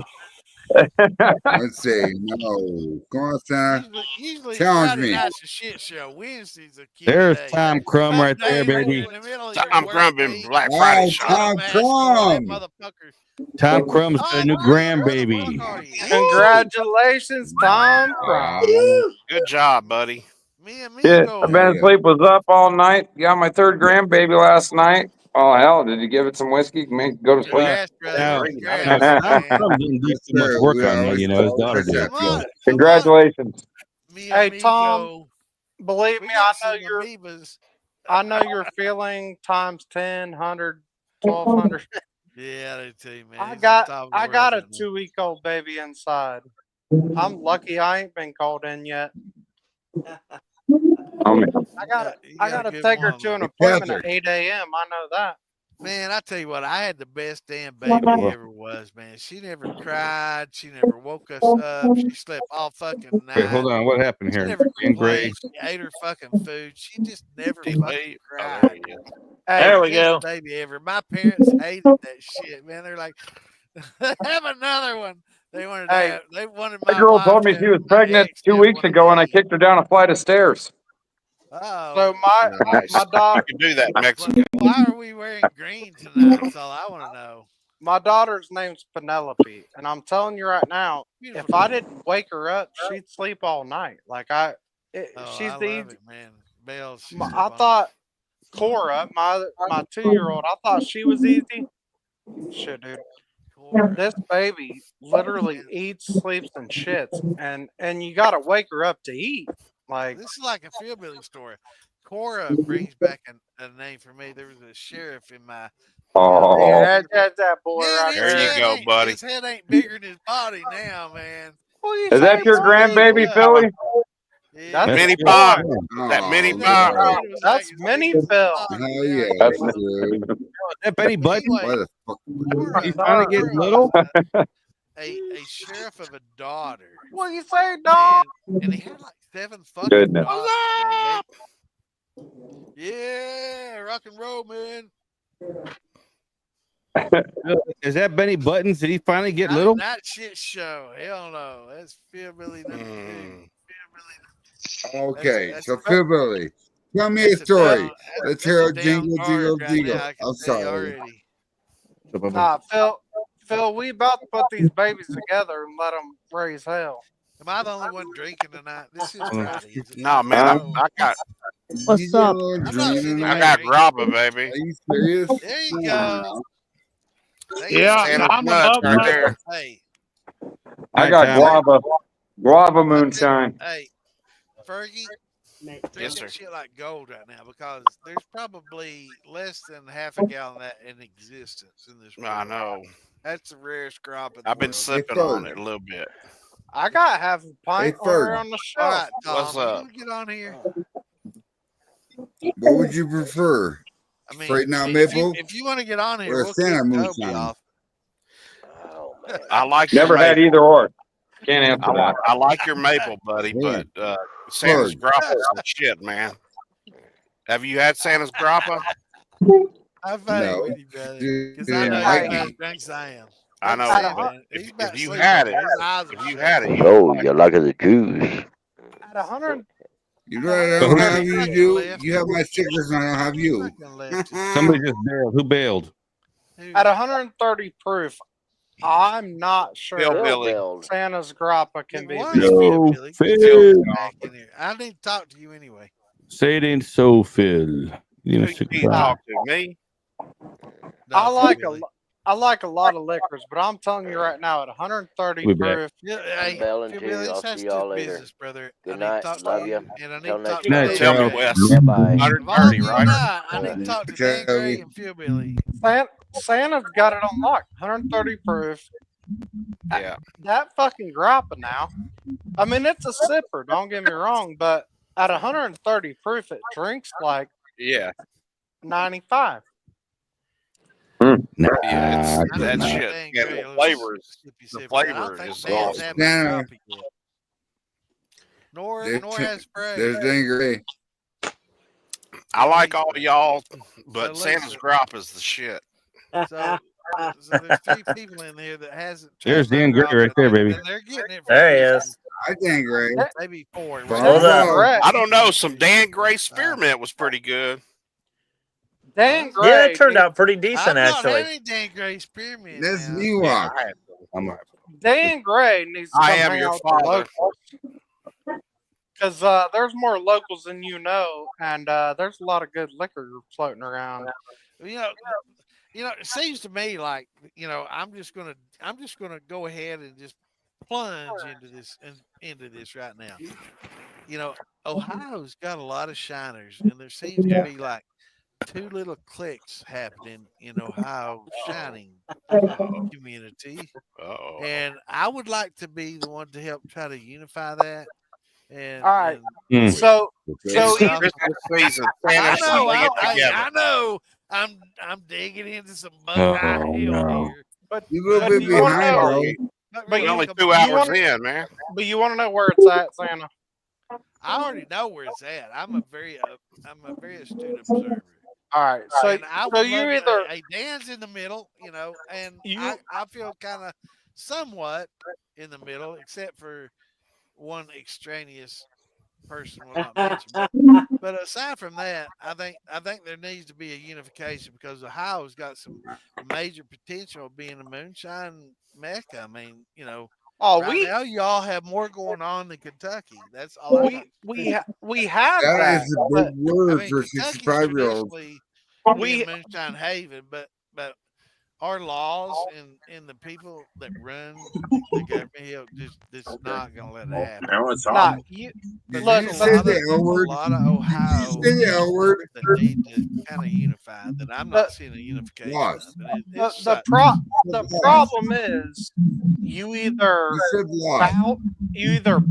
Let's see. No. Go on, Santa. Usually Challenge Friday me. night's a shit show. Wednesday's a Q&A. There's Tom Crumb right there, Monday, baby. in the middle of your I'm work grumbling week, Black Oh, Friday show. Tom dumbass going, Crumb. that motherfucker. Tom Crumb's got a new Tom, where the grandbaby. fuck are you? Congratulations, Tom. Good job, buddy. Me and Shit, Migo. the bad sleep was up all night. Got my third grandbaby last night. Oh hell, did you give it some whiskey? Make go to sleep. Congrats, brother. Now- Congrats, Now, Tom man. Crumb didn't do too much work on that, you know. His daughter did. Come on. Congratulations. Me Hey, and Tom, Migo. Believe We me, I got know some you're. amoebas. I know your feeling times 10, 100, 1200. Yeah, I do too, man. I He's on top got of the I world got a right now. 2-week-old baby inside. I'm lucky I ain't been called in yet. Oh, man. You I got a gotta good take her one, to an man. appointment at 8 a.m. I know that. Man, I tell you what, I had the best damn baby ever was, man. She never cried. She never woke us up. She slept all fucking Wait, night. hold on. What happened She here? never Dan Gray. complained. She ate her fucking food. She just never fucking Delay. Oh, there cried. he is. Hey, There we Best go. baby ever. My parents hated that shit, man. They're like, have another one. They wanted to hey, have. They wanted My my girl wife told to me have. she was My pregnant ex 2 to have weeks one of ago, and I me. kicked her down a flight of stairs. so Oh, Nice. my You daughter can do that, Mexican. why are we wearing green tonight? That's all I want to know. my daughter's name's Penelope, and I'm telling you right now, Beautiful if I name. didn't wake her up, she'd sleep all night. Like Oh, she's I the love easy. it, man. Bells, she I slept on. thought Cora, my 2-year-old, I thought she was easy. Shit, dude. Cora. This baby literally eats, sleeps, and shits, and you gotta wake her up to eat. Like, This is like a PhilBilly story. Cora brings back a name for me. There was a sheriff in my. Oh, that's that boy Man, right There you there. go, buddy. his head ain't bigger than his body now, man. What do you is say, that your boy? grandbaby, Yeah. Philly? Yeah. That's That's Mini good. pop. Oh, That mini His pop. Lord. head was That's like as mini big as his Phil. body. Hell Yeah, yes, he was. dude. Is that Benny But Button? Why anyway, the fuck? He finally getting little? a sheriff of a daughter, What do you say, dog? and he had like 7 fucking Goodness. daughters, man. What's up? Yeah, rock and roll, man. Is that Benny Buttons? Did he finally get Not little? that shit show. Hell no. That's PhilBilly number 2. Okay, That's so PhilBilly, tell me a that's a story. down. Let's That's hear a a down jingle, guard jingle, right jingle. now. I can I'm tell you sorry. already. Nah, Phil, we about to put these babies together and let them raise hell. Am I the only one drinking tonight? This is Friday. Is it No, not? man. Huh? I got What's You up? little I'm not dream sitting I here tonight? got drinking. grappa, baby. Are you serious? There you go. There you Yeah, go. Santa's I'm nuts above right level. there. Hey, I got Nighttime. guava I think, moonshine. hey, Fergie, drink Yes, that sir. shit like gold right now because there's probably less than half a gallon of that in existence in this world. I know. That's the rarest crop in the I've been world. sipping Ferg. on it a little bit. I got half a pint Hey, over Ferg. on the All shelf. right, Tom, What's you up? want to get on here? What would you prefer? I mean, Straight out if maple you want to get on here, or a we'll kick Santa Toby moonshine? off. Oh man. I like your Never had maple. either or. Can't answer that. I like your maple, buddy, Yeah. but Santa's Ferg. grappa is some shit, man. Have you had Santa's grappa? I'm fighting No. with you, brother, Dude, because I know I you're not as eat. drunk as I am. I Look know. at Sam, At a, man. He's about If to you sleep had on it, me. His eyes are if you shut. had it, you So you like the juice? at 100, You know what I don't have you do? You have my stickers and I don't have you. Fucking left. Somebody just bailed. Who bailed? at 130 proof, I'm not sure PhilBilly. Build. Santa's grappa can be Why beat. is Yo, PhilBilly? Phil. Back in here. I need to talk to you anyway. Say it ain't so, Phil. You know, Who you need to talk to? Me? No, I like PhilBilly. I like a lot of liquors, but I'm telling you right now, at 130 We'll be back. proof, Yeah, I'm hey, bailing too. PhilBilly, I'll this has see to do y'all with later. business, brother. Good I need night. to talk to Love you, ya. and I need Till to next talk to Night, Dan Tell me, Joe. Gray. Wes. Bye bye. 130, You right? and I need to talk to Dan Gray and PhilBilly. Santa's got it on lock. 130 proof. Yeah. That fucking grappa now. I mean, it's a sipper. Don't get me wrong, but at 130 proof, it drinks like Yeah. 95. Yeah. Nah, It's I that need to shit. Dan And Gray the a little flavor is sippy the sippy. I flavor don't think is Dan's awesome. had my Santa. coffee yet. Nor has Craig. There's Dangray. I like all y'all, So but Santa's listen, grappa is the shit. so there's 3 people in here that hasn't tried there's my Dan Gray right grappa, there, baby. and they're getting it for There he Christmas. is. Hi, Dangray. Maybe 4. From Hold up. above. I don't know. Some Dan Gray spearmint was pretty good. Dan Yeah, Gray. it turned out pretty I've decent, not actually. had any Dan Gray spearmint That's now. Yeah, Ewok. I had some. Dan Gray needs to I come am hang your out with the father. locals. Because there's more locals than you know, and there's a lot of good liquor floating around. You know, it seems to me like I'm just gonna go ahead and just plunge into this right now. You know, Ohio's got a lot of shiners, and there seems to be like two little cliques happening in Ohio shining community. Oh, And I would like to be the one to help try to unify that. And, All right. Mm. So it's either Christmas season. I Santa's know, keeping it together. I know. I'm digging into some Buckeye Oh, Hill no. here. but You're a But little bit you wanna behind, know- bro. Not But really you- We're only come 2 on. hours in, man. but you want to know where it's at, Santa? I already know where it's at. I'm a very astute observer. All right. So And I so would you love either a Dan's in the middle, you know, and You- I feel kind of somewhat in the middle, except for one extraneous person will not mention. But aside from that, I think there needs to be a unification because Ohio's got some major potential of being a moonshine mecca. I mean, you know, right now y'all have more going on than Kentucky. That's all. we have That that. is a but- big word I mean, for a Kentucky's 65-year-old. traditionally We- been moonshine haven, but our laws and the people that run the government here just not gonna let it happen. Nah, you But look. there's Say the L a word. lot of Ohio Say the L word. that need to kind of unify that I'm not seeing a unification Lost. of. And The sucks. problem is you either You said lost.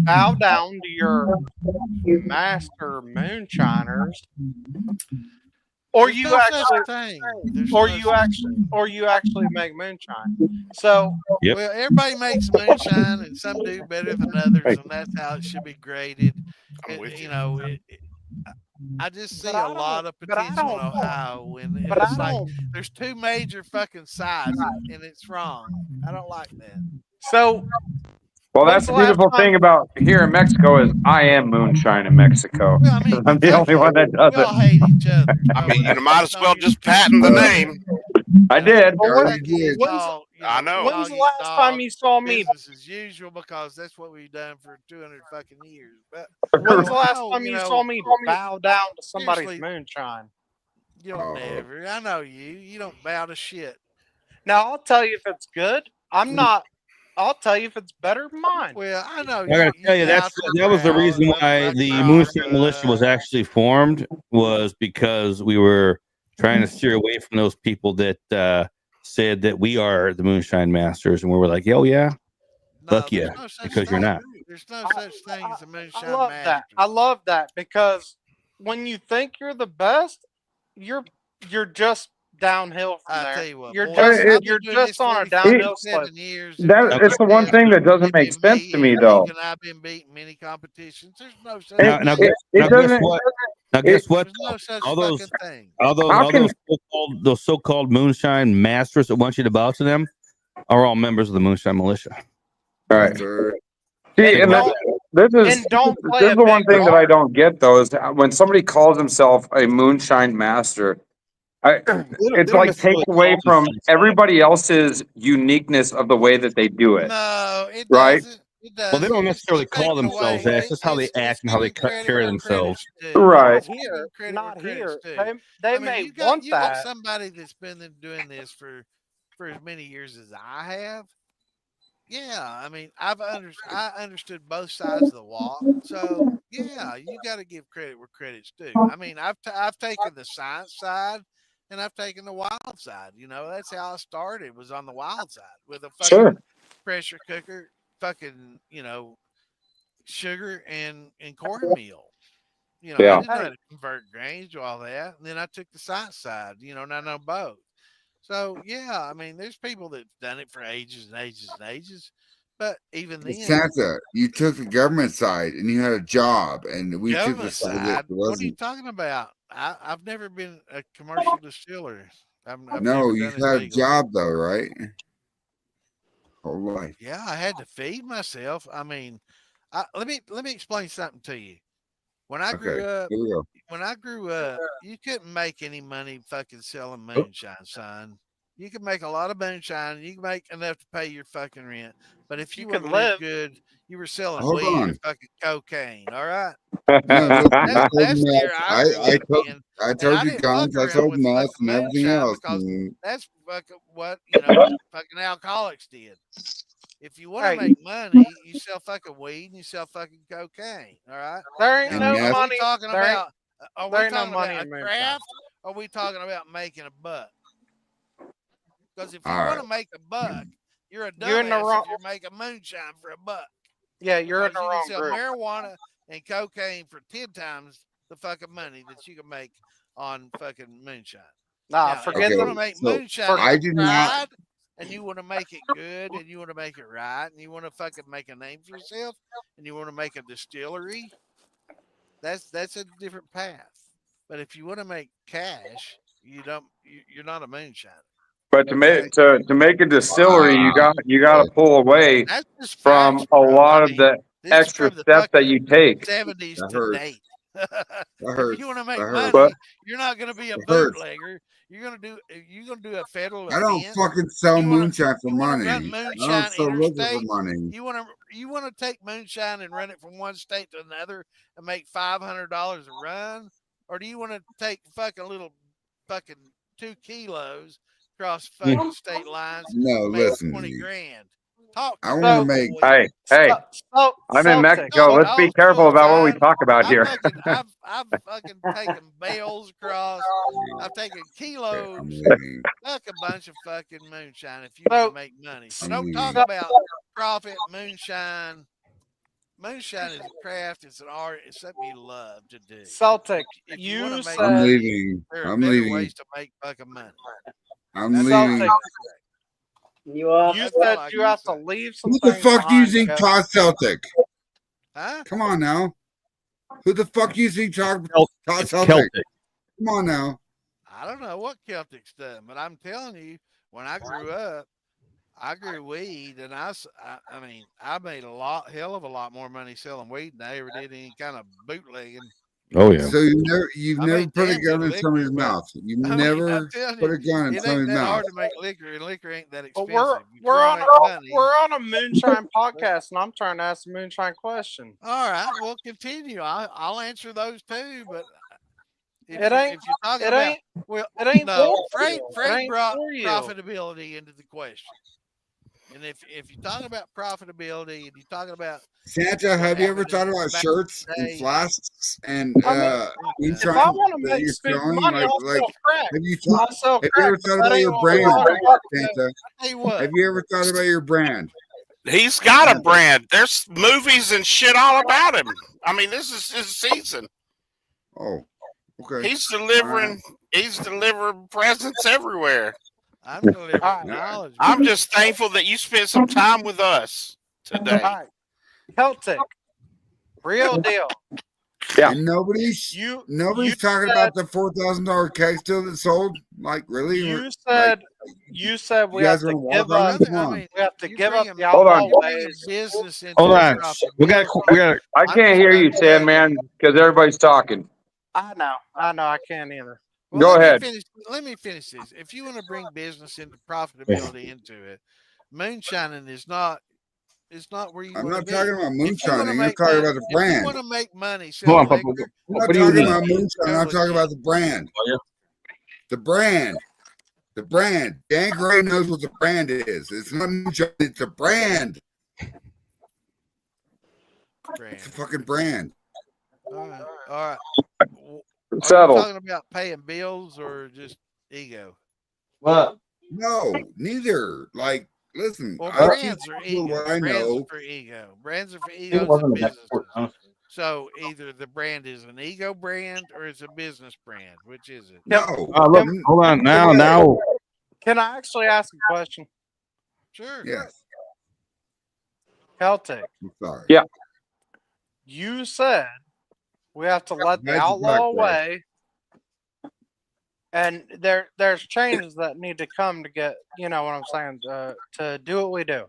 bow down to your master moonshiners, or There's you no actually such thing. There's or no you such actually or you actually make moonshine. So Yep. Well, everybody makes moonshine, and some do better than others, and that's how it should be graded. I'm with you. You know, I just see But I a lot don't- of but I potential in don't- Ohio, and but I it's like don't- there's two major fucking sides, and it's wrong. I don't like that. So Well, when's that's the the last beautiful time- thing about here in Mexico is I am moonshine in Mexico. Well, I mean, I'm the only one that does y'all it. hate each other. I mean, you So might as well just patent the name. I did. Kentucky is When's- all, you I know. when's the last time you saw me? business as usual because that's what we've done for 200 fucking years. But When's the last Ohio, time you know, saw me bow down to somebody's seriously, moonshine? You don't never. I know you. You don't bow to shit. Now I'll tell you if it's good. I'll tell you if it's better than mine. Well, I know. I gotta tell you, that was the reason why the Moonshine Militia was actually formed, was because we were trying to steer away from those people that said that we are the Moonshine Masters, and we were like, "Oh yeah, fuck yeah," because you're not. There's no such thing as a moonshine I love master. that. I love that because when you think you're the best, you're just downhill from there. Tell you what, you're boy, just I've been you're doing just this on a 45, downhill slope. 47 years. That it's the one thing that doesn't make sense to me, though. Even I've been beating many competitions. There's no such Now, thing. now, guess, now guess what? Now guess what? There's no such All those, fucking thing. all those so-called Moonshine Masters that want you to bow to them are all members of the Moonshine Militia. All right. See, And and this is the one thing that I don't get, though, is when somebody calls himself a Moonshine Master, it's don't like takes necessarily away call from themselves everybody else's uniqueness of the way that they do it. No, it right? doesn't. Well, they don't necessarily call themselves that. It's just how they act and how they carry themselves. Right. Not here. They I mean, may you got, want you got that. somebody that's been doing this for as many years as I have. Yeah, I mean, I understood both sides of the wall. So yeah, you got to give credit where credit's due. I mean, I've taken the science side and I've taken the wild side. You know, that's how I started, was on the wild side with a fucking pressure cooker, fucking, you know, sugar and cornmeal. You know, I didn't know how to convert grains to all that. And then I took the science side, you know, and I know both. So yeah, I mean, there's people that've done it for ages and ages and ages. But even then, Santa, you took the government side and you had a job, and we took the government side side. that What are you wasn't. talking about? I've never been a commercial distiller. I've No, never you done it had a legal. job though, right? Whole life. Yeah, I had to feed myself. I mean, let me explain something to you. When I grew up, Here we go. you couldn't make any money fucking selling moonshine, son. You could make a lot of moonshine. You can make enough to pay your fucking rent. But if you, could want to live live. good, you were selling Hold weed or on. fucking cocaine. All right. No, listen, I That's sold the meth. year I grew up in. I And told I you didn't guns. fuck I around sold with meth fucking and everything moonshine else. because and that's fucking what, you know, fucking alcoholics did. If you want to Hey. make money, you sell fucking weed and you sell fucking cocaine. All right. There ain't And no meth. Are we money. talking There ain't, about? Are we there ain't no talking money about in a moonshine. craft? Or are we talking about making a buck? Because if you All want right. to make a buck, you're a You're in the dumbass wrong. if you're making moonshine for a buck. Yeah, you're in Because the you can wrong sell group. marijuana and cocaine for 10 times the fucking money that you can make on fucking moonshine. Nah, Now, forget if you Okay, want to make so moonshine I and do not. pride, and you want to make it good, and you want to make it right, and you want to fucking make a name for yourself, and you want to make a distillery, that's a different path. But if you want to make cash, you're not a moonshiner. But to Okay. make to make a distillery, you got to pull away That's just from facts, a bro. lot I of mean, the this is extra from the steps that fucking you take. 70s That to hurts. date. That If hurts. you want to That make hurts. money, you're not going to be a It hurts. bootlegger. You're going to do a federal I don't offense. fucking sell You want to moonshine for you want to run money. I don't moonshine sell liquor for interstate. money. You want to take moonshine and run it from one state to another and make $500 a run, or do you want to take fucking 2 kilos across fucking state lines No, and make listen to 20 me. grand? Talk to I me, want to So, make. Hey, hey, I'm in Celtic. Mexico. Let's be old careful school about what we time. talk about here. I've fucking taken bales across. I've taken Okay, kilos. I'm leaving. Fuck a bunch of fucking moonshine if you want So, to make money. So I'm don't talk leaving. about profit. Moonshine is a craft. It's an art. It's something you love to do. Celtic, If you want you to make I'm said money, leaving. there are I'm better leaving. ways to make fucking money. I'm That's all I leaving. Celtic. can say. You off? You That's all said I you can have to say. leave some Who the things fuck do you behind. think Go. taught Celtic? Huh? Come on now. Who the fuck do you think taught It's Celtic? Celtic. Come on now. I don't know what Celtic's done, but I'm telling you, when I grew up, I grew weed, and I mean, I made hell of a lot more money selling weed than I ever did any kind of bootlegging. Oh yeah. So you've I never made put a damn gun good in somebody's liquor, but mouth. You've I mean, I'm never telling put you, a gun in it ain't somebody's that mouth. hard to make liquor, and liquor ain't that But expensive. If you we're want on to make money, we're on a moonshine podcast, and I'm trying to ask a moonshine question. all right, we'll continue. I'll answer those too, but if It ain't. if you're talking It about, ain't. well, It ain't no, for Freight you. It Freight ain't brought for you. profitability into the question. And if you're talking about profitability and you're talking about Santa, have you ever happened thought about back shirts in the and day, flasks and I mean, if I moonshine want to that make you're stupid selling? money, I'll Like, sell crack. have you thought? I'll sell Have you crack, ever but thought that about ain't your what we're brand, talking about. Santa? I tell you what, Have you ever thought about your brand? He's got a Santa? brand. There's movies and shit all about him. I mean, this is his season. Oh, okay. He's delivering. He's delivering presents everywhere. I'm delivering All right. knowledge, I'm bro. just thankful that you spent some time with us All today. right. Celtic, real deal. Yeah. And nobody's You talking said about the $4,000 keg still that sold. Like really? you Like said you said you we have guys to are walk give on up. it? Brother, Come I on. mean, We have to you give bring up the a Hold on. outlaw you bring a ways. business into Hold the on. We got profitability. I I'm can't just hear about you, to tell Sandman, you. because everybody's talking. I know. I can't either. Well, Go let ahead. me finish this. If you want to bring business into profitability into it, moonshining is not. It's not where you I'm want to not be. talking about If you want to moonshining. I'm make talking money, about the if you brand. want to make money Hold on, selling but liquor, I'm what not do you talking mean? about go moonshine. I'm talking legit. about the brand. The brand. The brand. Dan Gray knows what the brand is. It's not moonshine. It's a brand. It's a Brand. fucking brand. All right. Are you Settle. talking about paying bills or just ego? What? No, neither. Like, listen, Well, I teach brands are people ego. what I Brands are know. for ego. Brands are for It egos wasn't and the next businesses. huh? So either the brand is an ego brand or it's a business brand. Which is it? No. Look, hold on. Now. Can I actually ask a question? Sure. Yes. Celtic, I'm sorry. Yeah. you said we have to let the Glad you outlaw talked, bro. away, and there's changes that need to come to get, you know what I'm saying, to do what we do.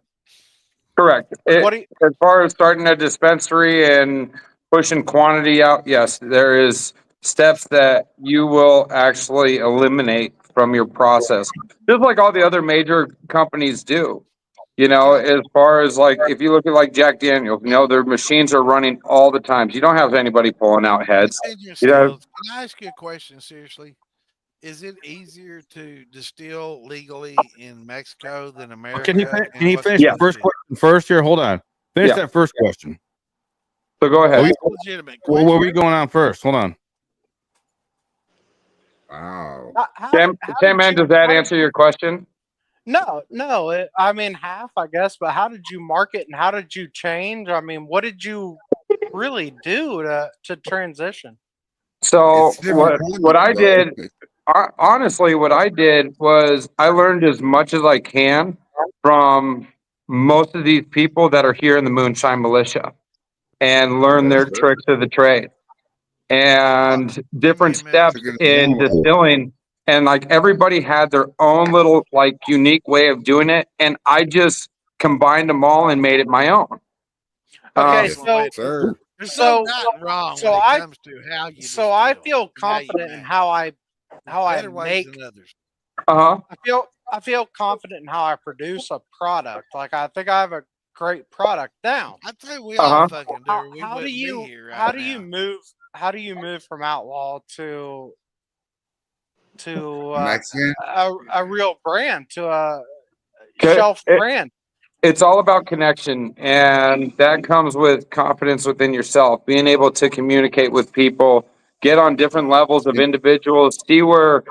Correct. What do you, As far as starting a dispensary and pushing quantity out, yes, there is steps that you will actually eliminate from your process, just like all the other major companies do. You know, as far as like, if you look at like Jack Daniels, you know, their machines are running all the time. You don't have anybody pulling out heads. It's in your You know, skills. Can I ask you a question seriously? Is it easier to distill legally in Mexico than America? Can he, And can he what's finish the the first benefit? question first here? Hold on. Finish Yeah. that first question. So go ahead. That's a legitimate What question. are we going on first? Hold on. Wow. Sam, man, does that answer your question? No, no. I mean, half, I guess. But how did you market and how did you change? I mean, what did you really do to transition? So It's different what I climate, did, honestly, what I did was I learned as much as I can from most of these people that are here in the Moonshine Militia and learn Yes, their sir. tricks of the trade and different steps Took it in normal. distilling. And like everybody had their own little like unique way of doing it. And I just combined them all and made it my own. Okay, Yes, so sir. There's no so right and wrong so when it I comes to how you so I distill feel and how you confident in make. how I Better ways make. than others. Uh-huh. I feel confident in how I produce a product. Like I think I have a great product down. I think we Uh-huh. all fucking do. We How do wouldn't be you here right how do now. you move how do you move from outlaw to Mexican. a real brand, to a Okay. shelf brand? It's all about connection, and that comes with confidence within yourself, being able to communicate with people, get on different levels of individuals, see where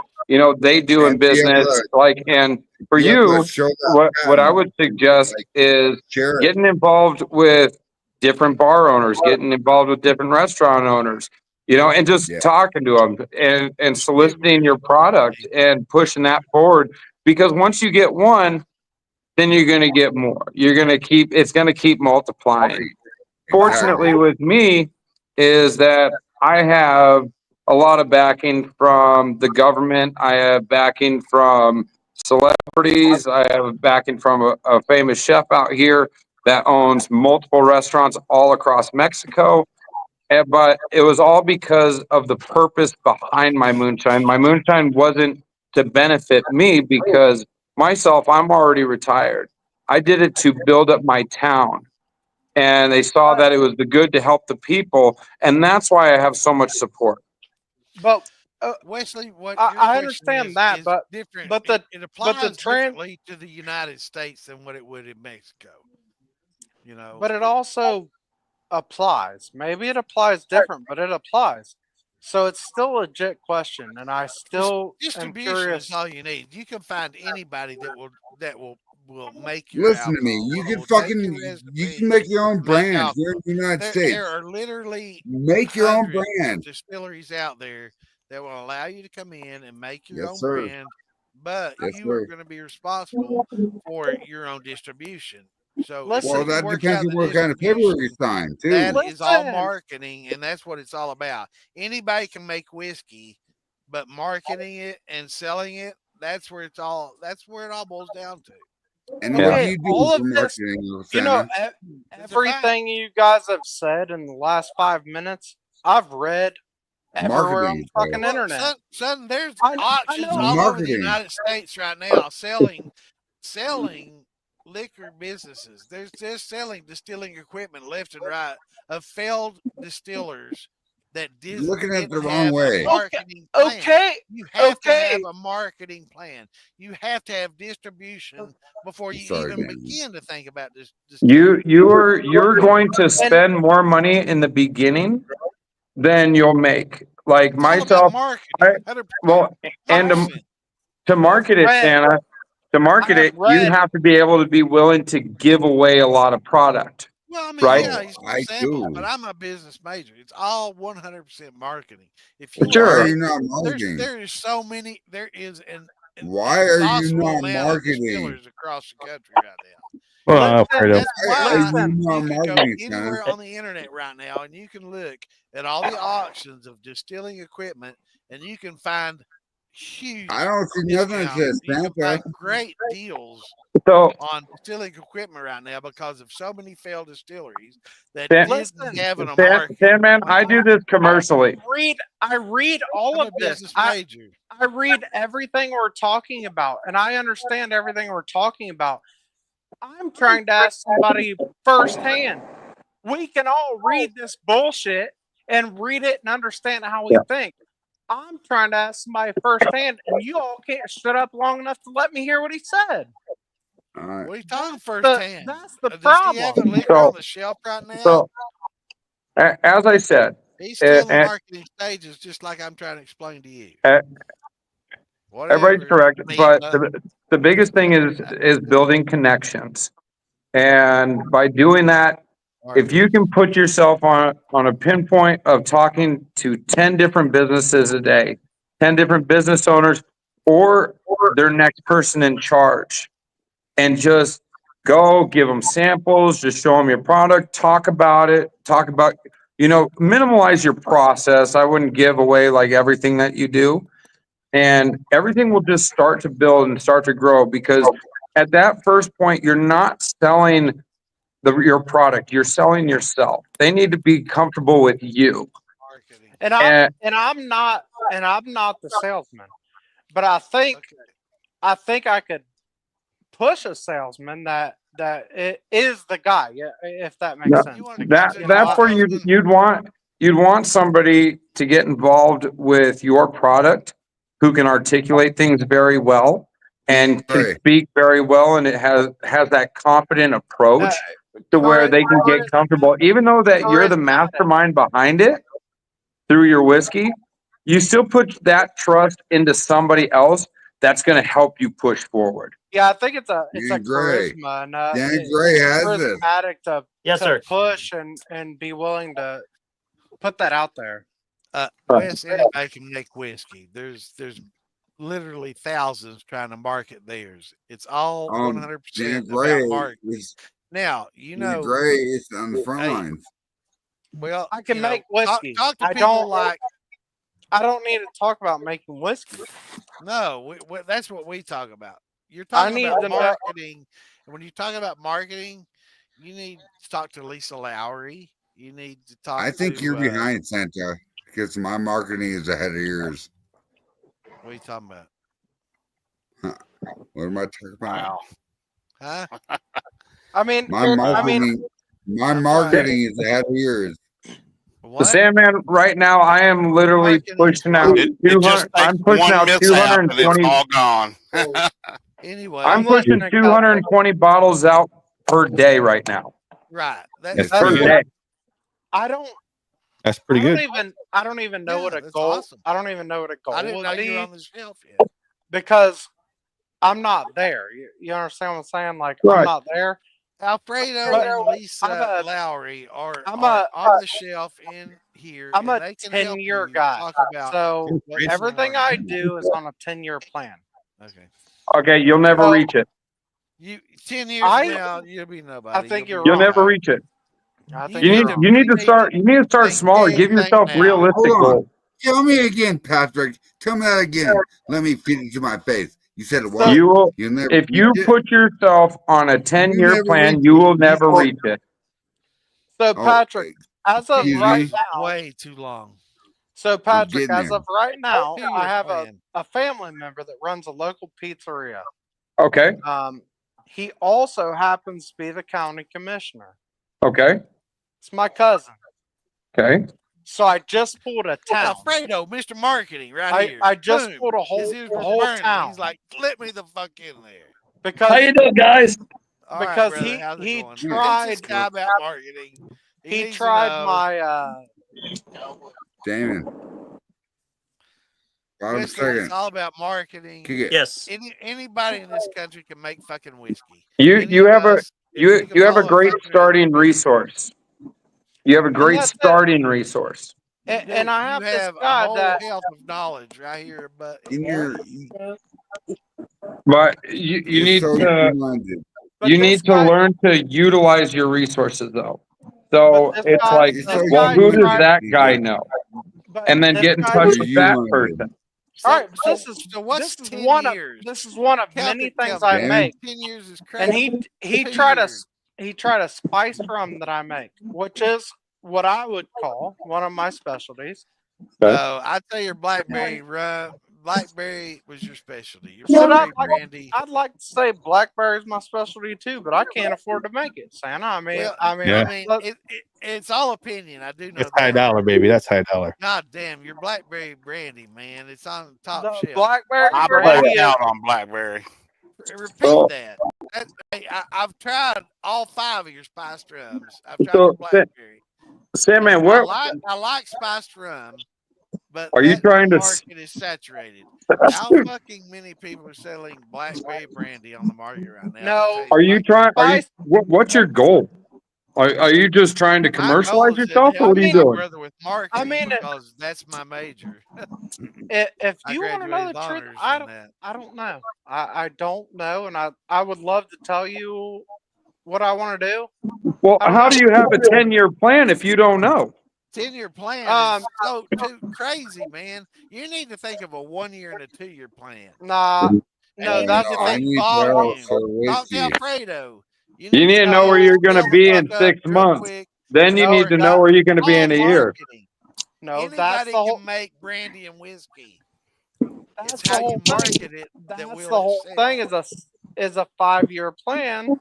they do in And be able business. to Like, and for be able to you, show that what I pattern, would suggest like is share it. getting involved with different bar owners, getting involved with different restaurant owners, and just Yeah. talking to them and soliciting your product and pushing that forward. Because once you get one, then you're going to get more. It's going to keep multiplying. Fortunately, Exactly. with me, is that I have a lot of backing from the government. I have backing from celebrities. I have backing from a famous chef out here that owns multiple restaurants all across Mexico. But it was all because of the purpose behind my moonshine. My moonshine wasn't to benefit me because myself, I'm already retired. I did it to build up my town. And they saw that it was the good to help the people. And that's why I have so much support. But Wesley, what your I question understand that, is but different. but It the applies trend, differently to the United States than what it would in Mexico. but it also applies. Maybe it applies different, but it applies. So it's still a legit question, and I still am Distribution is curious. all you need. You can find anybody that will make your Listen to me. alcohol. You Will can take fucking your you recipe can make your own and make brand here in alcohol. the United There States. are literally Make your own hundreds brand. of distilleries out there that will allow you to come in and make your Yes, own sir. brand, but Yes, you are sir. going to be responsible for your own distribution. So if Well, you that work depends out on the what kind of paperwork you distribution, sign too. that is all Listen, marketing, and that's what it's all about. Anybody can make whiskey, but marketing it and selling it, that's where it all boils down to. And what do okay, you do all for of this, marketing, you know, Santa? It's a fact. everything you guys have said in the last 5 minutes, I've read everywhere on the Marketing, bro. fucking Well, internet. son, there's I auctions know. all over the Marketing. United States right now selling liquor businesses. They're selling distilling equipment left and right of failed distillers that You're looking at it the didn't wrong have a way. marketing plan. Okay, You have to have okay. a marketing plan. You have to have distribution before you Sorry, even man. begin to think about this distilling. You're going to And spend more money in the beginning than you'll make. Like It's all about myself, marketing, 100%. well, and 100%. to market it, read, Santa, to I market have it, you read. have to be able to be willing to give away a lot of product, Well, I mean, right? yeah, Oh, he's I samples, but do. I'm a business major. It's all 100% marketing. If you Why want are Sure. you to, not marketing? there is so many. There is an Why are you exhaustible not amount of marketing? distillers across the country right now. Well, I'm afraid of. That's Why are why you not you can go marketing, anywhere Santa? on the internet right now and you can look at all the auctions of distilling equipment and you can find huge I don't see nothing that discounts. says You can Santa. find great deals So, on distilling equipment right now because of so many failed distilleries that San, didn't have a San, marketing Sandman, I plan. do this commercially. I read all I'm of a this. business major. I read everything we're talking about, and I understand everything we're talking about. I'm trying to ask somebody firsthand. We can all read this bullshit and read it and understand how we Yeah. think. I'm trying to ask somebody firsthand, and you all can't shut up long enough to let me hear what he said. All right. What are you talking firsthand? That's the Does he have a problem. liquor on the shelf right now? So, as I said, He's still in the and marketing stages, just like I'm trying to explain to you. everybody's Whatever. correct, but Amoeba. the biggest thing is building connections, and by doing that, if you can put yourself on a pinpoint of talking to 10 different businesses a day, 10 different business owners, or their next person in charge, and just go give them samples, just show them your product, talk about it, minimize your process. I wouldn't give away like everything that you do, and everything will just start to build and start to grow, because at that first point, you're not selling your product, you're selling yourself. They need to be comfortable with you. And I'm not the salesman, but I think I could push a salesman that it is the guy. Yeah, if that makes sense. That's where you'd want somebody to get involved with your product who can articulate things very well and can speak very well, and it has that confident approach to where they can get comfortable, even though that you're the mastermind behind it through your whiskey. You still put that trust into somebody else that's going to help you push forward. Yeah, I think it's a Gray. charisma, and Dan Gray has this. charismatic to Yes, sir. push and be willing to put that out there. Wes, anybody can make whiskey. There's literally thousands trying to market theirs. It's all 100% Dan about Gray marketing. Now, Dan Gray is on the front lines. Well, I can make whiskey. Talk to I people don't like. I don't need to talk about making whiskey. No, that's what we talk about. You're I talking need about to know- marketing. And when you talk about marketing, you need to talk to Lisa Lowry. You need to talk I think to, you're behind, Santa, because my marketing is ahead of yours. What are you talking about? What am I talking about? Huh? I mean, My marketing is ahead of yours. The Sandman, right now, I am literally pushing out It 200. just I'm takes pushing one out mishap and it's 220. all gone. Anyway, I'm pushing 220 bottles out per day right now. Right. That's per pretty good. day. I don't. That's pretty good. I don't even know what a that's goal. awesome. I don't even know what a goal I didn't know would you were be on the shelf yet. because I'm not there. You understand what I'm saying? Like Right. I'm not there. Alfredo But and Lisa I'm a- Lowry are I'm on a- the shelf in here. I'm and a they can help 10-year you guy. talk about So what you everything learned. I do is on a 10-year plan. Okay. Okay, you'll never So- reach it. You 10 years from now, you'll be nobody. I think You'll you're be You'll wrong. never reach it. I think You you're need wrong. you need to start think smaller. big, Give yourself think now. realistic Hold on. goals. Tell me again, Patrick. Tell me that again. Let me feed it to my face. You said what? You will, You'll never if you reach it? put yourself on a 10-year never plan, reach you it. will never You- reach it. So Patrick, as of excuse right me? now, way too long. so Patrick, getting as there. of right now, 2-year I have plan. a family member that runs a local pizzeria. Okay. He also happens to be the county commissioner. Okay. It's my cousin. Okay. So I just pulled a town. Alfredo, Mr. Marketing, right here. I just Boom. pulled a His ears were whole burning. town. He's like, let me the fuck in there. Because How you doing, guys? All right, because brother, how's it he going? tried This guy about marketing. he needs to tried know. my Damon. Bottom Listen, second. it's all about marketing. Kick it. Yes. Anybody in this country can make fucking whiskey. You Any you of have a us, if we you can have a blow great fucking starting resource. You have a great that's it. starting resource. and I have you this have a guy whole that health of knowledge right here, but In your, But you you're need so to minded. but you this need to guy- learn to utilize your resources though. So But this it's guy- like, You're this so well, guy who does tried- that guy know? but And then this get in guy- touch with You that minded. person. so, All right, so, this is so what's this is 10 one years? of this is one of Count many it, things tell me. I Damn. make. 10 years is crazy. And he 2 tried years. he tried a spice rum that I make, which is what I would call one of my specialties. No, I tell your blackberry rum, blackberry was your specialty. Your Should blackberry brandy. I'd like to say blackberry's my specialty too, but I can't afford to make it, Santa. I mean, Yeah. It's all opinion. I do know That's high dollar, baby. That's high dollar. God damn, your blackberry brandy, man. It's on the top The shelf. blackberry I brandy blacked out on blackberry. Repeat that. I've tried all 5 of your spiced rums. I've tried So, your blackberry. Sandman, I what like spiced rum, but are you that trying to? market is saturated. How fucking many people are selling blackberry brandy on the market right now? No. Are you trying? What's your goal? Are you just trying to My goal commercialize is to yourself, or help what are you my doing? brother with marketing because that's my major. If I you want to know graduated the with truth, honors I in don't. that. I don't know. I don't know, and I would love to tell you what I want to do. Well, how do you have a 10-year plan if you don't know? 10-year plan is so too crazy, man. You need to think of a 1-year and a 2-year plan. Nah, no, you that's need to I think need volume. for Talk to whiskey. Alfredo. You need to know where you're going to be in 6 months. Quick. Then you need to know where you're going to be in a year. No, Anybody that's the whole. can make brandy and whiskey. That's It's the how whole you thing. market it That's that will the whole sell. thing. Is a 5-year plan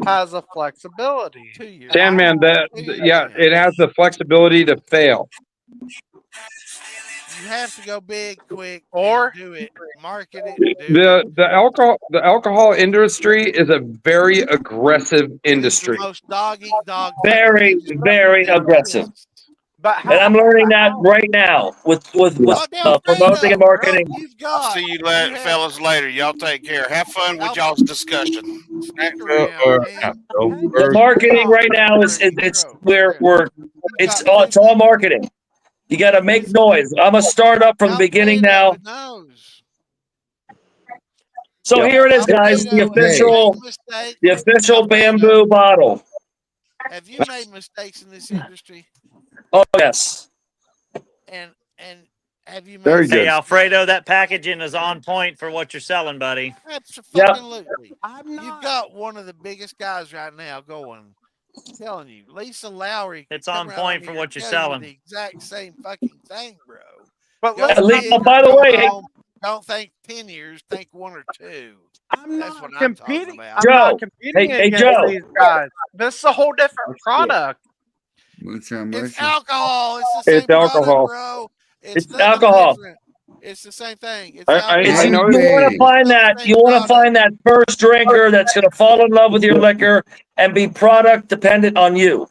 has a flexibility. 2 years. Sandman, it has the flexibility to fail. You have to go big, quick, or and do it. Market it. Do it. The alcohol industry is a very aggressive industry. Most dog eat dog. Very, very aggressive. But and I'm learning that right now with promoting and marketing. I'll see you fellas later. Y'all take care. Have fun with y'all's discussion. The marketing right now is it's all marketing. You got to make noise. I'm a startup from the beginning now. So here it is, guys. The official bamboo bottle. Have you made mistakes in this industry? Oh yes. And have you made very good? Hey Alfredo, that packaging is on point for what you're selling, buddy. Absolutely. You've got one of the biggest guys right now going. I'm telling you, Lisa Lowry. It's on point for what you're selling. The exact same fucking thing, bro. But by the way, don't think 10 years. Think 1 or 2. I'm That's not what competing. I'm I'm not competing against these guys. This is a whole different product. Moonshine It's Militia. alcohol. It's the same alcohol. product, bro. It's alcohol. Different. It's the same thing. It's I know you want to find that. You want to find that first drinker that's going to fall in love with your liquor and be product dependent on you.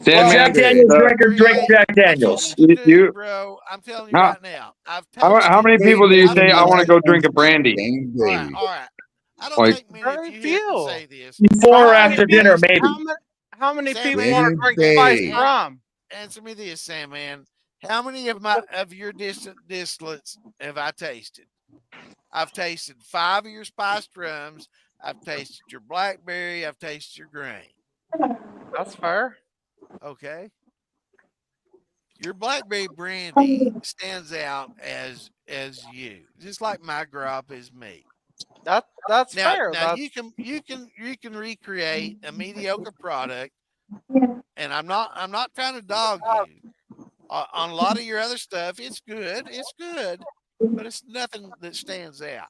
Jack Daniels drinker, drink Jack Daniels. Bro, I'm telling you right now. How many people do you say I want to go drink a brandy? All right. I don't think many of you can say this. Before or after dinner, maybe. How many people want to drink spiced rum? Answer me this, Sam, man. How many of your distillates have I tasted? I've tasted 5 of your spiced rums. I've tasted your blackberry. I've tasted your grain. That's fair. Okay. Your blackberry brandy stands out as you, just like my grop is me. That's fair. Now you can recreate a mediocre product, and I'm not trying to dog you. On a lot of your other stuff, it's good, but it's nothing that stands out.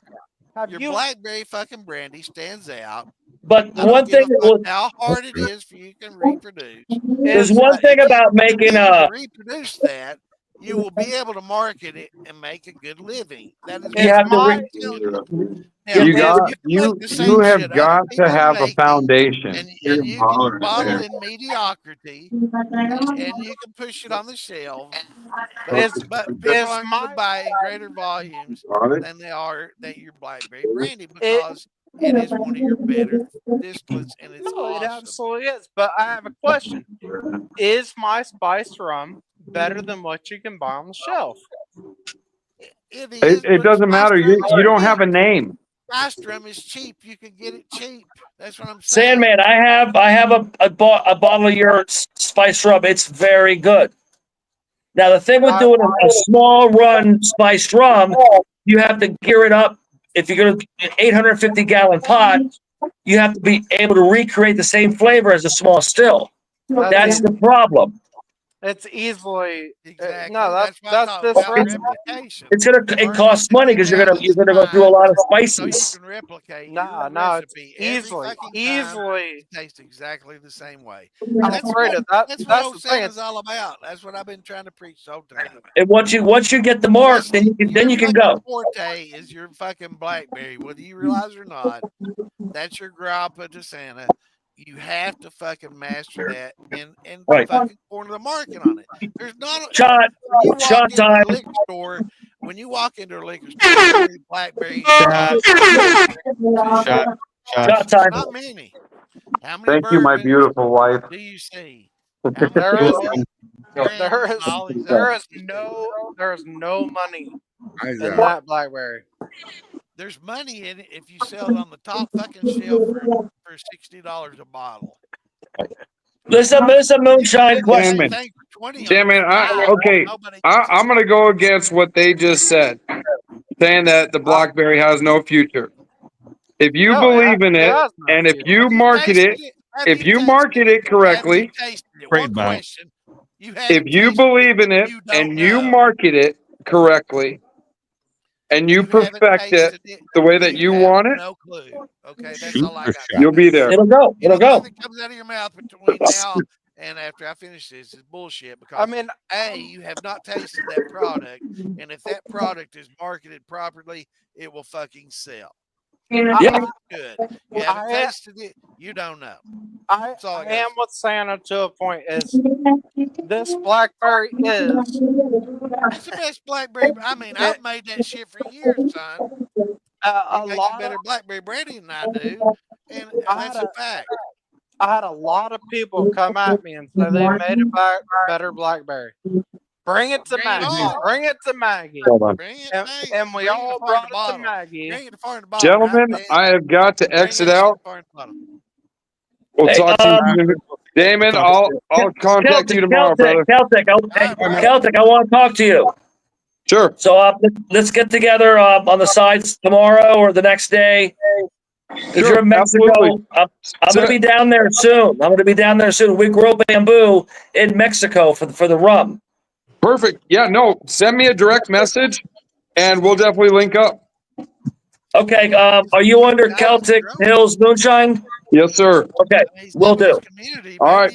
Your blackberry fucking brandy stands out. But one thing, how hard it is for you to reproduce. There's one thing about making a reproduce that. You will be able to market it and make a good living. That is you have got to have a foundation. And you can bottle in mediocrity, and you can push it on the shelf. But people aren't going to buy in greater volumes than they are your blackberry brandy because it is one of your better distillates, and it's awesome. It absolutely is. But I have a question: is my spiced rum better than what you can buy on the shelf? It doesn't matter. You don't have a name. Spiced rum is cheap. You can get it cheap. That's what I'm saying. Sandman, I have a bottle of your spiced rum. It's very good. Now the thing with doing a small run spiced rum, you have to gear it up. If you're going to 850 gallon pot, you have to be able to recreate the same flavor as a small still. That's the problem. It's easily Exactly. no. That's why I That's thought about this. replication. It costs money because you're gonna go through a lot of So you spices. can replicate No, your no, it's recipe every easily, fucking time. easily. It tastes exactly the same way. Alfredo, That's what that's old the thing. Santa's all about. That's what I've been trying to preach the whole time. And once you get the mark, then you can Your go. forte is your fucking blackberry, whether you realize it or not. That's your grappa to Santa. You have to fucking master that and Right. fucking corner the market on it. There's not Shot time. When you walk into a liquor store, how many blackberries? Shot time. Not many. How many Thank you, my bourbons beautiful wife. do you see? How many There is there is no money in Isaac. that blackberry. There's money in it if you sell it on the top fucking shelf for $60 a bottle. Listen, moonshine question. Damn it. I'm going to go against what they just said, saying that the blackberry has no future. If you believe in it, and if you market it correctly, if you believe in it and you market it correctly, and you perfect it the way that you want it, no clue. Okay, that's all I got. You'll be there. It'll go. That comes out of your mouth between now and after I finish this is bullshit because I mean, you have not tasted that product, and if that product is marketed properly, it will fucking sell. Yeah. Good. You haven't tasted it, you don't know. I am with Santa to a point. Is this blackberry is It's the best blackberry. I mean, I've made that shit for years, son. a You lot better of blackberry brandy than I do, and that's a fact. I had a lot of people come at me and say they made a better blackberry. Bring it to Maggie. Bring it to Maggie. And we all brought it to Maggie. Gentlemen, I have got to exit out. We'll talk to you. Damon, I'll contact you tomorrow, brother. Celtic, I want to talk to you. Sure. So let's get together on the sides tomorrow or the next day. If you're in Mexico, I'm going to be down there soon. We grow bamboo in Mexico for the rum. Perfect. Yeah, no, send me a direct message, and we'll definitely link up. Okay. Are you under Celtic Hills Moonshine? Yes, sir. Okay, will do. All right.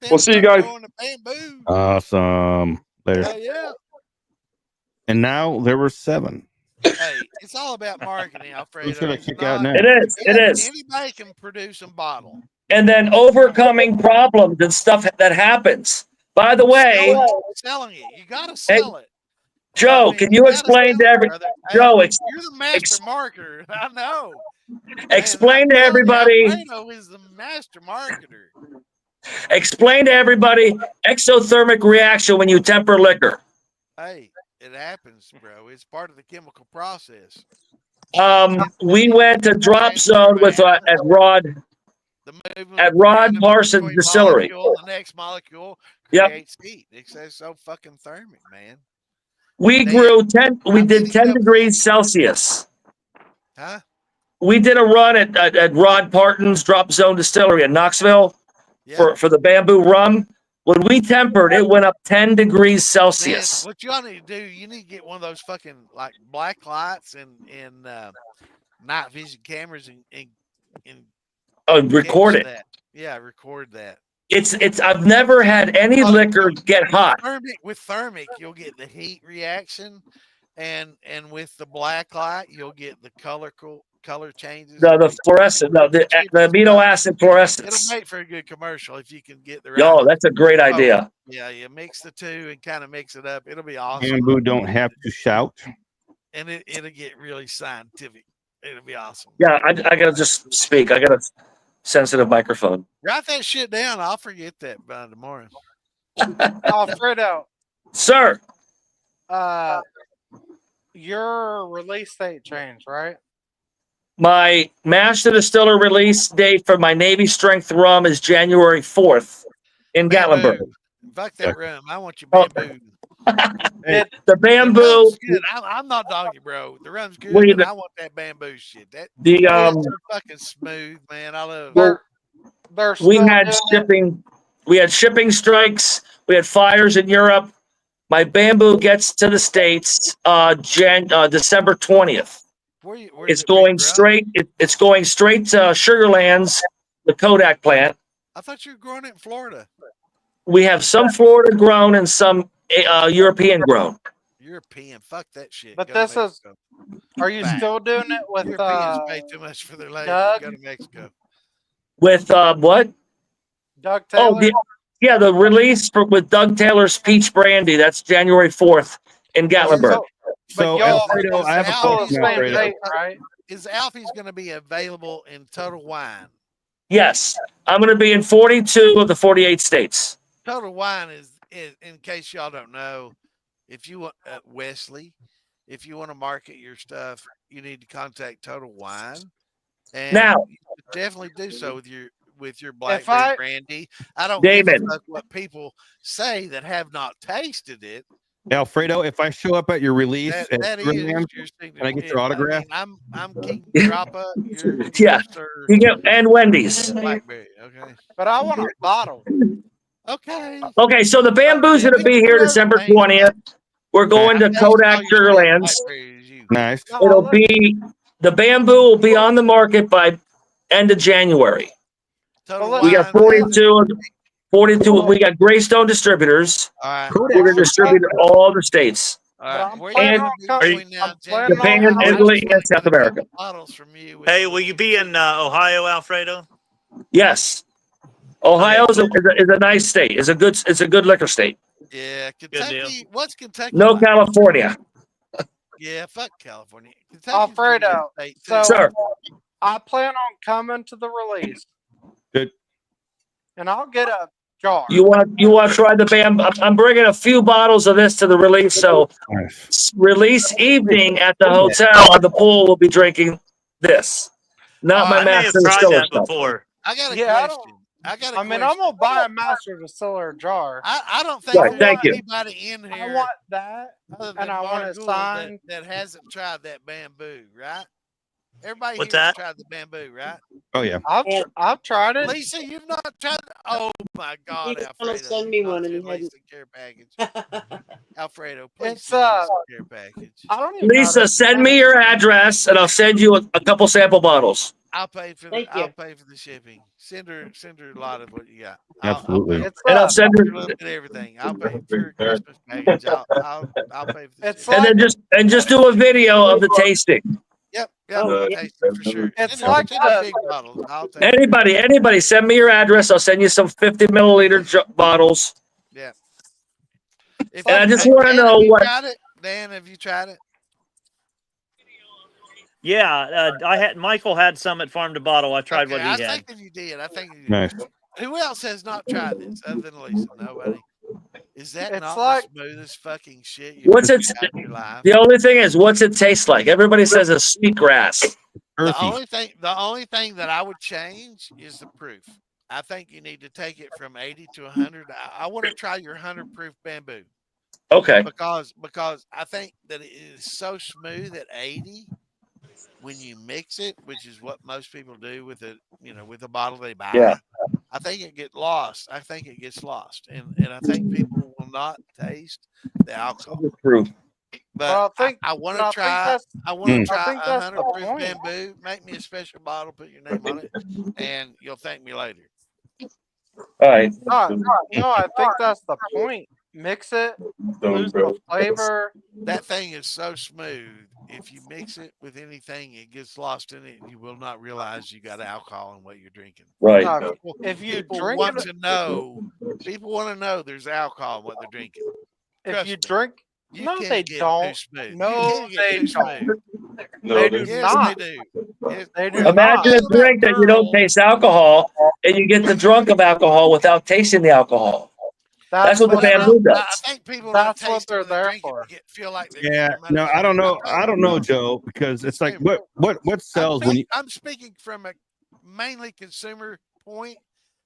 We'll see you guys. Awesome. Later. Yeah. And now there were 7. Hey, it's all about marketing, Alfredo. Who's gonna kick out now? It is. Anybody can produce a bottle. And then overcoming problems and stuff that happens. By the way, selling it. You got to sell it. Joe, can you explain to everybody? Joe, you're the master marketer. I know. Explain to everybody. Alfredo is the master marketer. Explain to everybody exothermic reaction when you temper liquor. Hey, it happens, bro. It's part of the chemical process. We went to Drop Zone with at Rod Parsons Distillery. The next molecule creates heat. It's so fucking thermic, man. We did 10 degrees Celsius. Huh? We did a run at Rod Parton's Drop Zone Distillery in Knoxville for the bamboo rum. When we tempered, it went up 10 degrees Celsius. Man, what y'all need to do, you need to get one of those fucking like black lights and night vision cameras and record it. That. Yeah, record that. It's I've never had any liquor get hot. With thermic, you'll get the heat reaction, and with the black light, you'll get the color changes. The fluorescent, the amino acid fluorescence. It'll make for a good commercial if you can get the right. Yo, that's a great idea. Yeah, you mix the two and kind of mix it up. It'll be awesome. Bamboo don't have to shout. And it'll get really scientific. It'll be awesome. Yeah, I gotta just speak. I got a sensitive microphone. Write that shit down. I'll forget that by tomorrow. Alfredo. Sir. Your release date changed, right? My Master Distiller release date for my Navy Strength rum is January 4th in Gatlinburg. Fuck that rum. I want your bamboo. The bamboo. I'm not doggy, bro. The rum's good, but I want that bamboo shit. That's fucking smooth, man. I love it. We had shipping strikes. We had fires in Europe. My bamboo gets to the States December 20th. It's going straight. It's going straight to Sugarlands, the Kodak plant. I thought you were growing it in Florida. We have some Florida grown and some European grown. European, fuck that shit. But Go to this is. Mexico. Are you still doing it with Europeans pay too much for their labor. Doug? Go to Mexico. With what? Doug Taylor? Yeah, the release with Doug Taylor's Peach Brandy. That's January 4th in Gatlinburg. So, y'all- Alfredo, I have a Alfredo- question, same Alfredo. date, right? Is Alfie's going to be available in Total Wine? Yes, I'm going to be in 42 of the 48 states. Total Wine is in case y'all don't know, if you want Wesley, if you want to market your stuff, you need to contact Total Wine, and Now- you should definitely do so with your blackberry brandy. I don't David. give a fuck what people say that have not tasted it. Alfredo, if I show up at your release That at is Sugarlands, your can I get your autograph? I'm King Drapa. Yeah, you get and Wendy's. Blackberry. Okay. But I want a bottle. Okay. Okay, so the bamboo's going to be here December 20th. We're going to Kodak Sugarlands. Nice. It'll be the bamboo will be on the market by end of January. We got 42. 42. We got Greystone Distributors. All right. We're going to distribute all the states. All right. And Japan, Italy, and South America. Bottles from you. Hey, will you be in Ohio, Alfredo? Yes, Ohio is a nice state. It's a good liquor state. Yeah, Kentucky. What's Kentucky? No like? California. Yeah, fuck California. Alfredo, so Sir. I plan on coming to the release. Good. And I'll get a jar. You want to try the bamboo? I'm bringing a few bottles of this to the release. So release evening at the hotel on the pool, we'll be drinking this. Not my I may have master tried distiller that stuff. before. I got a Yeah, question. I mean, I'm gonna buy a master distiller jar. I don't think Right, thank you. anybody in here I want that, other than and I want it Margoul signed. that hasn't tried that bamboo, right? Everybody What's here's that? tried the bamboo, right? Oh yeah. I've tried it. Lisa, you've not tried. Oh my God, He's Alfredo! gonna send you've me not one and sent he hadn't. Lisa a care package. Alfredo, please It's, send Lisa a care package. I don't even know Lisa, how to- send me your address and I'll send you a couple sample bottles. I'll pay for Thank I'll you. pay for the shipping. Send her a lot of what you got. Absolutely. It's And I'll send I'll her. pay for a little bit of everything. I'll pay for your Christmas package. I'll pay for the It's shipping. And then just do a video of the tasting. Yep, Oh, yeah. taste it for sure. It's Send like send the the- big bottles. I'll take it. Anybody, send me your address. I'll send you some 50 milliliter bottles. Yeah. If And I just Dan, want to know have you what. tried it? Dan, have you tried it? Yeah, Michael had some at Farm to Bottle. I tried what Okay, he I had. think that you did. I think you did. Nice. Who else has not tried this other than Lisa? Nobody. Is that It's not like- the smoothest fucking shit you've What's ever it? tried in your life? The only thing is, what's it taste like? Everybody says it's sweet grass. The Earthy. only thing that I would change is the proof. I think you need to take it from 80 to 100. I want to try your 100 proof bamboo Okay. because I think that it is so smooth at 80 when you mix it, which is what most people do with a bottle they buy. Yeah. I think it gets lost. And I think people will not taste the alcohol. Proof. But Well, I think- I want but I to think try. that's- I want to I try think that's 100 the proof point. bamboo. Make me a special bottle. Put your name on it, and you'll thank me later. All right. No, I think that's the point. Mix it, lose the flavor. That thing is so smooth. If you mix it with anything, it gets lost in it, and you will not realize you got alcohol in what you're drinking. Right. No, if you People drink want it, to know. People want to know there's alcohol in what they're drinking. if Trust you me. drink, You no, can't they get too don't. smooth. No, You can't get they too don't. smooth. They do Yes, not. they do. Yes. They do Imagine not. a drink that you don't taste alcohol and you get the drunk of alcohol without tasting the alcohol. That's what the But I bamboo don't- I does. think people That's don't what taste they're it when there drink it, for. feel like they're Yeah. getting No, their I don't know. money's worth. I don't know, Joe, because it's like what sells when you. I'm speaking from a mainly consumer point.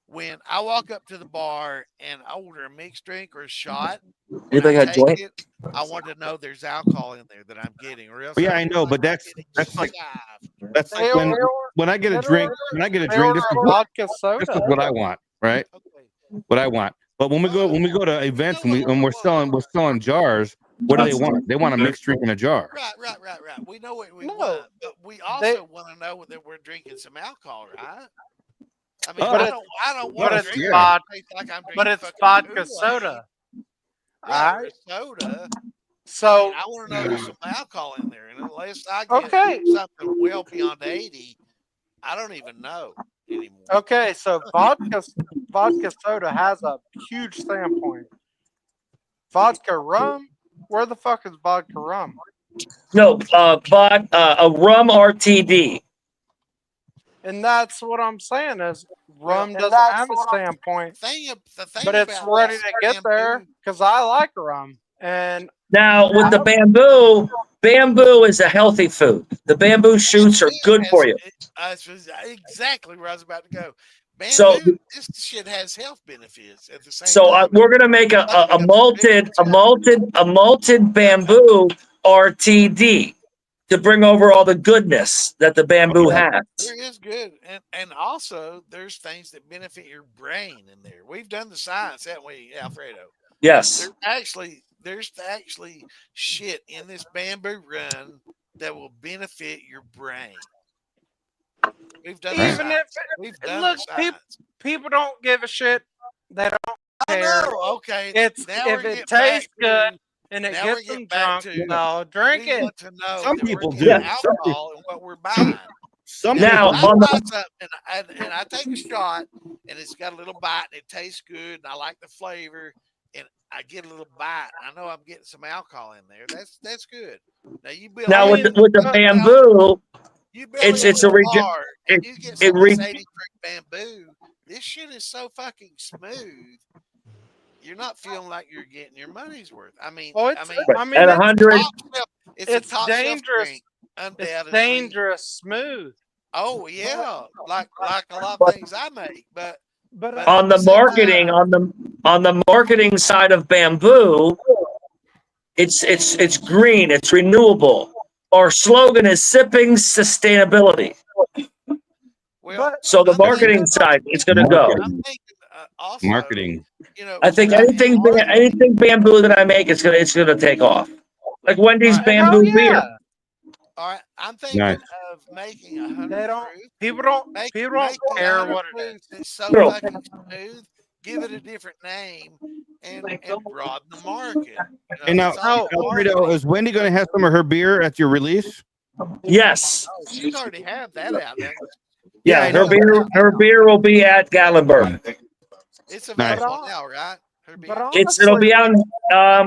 When I walk up to the bar and I order a mixed drink or a shot, when Anybody I got take joint? it, I want to know there's alcohol in there that I'm getting, or else Yeah, I I feel know, like but I'm that's getting like shoved. that's They like order- when I get a drink. When I get a they drink, order this a is vodka this is soda. what I want, right? Okay. What I want. But when we go to events and we're selling jars, what do they want? They want a mixed drink in a jar. Right. We know what we No, want, but we they, also want to know that we're drinking some alcohol, right? I mean, but I it's don't but want to it's drink vodka, it taste like I'm but drinking it's fucking vodka Kool-Aid. soda. Right, or Alright. a soda. I mean, So I want to know there's some alcohol in there, and unless I get okay, something well beyond 80, I don't even know anymore. okay. So vodka soda has a huge standpoint. Vodka rum. Where the fuck is vodka rum? No, a rum RTD. And that's what I'm saying is rum Well, doesn't have a standpoint, the thing but it's about ready this to get there bamboo, because I like rum. And Now with the bamboo is a healthy food. The bamboo shoots are good for you. That's exactly where I was about to go. So Bamboo, this shit has health benefits at the same so time. we're gonna make a malted bamboo RTD to bring over all the goodness that the bamboo has. There is good, and also there's things that benefit your brain in there. We've done the science, haven't we, Alfredo? Yes. There's actually shit in this bamboo run that will benefit your brain. We've done the even if science. We've done look, the science. people don't give a shit. They don't I care. know. Okay. It's now if we're it getting tastes back good and it now gets we're getting them back drunk, to they'll drink we it. want to know Some that we're people getting do. alcohol in what we're buying. Some Now, I people buy do. something and I take a shot and it's got a little bite and it tastes good and I like the flavor and I get a little bite. I know I'm getting some alcohol in there. That's good. Now you build Now with the bamboo, you build it's a a little bar and you get some of this 80 proof bamboo. This shit is so fucking smooth. You're not feeling like you're getting your money's worth. I mean, at 100. It's a top shelf dangerous. drink, undoubtedly. It's dangerous smooth. Oh yeah, like a lot of things I make, but On the marketing, on the marketing side of bamboo, it's green, it's renewable. Our slogan is sipping sustainability. Well, so the marketing side, it's going to go. I'm thinking also, Marketing. you know, I think anything bamboo that I make, it's gonna take off. Like Wendy's bamboo beer. All right, I'm thinking of making 100 They don't. proof. People don't. Make People don't 100 care what it proof is. that's so True. fucking smooth. Give it a different name and broaden the market. And now, it's all Alfredo, is Wendy going to have some of her beer at your release? Yes. Oh, she's already have that out there. Yeah, her beer will be at Gatlinburg. It's available now, right? It'll be out.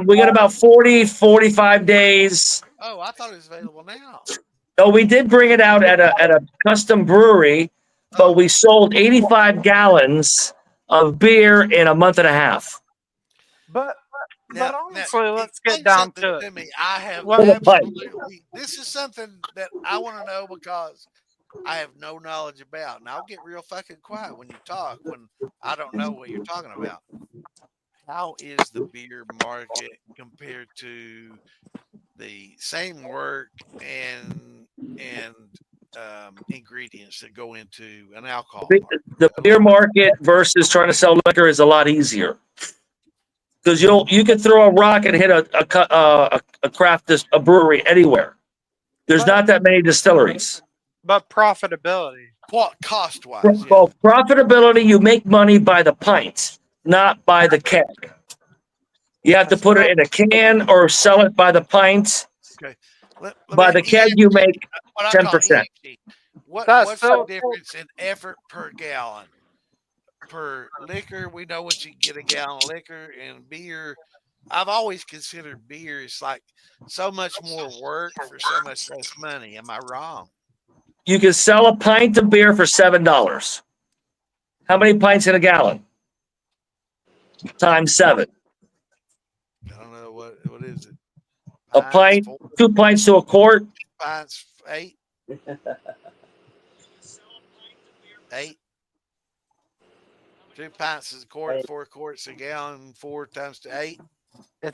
We got about 45 days. Oh, I thought it was available now. Oh, we did bring it out at a custom brewery, but we sold 85 gallons of beer in a month and a half. But honestly, let's explain get down something to to it. me. I have Well, absolutely. This is something that I want to know because I have no knowledge about, and I'll get real fucking quiet when you talk when I don't know what you're talking about. How is the beer market compared to the same work and ingredients that go into an alcohol? The beer market versus trying to sell liquor is a lot easier because you can throw a rock and hit a brewery anywhere. There's not that many distilleries. But profitability. What cost wise? Well, profitability, you make money by the pint, not by the keg. You have to put it in a can or sell it by the pint. Okay. By the keg, you make 10%. What's the difference in effort per gallon? Per liquor, we know what you get a gallon of liquor, and beer. I've always considered beer is like so much more work for so much less money. Am I wrong? You can sell a pint of beer for $7. How many pints in a gallon? Times 7. I don't know what is it. A pint, 2 pints to a quart. Pints 8. 8. 2 pints is a quart. 4 quarts a gallon. 4 times 8.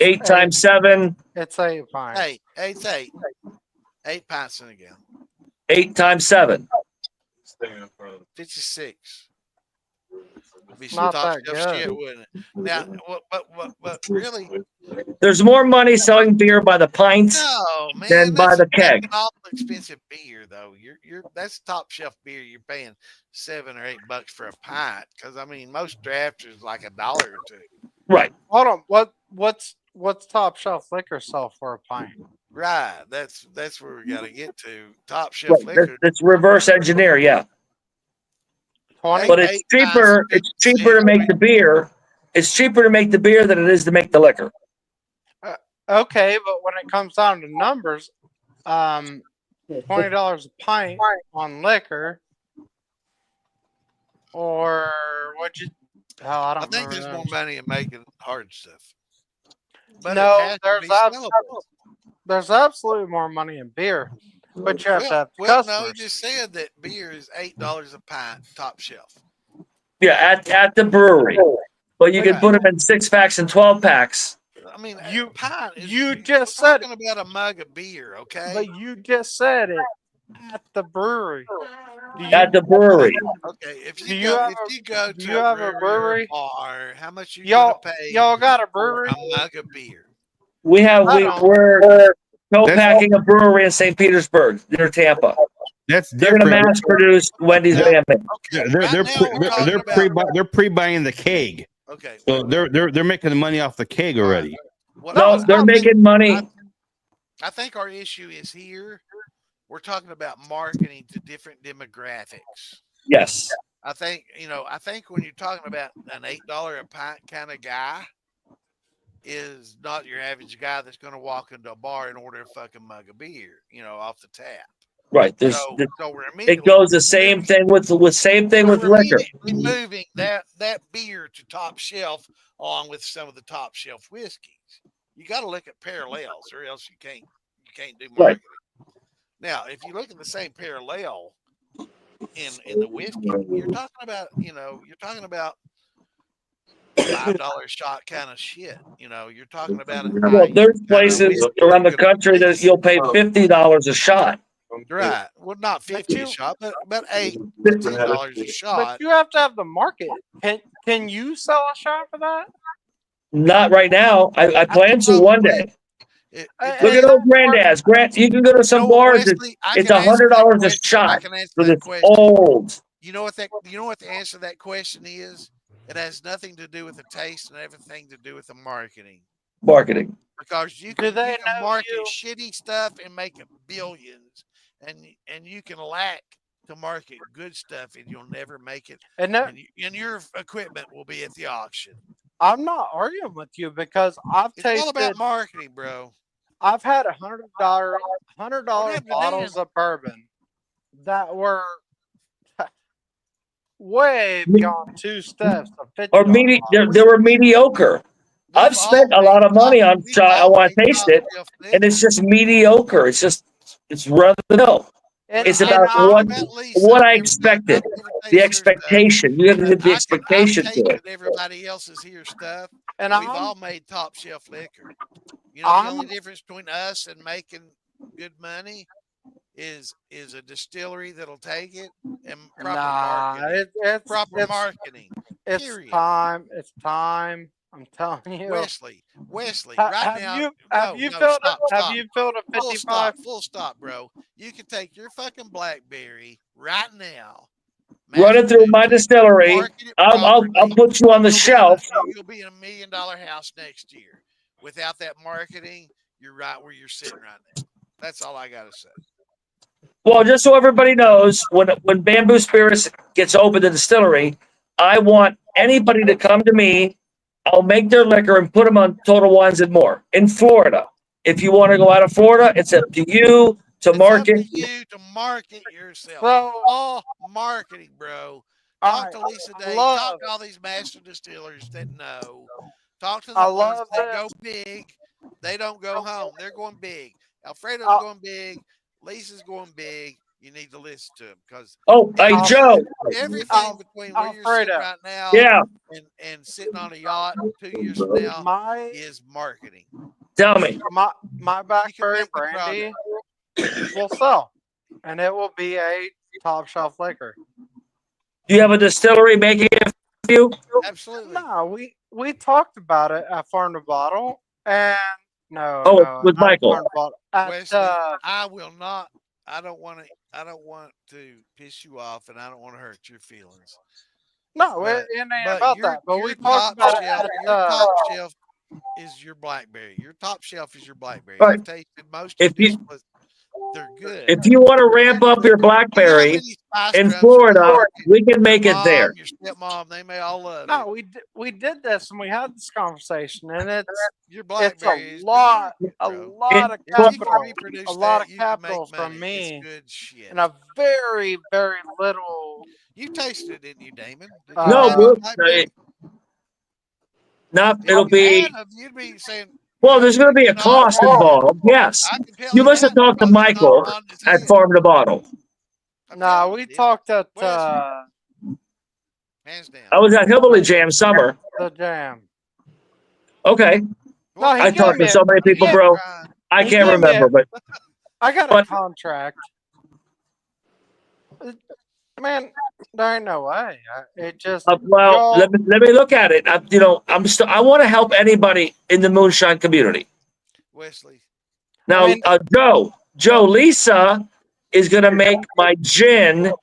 8 times 7. It's 8 pints. 8. 8's 8. 8 pints in a gallon. 8 times 7. 56. Be It's some not top that shelf good. shit, wouldn't it? Now, what really? There's more money selling beer by the pint No, than man, by the that's keg. an awful expensive beer, though. That's top shelf beer. You're paying $7 or $8 for a pint, because I mean, most draft is like $1 or $2. Right. Hold on. What's top shelf liquor sell for a pint? Right. That's where we got to get to. Top shelf Right. liquor. That's reverse engineer, yeah. 20. But it's cheaper. It's cheaper to make the beer. It's cheaper to make the beer than it is to make the liquor. Okay, but when it comes down to numbers, $20 a pint on liquor, or what you? Hell, I don't I think remember there's that. more money in making hard stuff. But No, it has to be sellable. there's absolutely more money in beer, but you have to have Well, no, customers. he just said that beer is $8 a pint, top shelf. Yeah, at the brewery. But you can Right. put them in 6-packs and 12-packs. I mean, You- a pint is, you we're just said talking about a mug of beer, okay? But you just said it at the brewery. At the brewery. Okay, if Do you you go have if you go do to you a have a brewery brewery? or a bar, how much you Y'all gonna pay y'all got a brewery? a mug of beer? We're co-packing a brewery in St. Petersburg near Tampa. That's They're going to different. mass produce Wendy's Now, ramen. okay, They're right they're now we're talking about they're pre-buying the keg. okay. So they're making the money off the keg already. What No, they're making money. I think our issue is here. We're talking about marketing to different demographics. Yes. I think when you're talking about an $8 a pint kind of guy, is not your average guy that's going to walk into a bar and order a fucking mug of beer, off the tap. Right. There's So we're it immediately goes the same thing with liquor. moving that beer to top shelf along with some of the top shelf whiskeys. You got to look at parallels, or else you can't do marketing. Right. Now, if you look at the same parallel in the whiskey, you're talking about $5 shot kind of shit. You're talking about Well, there's places around the country that you'll pay $50 a shot. Right. Well, not 50 a shot, but $8 to $10 a shot. But you have to have the market. Can you sell a shot for that? Not right now. I plan to one day. Look at old Granddad's. You can go to some bars. Wesley, It's $100 a shot for this old. You know what the answer to that question is? It has nothing to do with the taste and everything to do with the marketing. Marketing. Because you can market shitty stuff and make billions, and you can lack to market good stuff, and you'll never make it. And your equipment will be at the auction. I'm not arguing with you because I've tasted. It's all about marketing, bro. I've had $100 bottles of bourbon that were way beyond 2 steps of 50. Or they were mediocre. I've spent a lot of money on shot. I want to taste it, and it's just mediocre. It's run of the mill. It's about what I expected. The expectation. You have to get the expectation to it. Everybody else's here stuff, and we've all made top shelf liquor. The only difference between us and making good money is a distillery that'll take it and proper marketing. It's marketing. It's time. It's time. I'm telling you, Wesley. Right now, have you filled a 55? Full stop, bro. You can take your fucking BlackBerry right now. Run it through my distillery. I'll put you on the shelf. You'll be in $1 million house next year. Without that marketing, you're right where you're sitting right now. That's all I gotta say. Well, just so everybody knows, when Bamboo Spirits gets open the distillery, I want anybody to come to me. I'll make their liquor and put them on Total Wines and More in Florida. If you want to go out of Florida, it's up to you to market. It's up to you to market yourself. All marketing, bro. Talk to Lisa Day. Talk to all these master distillers that know. Talk to the ones that go big. They don't go home. They're going big. Alfredo's going big. Lisa's going big. You need to listen to him because hey Joe, everything between where you're sitting right now, and sitting on a yacht 2 years from now is marketing. Tell me, my Blackberry brandy will sell, and it will be a top shelf liquor. Do you have a distillery making it you? Absolutely. No, we talked about it at Farm to Bottle, and no, Oh, no, with not at Michael. Farm to Bottle. At Wesley, I will not. I don't want to. I don't want to piss you off, and I don't want to hurt your feelings. no, But, it ain't but about your that. But we your talked top about it shelf, at your top shelf is your blackberry. Your top shelf is your blackberry. Right. I've tasted most If of these. you They're good. if you want to ramp up your You know how blackberry many spice in drums Florida, we can make your it there. mom, your stepmom, they may all love no, it. we did this and we had this conversation, and it's Your it's blackberry a is lot delicious, a bro. lot of If you can capital, reproduce a lot that, of you can make capital from money. It's me, good shit. and a very very little. You tasted it, didn't you, Damon? Did you No, have we're, blackberry? not. If It'll you be. had, you'd be saying, Well, you know, there's going to be you a know, I cost can, involved. Yes, I can tell you him must have that talked to because it's not Michael on his at head. Farm to Bottle. I'm No, telling we you, dude. talked at Wes, hands down. I was at Hillbilly Jam summer. the jam. Okay, No, Well, he I gave talked me to a so many he people, gave, bro. I he can't gave me remember, a, but I got a but contract. Man, there ain't no way. It just well, y'all. let me look at it. I want to help anybody in the moonshine community. Wesley. Now, I mean, Lisa is going to make my gin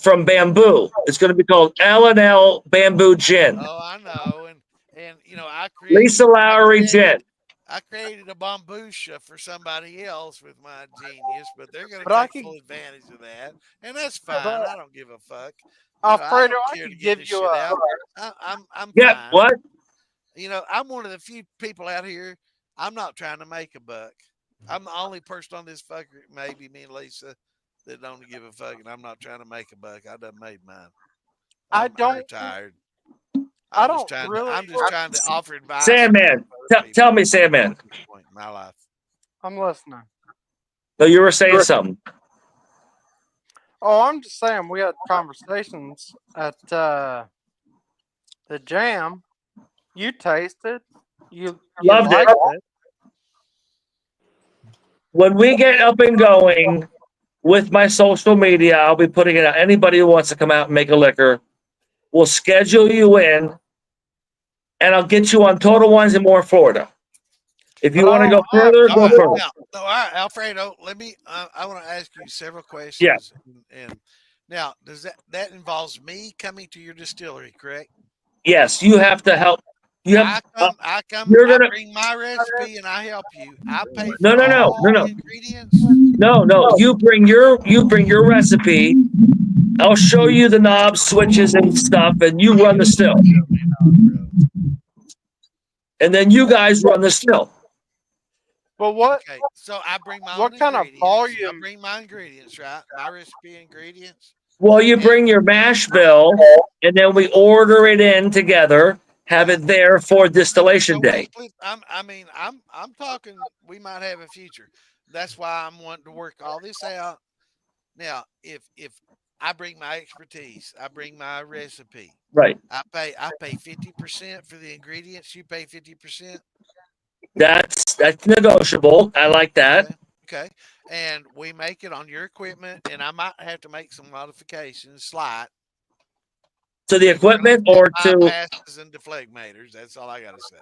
from bamboo. It's going to be called L&L Bamboo Gin. Oh, I know, and you know, Lisa Lowry Gin. I created a bambusha for somebody else with my genius, but they're going to but I take could, full advantage of that, and that's fine. but I don't give a fuck. You know, I Alfredo, don't I care to could get give this you shit a. out. I'm Yeah, fine. what? You know, I'm one of the few people out here. I'm not trying to make a buck. I'm the only person on this fucker, maybe me and Lisa, that don't give a fuck, and I'm not trying to make a buck. I done made mine. I I'm don't. retired. I don't really. I'm just trying to offer advice. Sandman, tell me, Sandman. At this point in my life. I'm listening. So you were saying something. Oh, I'm just saying we had conversations at the jam. You tasted. You Loved it. liked it. When we get up and going with my social media, I'll be putting it out. Anybody who wants to come out and make a liquor, we'll schedule you in, and I'll get you on Total Wines and More Florida. If you But I want to don't go have further, All go right, further. now, no, all right, Alfredo. Let me. I want to ask you several Yeah. questions, and now does that involves me coming to your distillery, correct? Yes, you have to help. You have. I You're gonna. bring my recipe and I help you. I pay No, for no, no, all no, the no, ingredients. no. You bring your recipe. I'll show you the knobs, switches, and stuff, and you run the still. And then you guys run the still. But what? Okay, so I bring my What own kind of ingredients. I volume? bring my ingredients, right? My recipe ingredients. Well, you bring your mash bill, and then we order it in together. Have it there for distillation day. I'm talking. We might have a future. That's why I'm wanting to work all this out. Now, if I bring my expertise, I bring my recipe. Right. I pay 50% for the ingredients. You pay 50%. That's negotiable. I like that. Okay. And we make it on your equipment, and I might have to make some modifications, slight. To the equipment or to bypasses and deflectmators. That's all I got to say.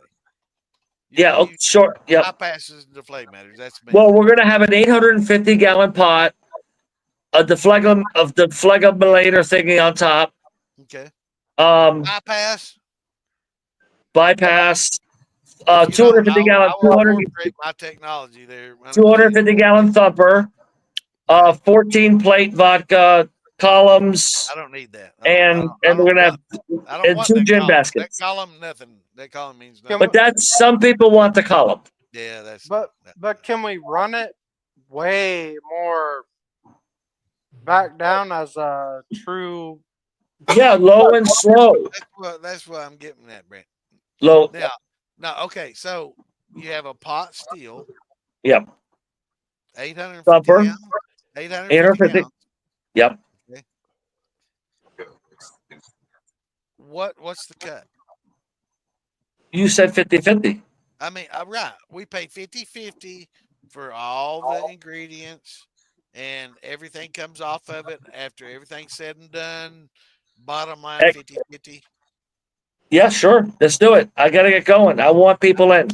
sure. Yep. Bypasses and deflectmators. That's me. Well, we're gonna have an 850-gallon pot, a deflegilator thingy on top. Okay. Bypass. 250 gallon. 250 gallon thumper. 14 plate vodka columns. I don't need that. And we're gonna have 2 gin baskets. That column, nothing. That column means nothing. But that's some people want the column. Yeah, that's. But can we run it way more back down as a true? Yeah, low and slow. That's what I'm getting at, Brent. Low. Now, okay. So you have a pot still. Yep. 850 Thumper. gallons. 850 gallons. Yep. Okay. What's the cut? You said 50-50. I mean, right. We pay 50-50 for all the ingredients, and everything comes off of it after everything's said and done. bottom line Hey. 50-50? Yeah, sure. Let's do it. I gotta get going. I want people in.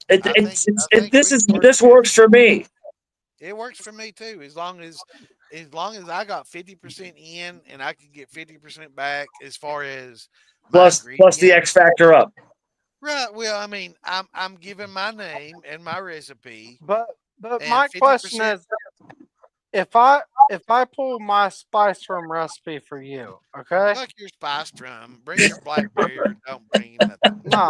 This works for me. It works for me too, as long as I got 50% in and I can get 50% back as far as Plus the X factor up. Right. Well, I mean, I'm giving my name and my recipe. But and my 50%, question is, if I pull my spice rum recipe for you, okay? Fuck your spice rum. Bring your blackberry or don't bring nothing. No.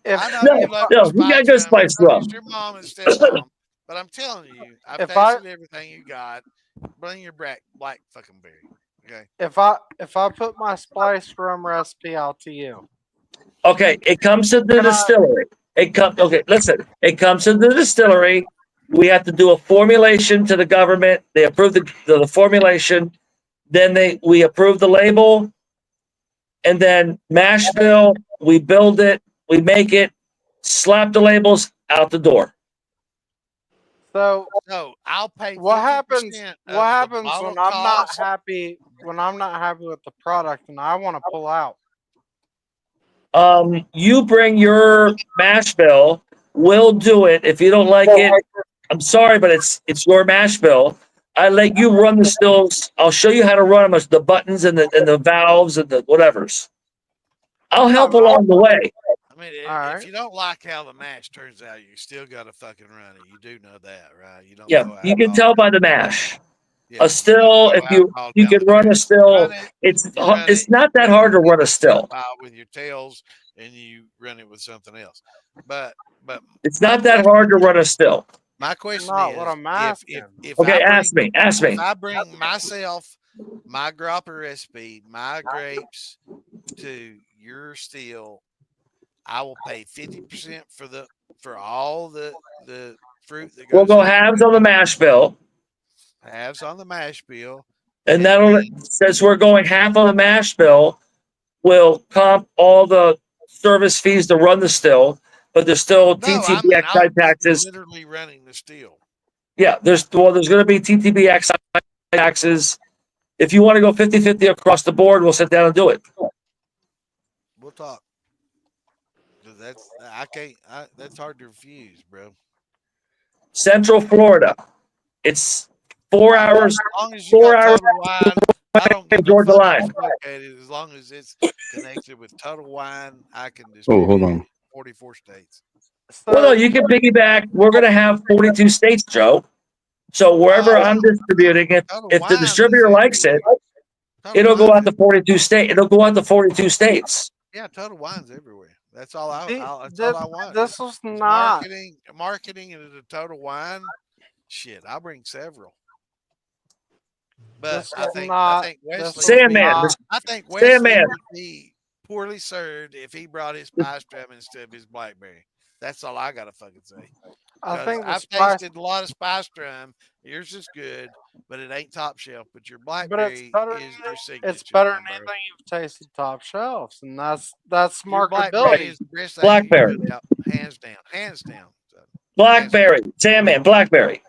I know you love your you got good spice rum. rum. It's your mom and stepmom. But I'm telling you, I've tasted everything you got. Bring your black fucking berry. Okay. If I put my spice rum recipe out to you. Okay, it comes to the distillery. It comes to the distillery. We have to do a formulation to the government. They approve the formulation. Then we approve the label. And then mash bill, we build it, we make it, slap the labels, out the door. So I'll pay. What happens? What happens when I'm not cost. happy? When I'm not happy with the product and I want to pull out? You bring your mash bill. We'll do it. If you don't like it, I'm sorry, but it's your mash bill. I let you run the stills. I'll show you how to run them, the buttons and the valves and the whatevers. I'll help along the way. I mean, if you don't like how the mash turns out, you still got to fucking run it. You do know that, right? You don't. Yeah, you can tell by the mash. A still, if you can run a still, it's not that hard to run a still. With your tails, and you run it with something else, but it's not that hard to run a still. My question not is, what I'm asking. if Okay, ask me. If I bring myself, my grappa recipe, my grapes to your still, I will pay 50% for all the fruit that goes. We'll go halves on the mash bill. Halves on the mash bill. And since we're going half on the mash bill, we'll comp all the service fees to run the still, but there's still TTB excise taxes. Literally running the still. Yeah, there's going to be TTB excise taxes. If you want to go 50-50 across the board, we'll sit down and do it. We'll talk. That's hard to refuse, bro. Central Florida. It's 4 hours. As long as you got Total Wine, I don't give Georgia line. As long as it's connected with Total Wine, I can just. Oh, hold on. 44 states. Well, no, you can piggyback. We're going to have 42 states, Joe. So wherever I'm distributing it, if the distributor likes it, it'll go out to 42 states. It'll go out to 42 states. Yeah, Total Wine's everywhere. That's all I want. This is not marketing into the Total Wine. Shit, I'll bring several. But I think Wesley. Sandman. I think Wesley would be poorly served if he brought his spice rum instead of his blackberry. That's all I gotta fucking say. I've tasted a lot of spice rum. Yours is good, but it ain't top shelf. But your blackberry is your signature. It's better than anything you've tasted top shelves, and that's marketability. Blackberry, hands down. Blackberry, Sandman, blackberry.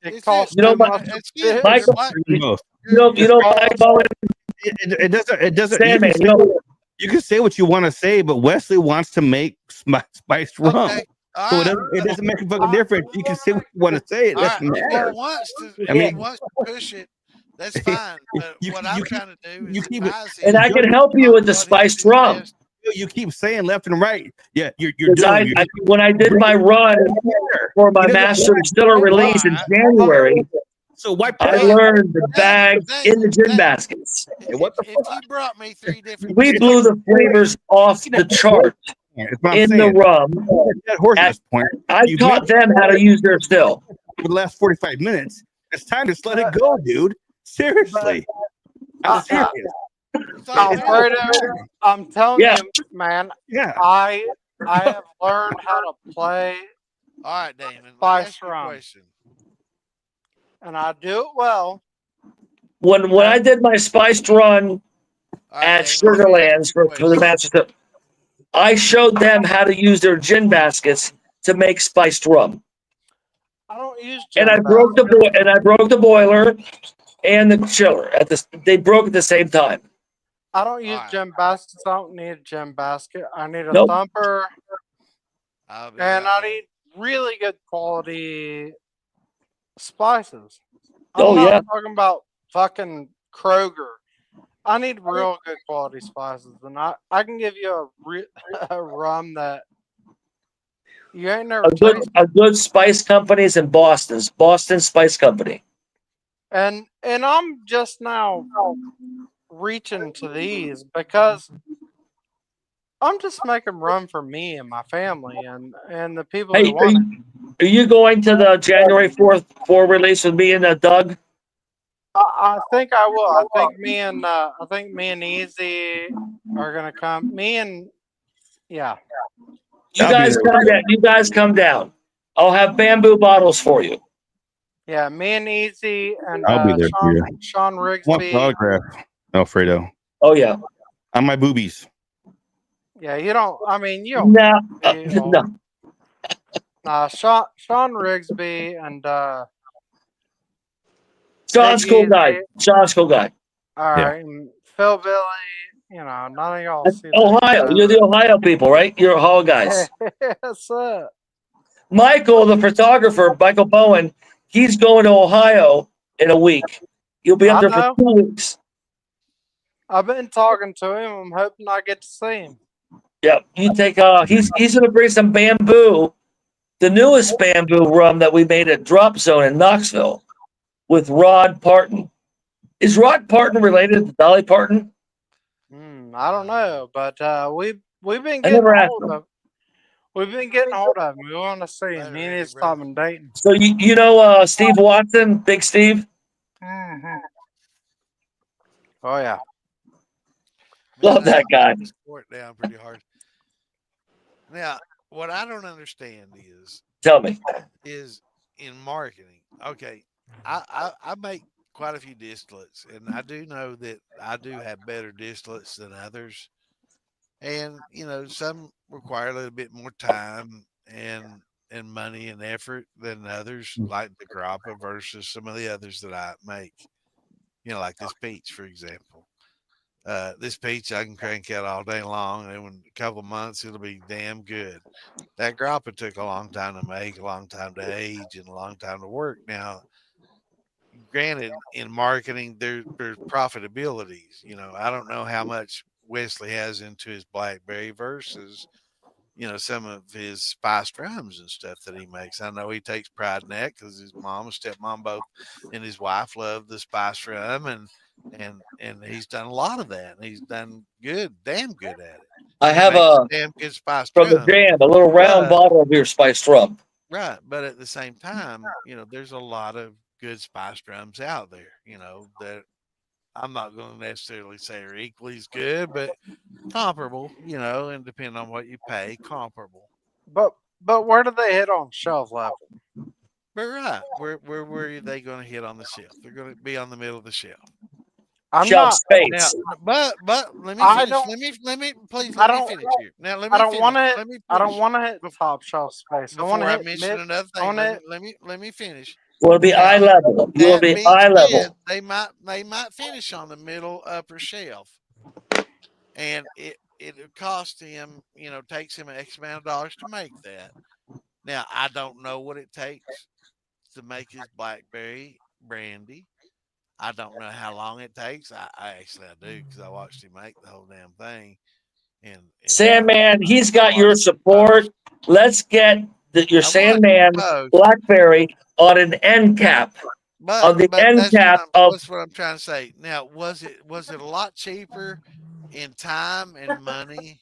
It costs you know, Michael. It doesn't. Sandman, you can say what you want to say, but Wesley wants to make spiced rum. Okay. So it doesn't make a fucking difference. You can say what you want to say. It doesn't matter. If he wants to push it, that's fine. But what I'm trying to do is and I can help you with the spiced rum. You keep saying left and right. Yeah, you're doing. When I did my run for my master distiller release in January, I learned the bags in the gin baskets. If you brought me 3 different, we blew the flavors off the chart in the rum. I taught them how to use their still. For the last 45 minutes, it's time to just let it go, dude. Seriously. I'm serious. Alfredo, I'm telling you, man. Yeah. I have learned how to play. All right, Damon. Spice rum. And I do it well. When I did my spiced run at Sugarlands for the master, I showed them how to use their gin baskets to make spiced rum. I don't use gin. And I broke the boiler and the chiller they broke at the same time. I don't use Alright. gem baskets. I don't need a gem basket. I need a Nope. thumper, I'll be and out I there. need really good quality spices. Oh, I'm not yeah. talking about fucking Kroger. I need real good quality spices, and I can give you a rum that you ain't never tasted. A good spice company's in Boston's Boston Spice Company. And I'm just now reaching to these because I'm just making rum for me and my family and the people Hey, who want it. are you going to the January 4th release with me and Doug? I think I will. I think me and Easy are gonna come. Me and yeah. You guys come down. You guys come down. I'll have bamboo bottles for you. Yeah, me and Easy and I'll be there for you. Sean Want Rigsby. the autograph, Alfredo? Oh yeah. On my boobies. Yeah, you don't. I mean, you don't. No, no. Sean Rigsby and Sean's Big cool guy. Easy. Sean's cool guy. All right, and PhilBilly. You know, none of y'all That's see Ohio. You're the Ohio people, right? You're Ohio guys. Yes, sir. Michael, the photographer, Michael Bowen, he's going to Ohio in a week. You'll be up I there for know. 2 weeks. I've been talking to him. I'm hoping I get to see him. Yep. You take he's gonna bring some bamboo, the newest bamboo rum that we made at Drop Zone in Knoxville with Rod Parton. Is Rod Parton related to Dolly Parton? I don't know, but we've been I getting never asked hold him. of. We've been getting hold of him. We want to see him. He needs to stop in Dayton. So you know Steve Watson, Big Steve? Mm-hmm. Oh yeah. Love that guy. Score it down pretty hard. Now, what I don't understand is Tell me. Is in marketing. Okay. I make quite a few distillates, and I do know that I do have better distillates than others. And some require a little bit more time and money and effort than others, like the grappa versus some of the others that I make. Like this peach, for example. This peach I can crank out all day long, and in a couple of months it'll be damn good. That grappa took a long time to make, a long time to age, and a long time to work. Now, granted, in marketing, there's profitabilities. I don't know how much Wesley has into his blackberry versus some of his spiced rums and stuff that he makes. I know he takes pride in that because his mom and stepmom both and his wife love the spiced rum, and he's done a lot of that, and he's done damn good at it. I He have makes damn good spiced from the rum. Jam, a little round bottle of your spiced rum. Right, but at the same time, there's a lot of good spiced rums out there, that I'm not going to necessarily say are equally as good, but comparable, and depending on what you pay, comparable. But where do they hit on shelf level? But right, where are they going to hit on the shelf? They're going to be on the middle of the shelf. I'm shelf not. space. Now, but let me I finish. don't. Let me please I let me don't. finish here. Now let me I don't finish. want to. Let me I don't finish. want to hit the top shelf space. I want Before to I hit mention mid. another I thing, want to. let me finish. You want to be eye Now, level. You want to that be being eye said, level. they might finish on the middle upper shelf, and it cost him, takes him X amount of dollars to make that. Now I don't know what it takes to make his blackberry brandy. I don't know how long it takes. I actually I do because I watched him make the whole damn thing. And Sandman, he's got I your watched him support. post. Let's get your I watched Sandman him post. Blackberry on an end cap. On the But end cap of that's what I'm trying to say. Now, was it a lot cheaper in time and money?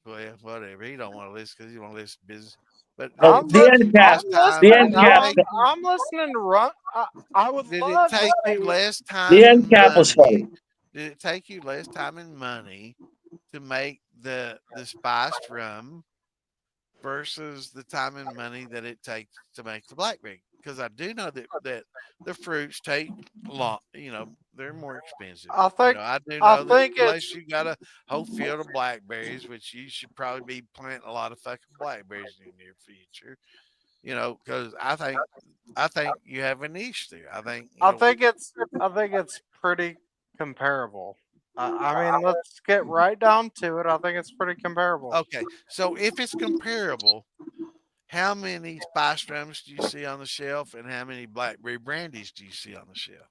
Well, whatever. He don't want to listen because he want to listen to business. But did I'm it the take end you cap. less time? The listening. end Did it cap. take you? I'm listening to run. I would Did it love to take see. you less The time end and cap was funny. money? Did it take you less time and money to make the spiced rum versus the time and money that it takes to make the blackberry? Because I do know that the fruits take long. They're more expensive. I think. I do I know that think unless it's. you got a whole field of blackberries, which you should probably be planting a lot of fucking blackberries in the near future. Because I think you have a niche there. I think I think it's. I think it's pretty comparable. I mean, let's get right down to it. I think it's pretty comparable. Okay, so if it's comparable, how many spice rums do you see on the shelf, and how many blackberry brandies do you see on the shelf?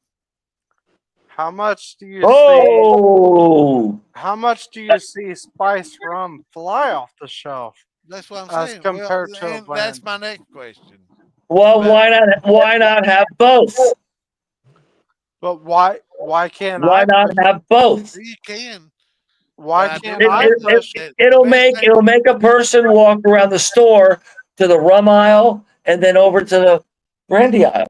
How much do you Oh, see? How much do you see spice rum fly off the shelf? That's what I'm As saying. compared Well, to a and that's blend. my next question. well, But- why not? Why not have both? But why can't Why I? not have both? You can. Why But I can't do I know push? that It'll the best thing- make a person walk around the store to the rum aisle and then over to the brandy aisle.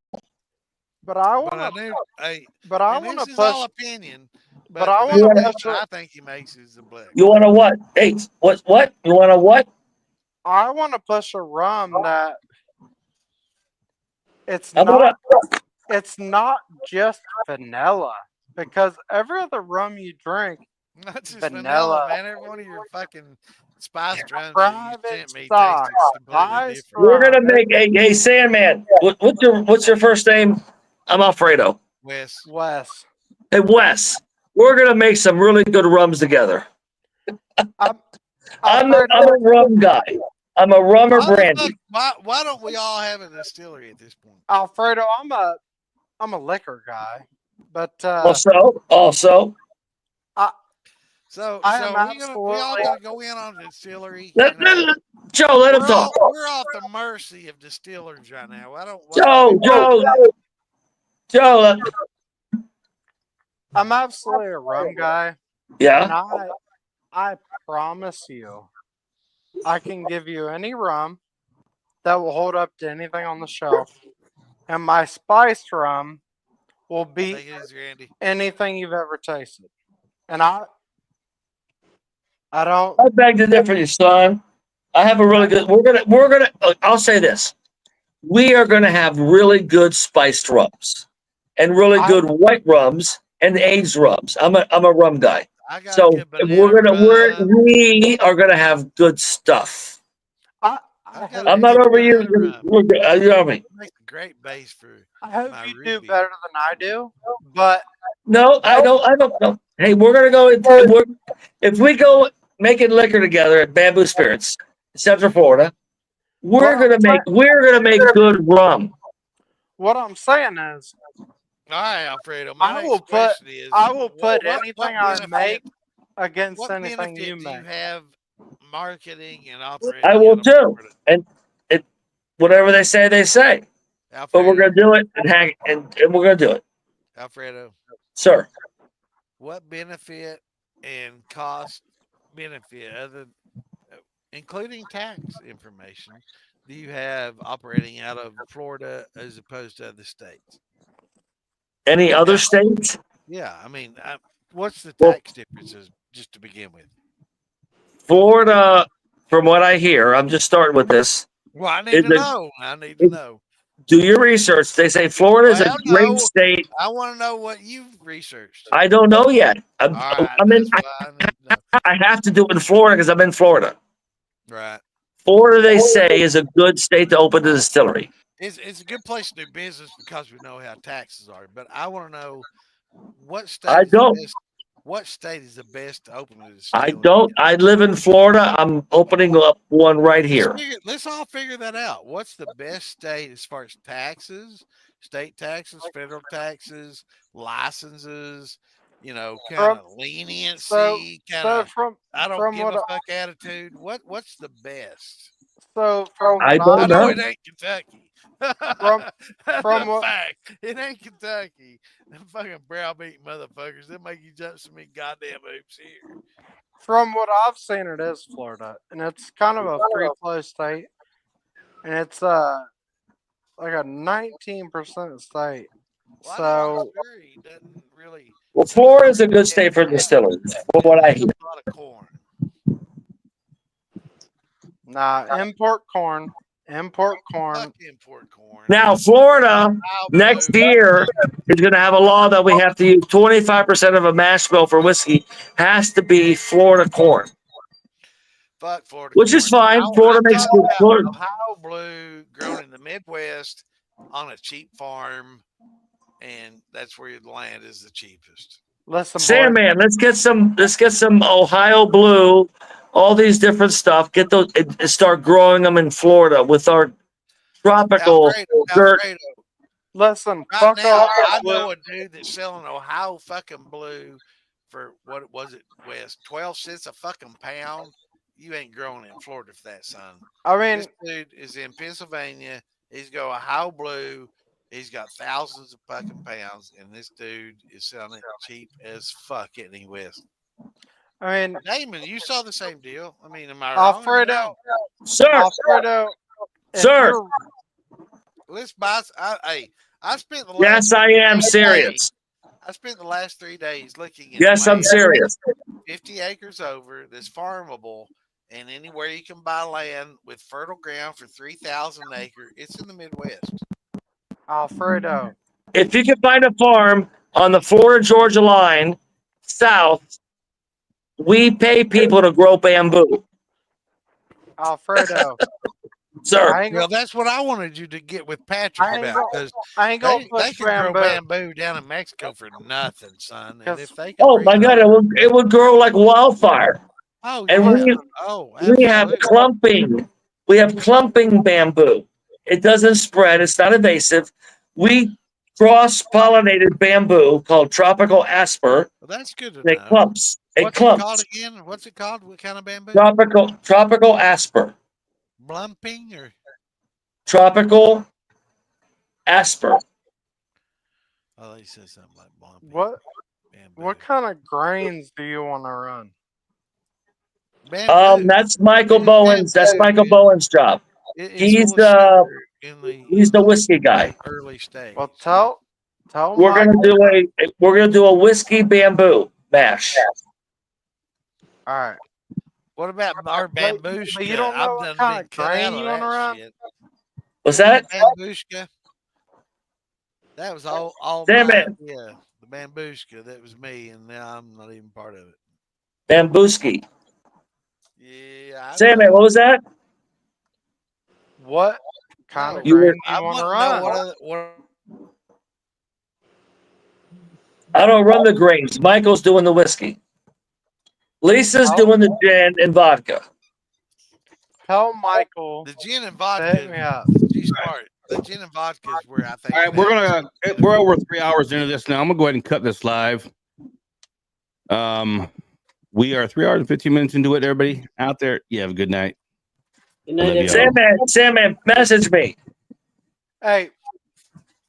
But I But I want do. to. But I and want this to is push. all opinion. But But I the want best to thing push. that I think he makes is the black. You want to what? Hey, what? You want to what? I want to push a rum that it's How not. about It's not just vanilla, because every other rum you drink, Not just vanilla. man. Every one of your fucking spice drums that you private sent me stock, tastes completely spice different. we're gonna rum, make a Sandman? What's your first name? I'm Alfredo. Wes. Wes. Hey Wes, we're gonna make some really good rums together. I'm a rum guy. I'm a rum or brandy. Why don't we all have a distillery at this point? Alfredo, I'm a liquor guy, but Also, So I am we all absolutely- gonna go in on the distillery. Joe, let him talk. We're off the mercy of distillers right now. Why Joe. I'm absolutely a rum guy. Yeah. And I promise you, I can give you any rum that will hold up to anything on the shelf, and my spiced rum will beat Take it easy, Randy. anything you've ever tasted. And I don't. I beg to differ, you son. I have a really good. We're gonna. I'll say this: we are gonna have really good spiced rums, and really good white rums and aged rums. I'm a rum guy, so we are gonna have good stuff. I'm not over you. You know me. Makes a great base for. I hope you do better than I do, but No, I don't know. Hey, we're gonna go. If we go making liquor together at Bamboo Spirits, Central Florida, we're gonna make good rum. What I'm saying is, All right, Alfredo. I will put anything I make against what anything benefit you do make. you have marketing and operating? I will too, and whatever they say, they say. But we're gonna do it and we're gonna do it, Alfredo. sir. What benefit and cost benefit, including tax information, do you have operating out of Florida as opposed to other states? Any other states? Yeah, I mean, what's the tax differences just to begin with? Florida, from what I hear, I'm just starting with this. Well, I need to know. Do your research. They say Florida is a great state. I want to know what you've researched. I don't know yet. I have to do it in Florida because I'm in Florida. Right. Florida, they say, is a good state to open a distillery. It's a good place to do business because we know how taxes are. But I want to know what state. What state is the best to open a distillery? I don't. I live in Florida. I'm opening up one right here. Let's all figure that out. What's the best state as far as taxes, state taxes, federal taxes, licenses? Kind of leniency, I don't give a fuck attitude. What's the best? So I don't know. It ain't Kentucky. From what fact, it ain't Kentucky. Them fucking browbeat motherfuckers. They make you jump so many goddamn hoops here. From what I've seen, it is Florida, and it's kind of a free flow state, and it's like a 19% state. So really. Well, Florida is a good state for distilleries, from what I hear. A lot of corn. Nah, import corn. Import corn. Now, Florida next year is going to have a law that we have to use 25% of a mash bill for whiskey has to be Florida corn. Fuck Florida which corn. is fine. Florida makes good corn. Ohio blue grown in the Midwest on a cheap farm, and that's where the land is the cheapest. Listen, boy. Sandman, let's get some Ohio blue, all these different stuff. Get those and start growing them in Florida with our tropical dirt. Alfredo. Listen, Right fuck now, Ohio I blue. know a dude that's selling Ohio fucking blue for what was it, Wes? 12 cents a fucking pound. You ain't growing in Florida for that, son. I mean, this dude is in Pennsylvania. He's got Ohio blue. He's got thousands of fucking pounds, and this dude is selling it cheap as fuck, isn't he, Wes? I mean, Damon, you saw the same deal. I mean, am I wrong? Alfredo, Sir, Alfredo, if sir. you're- Let's buy. I spent the last. Yes, I am serious. I spent the last 3 days looking at. Yes, I'm land serious. 50 acres over that's farmable, and anywhere you can buy land with fertile ground for 3,000 an acre, it's in the Midwest. Alfredo, If you can find a farm on the Florida-Georgia line, south, we pay people to grow bamboo. Alfredo, Sir. I ain't Well, gonna, that's what I wanted you to get with Patrick I ain't about, gonna, because I ain't gonna they push can grow bamboo. bamboo down in Mexico for nothing, son. And if they can Oh bring my it God, it would grow like wildfire. Oh, And yeah. we have absolutely. clumping. We have clumping bamboo. It doesn't spread. It's not invasive. We cross-pollinated bamboo called tropical asper. Well, that's good to It know. clumps. It What's it called clumps. again? What's it called? What kind of bamboo? Tropical asper. Blumping or Tropical asper. oh, he said something like blumping. What kind of grains do you want to run? Bamboo. That's Michael Bowen's. That's Michael Bowen's job. He's the whiskey guy. Early stage. Well, tell We're Michael. gonna do a whiskey bamboo mash. All right. What about our bambushka? But you don't know what kind of grain you want to run? What's that? Bambushka. That was all Damn my it. idea. The bambushka. That was me, and now I'm not even part of it. Bambooski. Yeah. Sammy, what was that? What kind of You grain were- do you want to run? I don't run the grains. Michael's doing the whiskey. Lisa's doing the gin and vodka. Tell Michael. The gin and Set vodka. me up. She's smart. The gin and vodka is where I think. All right, we're over 3 hours into this now. I'm gonna go ahead and cut this live. We are 3 hours and 15 minutes into it. Everybody out there, you have a good night. Good night, Sandman, message me. Hey,